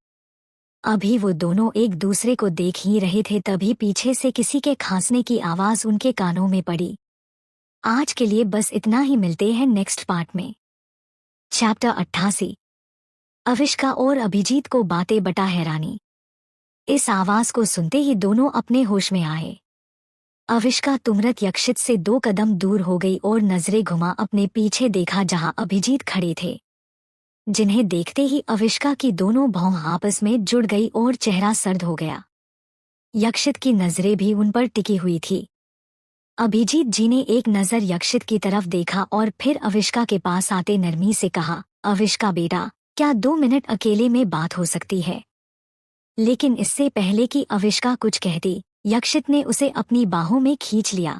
अभी वो दोनों एक दूसरे को देख ही रहे थे, तभी पीछे से किसी के खांसने की आवाज उनके कानों में पड़ी। आज के लिए बस इतना ही, मिलते हैं नेक्स्ट पार्ट में। चैप्टर 88। अविष्का और अभिजीत को बातें बता हैरानी। इस आवाज को सुनते ही दोनों अपने होश में आए। अविष्का तुरंत यक्षित से 2 कदम दूर हो गई और नजरें घुमा अपने पीछे देखा जहां अभिजीत खड़े थे, जिन्हें देखते ही अविष्का की दोनों भौं आपस में जुड़ गई और चेहरा सर्द हो गया। यक्षित की नजरें भी उन पर टिकी हुई थी। अभिजीत जी ने एक नजर यक्षित की तरफ देखा और फिर अविष्का के पास आते नरमी से कहा, अविष्का बेटा, क्या 2 मिनट अकेले में बात हो सकती है? लेकिन इससे पहले कि अविष्का कुछ कहती, यक्षित ने उसे अपनी बाहों में खींच लिया।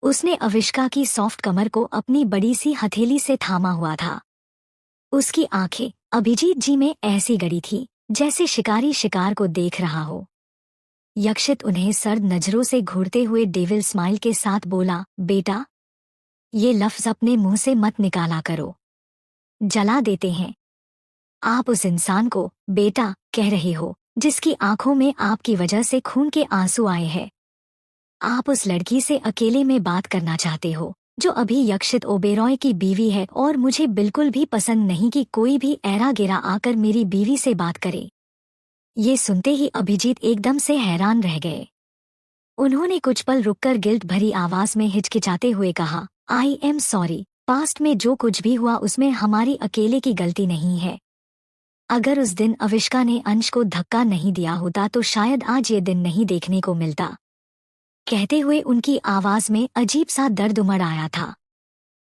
उसने अविष्का की सॉफ्ट कमर को अपनी बड़ी सी हथेली से थामा हुआ था। उसकी आंखें अभिजीत जी में ऐसी गड़ी थी जैसे शिकारी शिकार को देख रहा हो। यक्षित उन्हें सर्द नजरों से घूरते हुए डेविल स्माइल के साथ बोला, बेटा, ये लफ्ज अपने मुंह से मत निकाला करो, जला देते हैं। आप उस इंसान को बेटा कह रहे हो जिसकी आंखों में आपकी वजह से खून के आंसू आए हैं। आप उस लड़की से अकेले में बात करना चाहते हो जो अभी यक्षित ओबेरॉय की बीवी है, और मुझे बिल्कुल भी पसंद नहीं कि कोई भी ऐरा गेरा आकर मेरी बीवी से बात करे। ये सुनते ही अभिजीत एकदम से हैरान रह गए। उन्होंने कुछ पल रुककर गिल्ट भरी आवाज में हिचकिचाते हुए कहा, आई एम सॉरी, पास्ट में जो कुछ भी हुआ उसमें हमारी अकेले की गलती नहीं है। अगर उस दिन अविष्का ने अंश को धक्का नहीं दिया होता तो शायद आज ये दिन नहीं देखने को मिलता। कहते हुए उनकी आवाज में अजीब सा दर्द उमड़ आया था।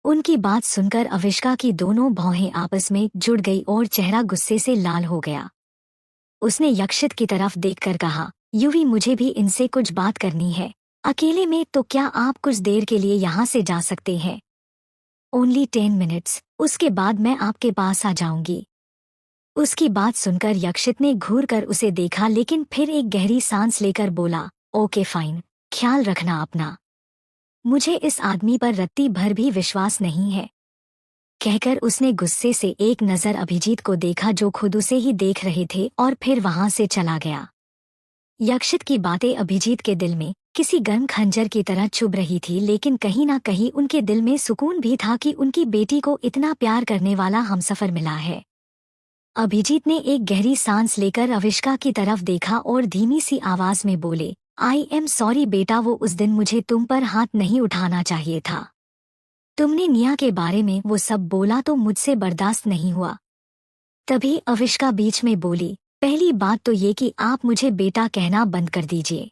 उनकी बात सुनकर अविष्का की दोनों भौहें आपस में जुड़ गई और चेहरा गुस्से से लाल हो गया। उसने यक्षित की तरफ देखकर कहा, यूवी, मुझे भी इनसे कुछ बात करनी है, अकेले में, तो क्या आप कुछ देर के लिए यहाँ से जा सकते हैं? ओनली 10 मिनट्स, उसके बाद मैं आपके पास आ जाऊंगी। उसकी बात सुनकर यक्षित ने घूर कर उसे देखा, लेकिन फिर एक गहरी सांस लेकर बोला, ओके फाइन, ख्याल रखना अपना। मुझे इस आदमी पर रत्ती भर भी विश्वास नहीं है। कहकर उसने गुस्से से एक नजर अभिजीत को देखा जो खुद उसे ही देख रहे थे, और फिर वहां से चला गया। यक्षित की बातें अभिजीत के दिल में किसी गर्म खंजर की तरह चुभ रही थी, लेकिन कहीं ना कहीं उनके दिल में सुकून भी था कि उनकी बेटी को इतना प्यार करने वाला हमसफर मिला है। अभिजीत ने एक गहरी सांस लेकर अविष्का की तरफ देखा और धीमी सी आवाज में बोले, आई एम सॉरी बेटा, वो उस दिन मुझे तुम पर हाथ नहीं उठाना चाहिए था। तुमने निया के बारे में वो सब बोला तो मुझसे बर्दाश्त नहीं हुआ। तभी अविष्का बीच में बोली, पहली बात तो ये कि आप मुझे बेटा कहना बंद कर दीजिए।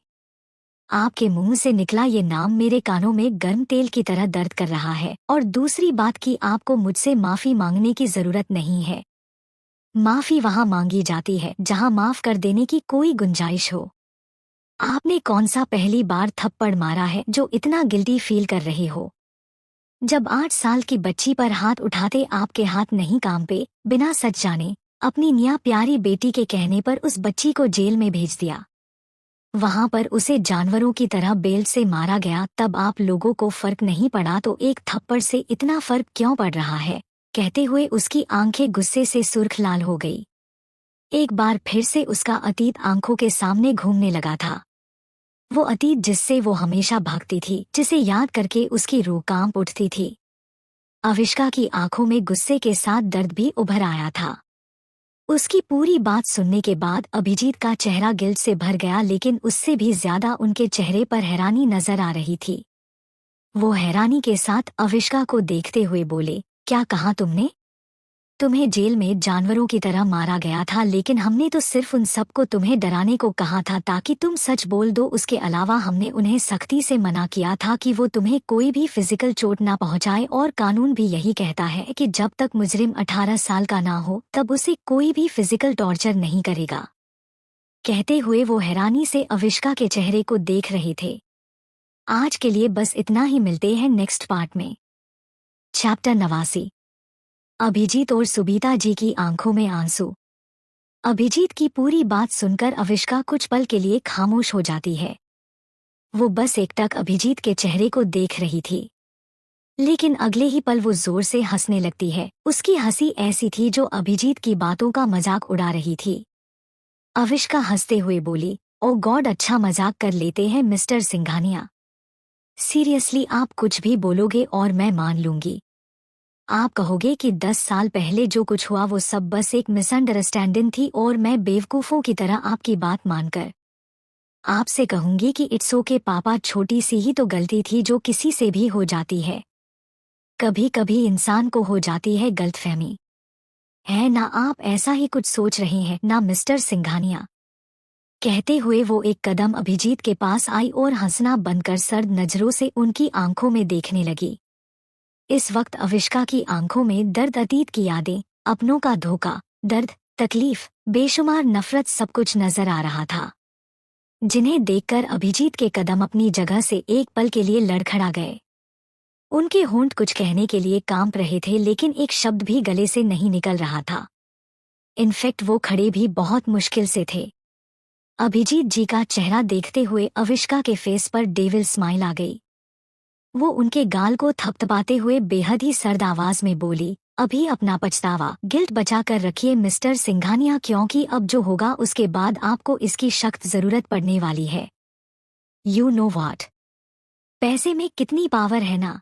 आपके मुंह से निकला ये नाम मेरे कानों में गर्म तेल की तरह दर्द कर रहा है। और दूसरी बात कि आपको मुझसे माफी मांगने की जरूरत नहीं है। माफी वहां मांगी जाती है जहां माफ कर देने की कोई गुंजाइश हो। आपने कौन सा पहली बार थप्पड़ मारा है जो इतना गिल्टी फील कर रहे हो? जब 8 साल की बच्ची पर हाथ उठाते आपके हाथ नहीं कांपे, बिना सच जाने अपनी निया प्यारी बेटी के कहने पर उस बच्ची को जेल में भेज दिया। वहां पर उसे जानवरों की तरह बेल्ट से मारा गया, तब आप लोगों को फर्क नहीं पड़ा तो एक थप्पड़ से इतना फर्क क्यों पड़ रहा है? कहते हुए उसकी आंखें गुस्से से सुर्ख लाल हो गई। एक बार फिर से उसका अतीत आंखों के सामने घूमने लगा था। वो अतीत जिससे वो हमेशा भागती थी, जिसे याद करके उसकी रूह कांप उठती थी। अविष्का की आंखों में गुस्से के साथ दर्द भी उभर आया था। उसकी पूरी बात सुनने के बाद अभिजीत का चेहरा गिल्ट से भर गया, लेकिन उससे भी ज्यादा उनके चेहरे पर हैरानी नजर आ रही थी। वो हैरानी के साथ अविष्का को देखते हुए बोले, क्या कहा तुमने? तुम्हें जेल में जानवरों की तरह मारा गया था, लेकिन हमने तो सिर्फ उन सबको तुम्हें डराने को कहा था ताकि तुम सच बोल दो। उसके अलावा हमने उन्हें सख्ती से मना किया था कि वो तुम्हें कोई भी फिजिकल चोट ना पहुंचाए, और कानून भी यही कहता है कि जब तक मुजरिम 18 साल का ना हो तब उसे कोई भी फिजिकल टॉर्चर नहीं करेगा। कहते हुए वो हैरानी से अविष्का के चेहरे को देख रहे थे। आज के लिए बस इतना ही, मिलते हैं नेक्स्ट पार्ट में। चैप्टर 89। अभिजीत और सुबीता जी की आंखों में आंसू। अभिजीत की पूरी बात सुनकर अविष्का कुछ पल के लिए खामोश हो जाती है। वो बस एकटक अभिजीत के चेहरे को देख रही थी, लेकिन अगले ही पल वो जोर से हंसने लगती है। उसकी हंसी ऐसी थी जो अभिजीत की बातों का मजाक उड़ा रही थी। अविष्का हंसते हुए बोली, ओ गॉड, अच्छा मजाक कर लेते हैं मिस्टर सिंघानिया। सीरियसली आप कुछ भी बोलोगे और मैं मान लूंगी। आप कहोगे कि 10 साल पहले जो कुछ हुआ वो सब बस एक मिसअंडरस्टैंडिंग थी, और मैं बेवकूफ़ों की तरह आपकी बात मानकर आपसे कहूंगी कि इट्स ओके पापा, छोटी सी ही तो गलती थी जो किसी से भी हो जाती है। कभी कभी इंसान को हो जाती है गलतफहमी, है ना? आप ऐसा ही कुछ सोच रहे हैं ना मिस्टर सिंघानिया? कहते हुए वो एक कदम अभिजीत के पास आई और हंसना बंद कर सर्द नजरों से उनकी आंखों में देखने लगी। इस वक्त अविष्का की आंखों में दर्द, अतीत की यादें, अपनों का धोखा, दर्द, तकलीफ, बेशुमार नफरत, सब कुछ नजर आ रहा था, जिन्हें देखकर अभिजीत के कदम अपनी जगह से एक पल के लिए लड़खड़ा गए। उनके होंठ कुछ कहने के लिए कांप रहे थे, लेकिन एक शब्द भी गले से नहीं निकल रहा था। इनफैक्ट वो खड़े भी बहुत मुश्किल से थे। अभिजीत जी का चेहरा देखते हुए अविष्का के फेस पर डेविल स्माइल आ गई। वो उनके गाल को थपथपाते हुए बेहद ही सर्द आवाज में बोली, अभी अपना पछतावा, गिल्ट बचा कर रखिए मिस्टर सिंघानिया, क्योंकि अब जो होगा उसके बाद आपको इसकी सख्त जरूरत पड़ने वाली है। You know what? पैसे में कितनी पावर है ना?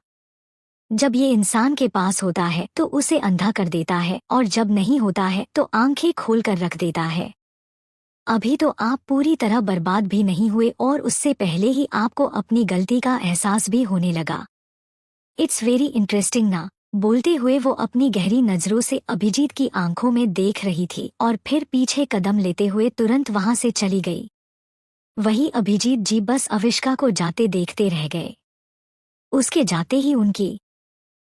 जब ये इंसान के पास होता है तो उसे अंधा कर देता है, और जब नहीं होता है तो आंखें खोल कर रख देता है। अभी तो आप पूरी तरह बर्बाद भी नहीं हुए, और उससे पहले ही आपको अपनी गलती का एहसास भी होने लगा। इट्स वेरी इंटरेस्टिंग ना? बोलते हुए वो अपनी गहरी नजरों से अभिजीत की आंखों में देख रही थी, और फिर पीछे कदम लेते हुए तुरंत वहां से चली गई। वही अभिजीत जी बस अविष्का को जाते देखते रह गए। उसके जाते ही उनकी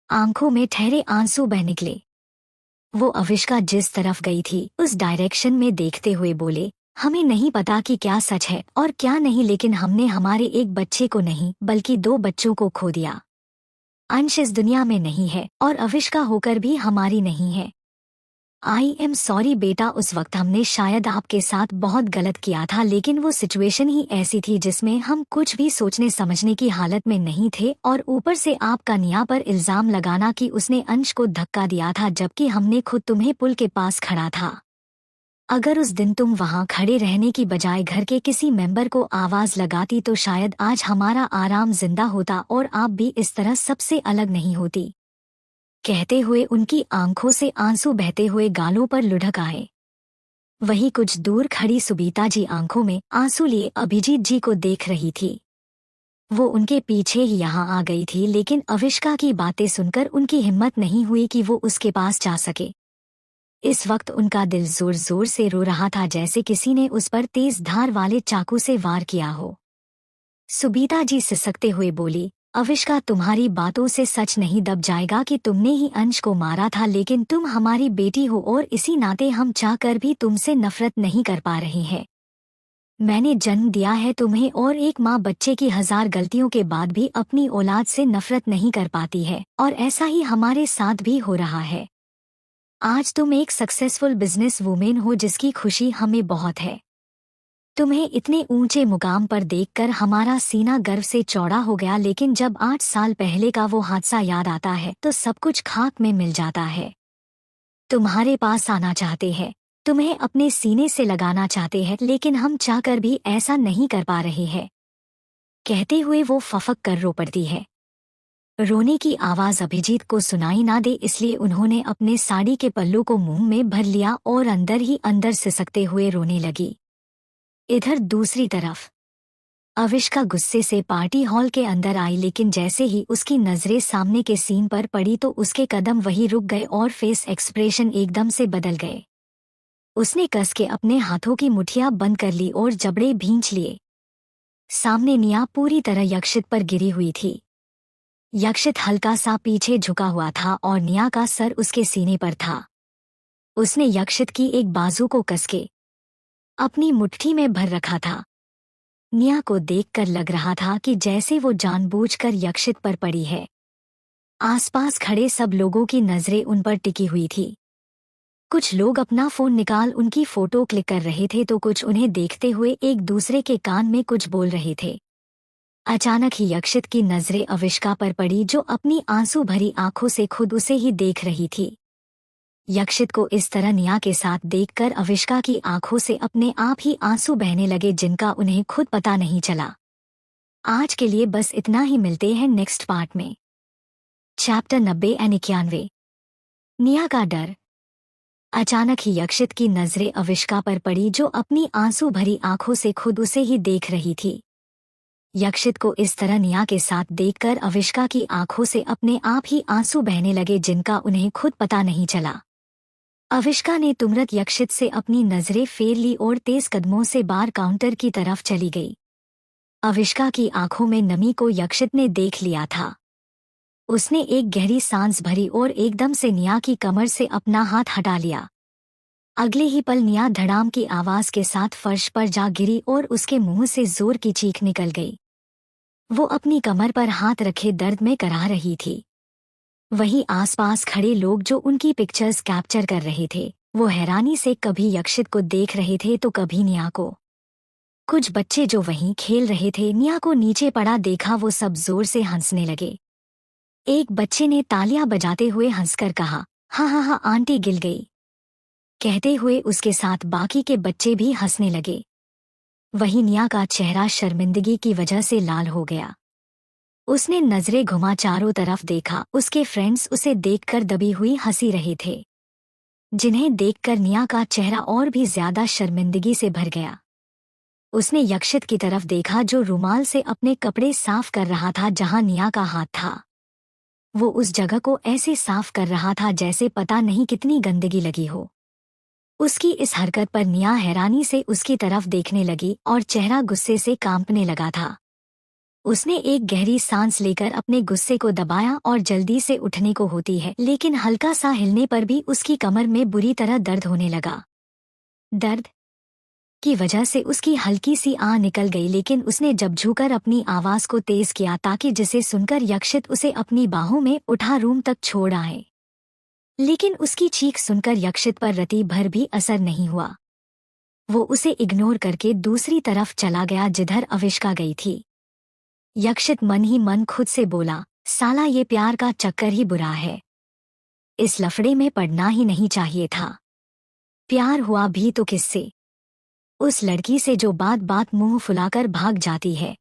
आंखों में ठहरे आंसू बह निकले। वो अविष्का जिस तरफ गई थी उस डायरेक्शन में देखते हुए बोले, हमें नहीं पता कि क्या सच है और क्या नहीं, लेकिन हमने हमारे एक बच्चे को नहीं बल्कि 2 बच्चों को खो दिया। अंश इस दुनिया में नहीं है, और अविष्का होकर भी हमारी नहीं है। आई एम सॉरी बेटा, उस वक्त हमने शायद आपके साथ बहुत गलत किया था, लेकिन वो सिचुएशन ही ऐसी थी जिसमें हम कुछ भी सोचने समझने की हालत में नहीं थे, और ऊपर से आपका निया पर इल्जाम लगाना कि उसने अंश को धक्का दिया था, जबकि हमने खुद तुम्हें पुल के पास खड़ा था। अगर उस दिन तुम वहां खड़े रहने की बजाय घर के किसी मेंबर को आवाज लगाती तो शायद आज हमारा आराम जिंदा होता, और आप भी इस तरह सबसे अलग नहीं होती। कहते हुए उनकी आंखों से आंसू बहते हुए गालों पर लुढ़क आए। वहीं कुछ दूर खड़ी सुबीता जी आंखों में आंसू लिए अभिजीत जी को देख रही थी। वो उनके पीछे ही यहाँ आ गई थी, लेकिन अविष्का की बातें सुनकर उनकी हिम्मत नहीं हुई कि वो उसके पास जा सके। इस वक्त उनका दिल जोर जोर से रो रहा था, जैसे किसी ने उस पर तेज धार वाले चाकू से वार किया हो। सुबीता जी सिसकते हुए बोली, अविष्का, तुम्हारी बातों से सच नहीं दब जाएगा कि तुमने ही अंश को मारा था, लेकिन तुम हमारी बेटी हो और इसी नाते हम चाहकर भी तुमसे नफरत नहीं कर पा रहे हैं। मैंने जन्म दिया है तुम्हें और एक माँ बच्चे की 1000 गलतियों के बाद भी अपनी औलाद से नफरत नहीं कर पाती है और ऐसा ही हमारे साथ भी हो रहा है। आज तुम एक सक्सेसफुल बिजनेस वूमेन हो जिसकी खुशी हमें बहुत है। तुम्हें इतने ऊंचे मुकाम पर देखकर हमारा सीना गर्व से चौड़ा हो गया, लेकिन जब 8 साल पहले का वो हादसा याद आता है तो सब कुछ खाक में मिल जाता है। तुम्हारे पास आना चाहते हैं, तुम्हें अपने सीने से लगाना चाहते हैं, लेकिन हम चाहकर भी ऐसा नहीं कर पा रहे हैं। कहते हुए वो फफक कर रो पड़ती है। रोने की आवाज अभिजीत को सुनाई ना दे इसलिए उन्होंने अपने साड़ी के पल्लू को मुंह में भर लिया और अंदर ही अंदर सिसकते हुए रोने लगी। इधर दूसरी तरफ अविष्का गुस्से से पार्टी हॉल के अंदर आई, लेकिन जैसे ही उसकी नजरें सामने के सीन पर पड़ी तो उसके कदम वहीं रुक गए और फेस एक्सप्रेशन एकदम से बदल गए। उसने कस के अपने हाथों की मुठियां बंद कर ली और जबड़े भींच लिए। सामने निया पूरी तरह यक्षित पर गिरी हुई थी। यक्षित हल्का सा पीछे झुका हुआ था और निया का सर उसके सीने पर था। उसने यक्षित की एक बाजू को कसके अपनी मुट्ठी में भर रखा था। निया को देखकर लग रहा था कि जैसे वो जानबूझकर यक्षित पर पड़ी है। आसपास खड़े सब लोगों की नजरें उन पर टिकी हुई थी। कुछ लोग अपना फोन निकाल उनकी फोटो क्लिक कर रहे थे तो कुछ उन्हें देखते हुए एक दूसरे के कान में कुछ बोल रहे थे। अचानक ही यक्षित की नजरें अविष्का पर पड़ी जो अपनी आंसू भरी आंखों से खुद उसे ही देख रही थी। यक्षित को इस तरह निया के साथ देखकर अविष्का की आंखों से अपने आप ही आंसू बहने लगे जिनका उन्हें खुद पता नहीं चला। आज के लिए बस इतना ही, मिलते हैं नेक्स्ट पार्ट में। चैप्टर 90-91 निया का डर। अचानक ही यक्षित की नजरें अविष्का पर पड़ी जो अपनी आंसू भरी आंखों से खुद उसे ही देख रही थी। यक्षित को इस तरह निया के साथ देखकर अविष्का की आंखों से अपने आप ही आंसू बहने लगे जिनका उन्हें खुद पता नहीं चला। अविष्का ने तुरंत यक्षित से अपनी नजरें फेर ली और तेज कदमों से बार काउंटर की तरफ चली गई। अविष्का की आंखों में नमी को यक्षित ने देख लिया था। उसने एक गहरी सांस भरी और एकदम से निया की कमर से अपना हाथ हटा लिया। अगले ही पल निया धड़ाम की आवाज के साथ फर्श पर जा गिरी और उसके मुंह से जोर की चीख निकल गई। वो अपनी कमर पर हाथ रखे दर्द में कराह रही थी। वहीं आसपास खड़े लोग जो उनकी पिक्चर्स कैप्चर कर रहे थे वो हैरानी से कभी यक्षित को देख रहे थे तो कभी निया को। कुछ बच्चे जो वहीं खेल रहे थे निया को नीचे पड़ा देखा वो सब जोर से हंसने लगे। एक बच्चे ने तालियां बजाते हुए हंसकर कहा, हाँ हाँ हाँ आंटी गिल गई। कहते हुए उसके साथ बाकी के बच्चे भी हंसने लगे। वहीं निया का चेहरा शर्मिंदगी की वजह से लाल हो गया। उसने नजरें घुमा चारों तरफ देखा। उसके फ्रेंड्स उसे देखकर दबी हुई हंसी रहे थे, जिन्हें देखकर निया का चेहरा और भी ज्यादा शर्मिंदगी से भर गया। उसने यक्षित की तरफ देखा जो रुमाल से अपने कपड़े साफ कर रहा था जहां निया का हाथ था। वो उस जगह को ऐसे साफ कर रहा था जैसे पता नहीं कितनी गंदगी लगी हो। उसकी इस हरकत पर निया हैरानी से उसकी तरफ देखने लगी और चेहरा गुस्से से कांपने लगा था। उसने एक गहरी सांस लेकर अपने गुस्से को दबाया और जल्दी से उठने को होती है, लेकिन हल्का सा हिलने पर भी उसकी कमर में बुरी तरह दर्द होने लगा। दर्द की वजह से उसकी हल्की सी आह निकल गई, लेकिन उसने जब झुककर अपनी आवाज को तेज किया ताकि जिसे सुनकर यक्षित उसे अपनी बाहों में उठा रूम तक छोड़ आए, लेकिन उसकी चीख सुनकर यक्षित पर रति भर भी असर नहीं हुआ। वो उसे इग्नोर करके दूसरी तरफ चला गया जिधर अविष्का गई थी। यक्षित मन ही मन खुद से बोला, साला ये प्यार का चक्कर ही बुरा है, इस लफड़े में पड़ना ही नहीं चाहिए था। प्यार हुआ भी तो किससे? उस लड़की से जो बात बात मुंह फुलाकर भाग जाती है।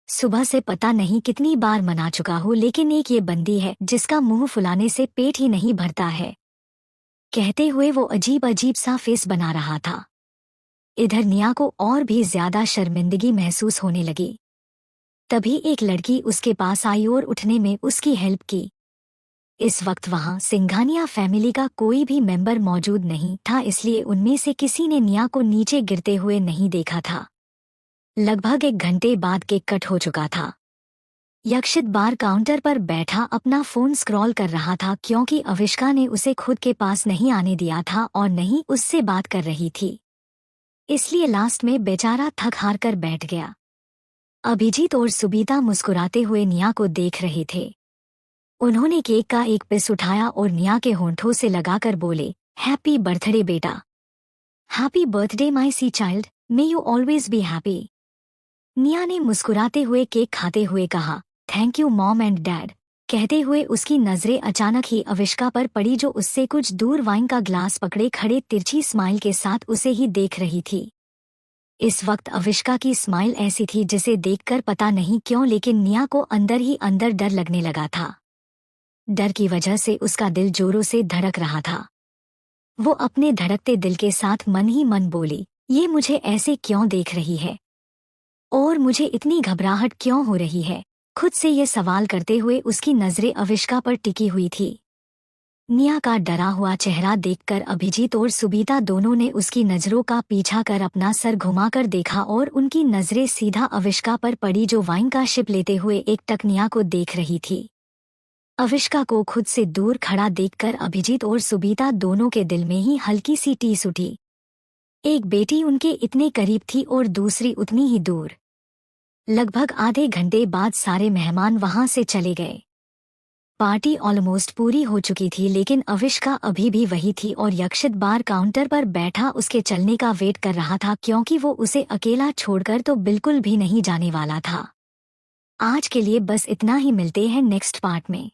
सुबह से पता नहीं कितनी बार मना चुका हूँ, लेकिन एक ये बंदी है जिसका मुंह फुलाने से पेट ही नहीं भरता है। कहते हुए वो अजीब अजीब सा फेस बना रहा था। इधर निया को और भी ज्यादा शर्मिंदगी महसूस होने लगी। तभी एक लड़की उसके पास आई और उठने में उसकी हेल्प की। इस वक्त वहां सिंघानिया फैमिली का कोई भी मेंबर मौजूद नहीं था, इसलिए उनमें से किसी ने निया को नीचे गिरते हुए नहीं देखा था। लगभग 1 घंटे बाद केक कट हो चुका था। यक्षित बार काउंटर पर बैठा अपना फोन स्क्रॉल कर रहा था क्योंकि अविष्का ने उसे खुद के पास नहीं आने दिया था और नहीं उससे बात कर रही थी। इसलिए लास्ट में बेचारा थक हार कर बैठ गया। अभिजीत और सुबीता मुस्कुराते हुए निया को देख रहे थे। उन्होंने केक का एक पीस उठाया और निया के होंठों से लगाकर बोले, हैप्पी बर्थडे बेटा। Happy birthday my sea child, may you always be happy. Nia ने मुस्कुराते हुए केक खाते हुए कहा, thank you mom and dad. कहते हुए उसकी नजरें अचानक ही अविष्का पर पड़ी, जो उससे कुछ दूर वाइन का ग्लास पकड़े खड़े तिरछी स्माइल के साथ उसे ही देख रही थी। इस वक्त अविष्का की स्माइल ऐसी थी जिसे देखकर पता नहीं क्यों लेकिन निया को अंदर ही अंदर डर लगने लगा था। डर की वजह से उसका दिल जोरों से धड़क रहा था। वो अपने धड़कते दिल के साथ मन ही मन बोली, ये मुझे ऐसे क्यों देख रही है और मुझे इतनी घबराहट क्यों हो रही है। खुद से ये सवाल करते हुए उसकी नजरें अविष्का पर टिकी हुई थी। निया का डरा हुआ चेहरा देखकर अभिजीत और सुबीता दोनों ने उसकी नजरों का पीछा कर अपना सर घुमाकर देखा और उनकी नजरें सीधा अविष्का पर पड़ी, जो वाइन का शिप लेते हुए एकटक निया को देख रही थी। अविष्का को खुद से दूर खड़ा देखकर अभिजीत और सुबीता दोनों के दिल में ही हल्की सी टीस उठी। एक बेटी उनके इतने करीब थी और दूसरी उतनी ही दूर। लगभग आधे घंटे बाद सारे मेहमान वहां से चले गए। पार्टी ऑलमोस्ट पूरी हो चुकी थी लेकिन अविष्का अभी भी वही थी और यक्षित बार काउंटर पर बैठा उसके चलने का वेट कर रहा था, क्योंकि वो उसे अकेला छोड़कर तो बिल्कुल भी नहीं जाने वाला था। आज के लिए बस इतना ही, मिलते हैं नेक्स्ट पार्ट में।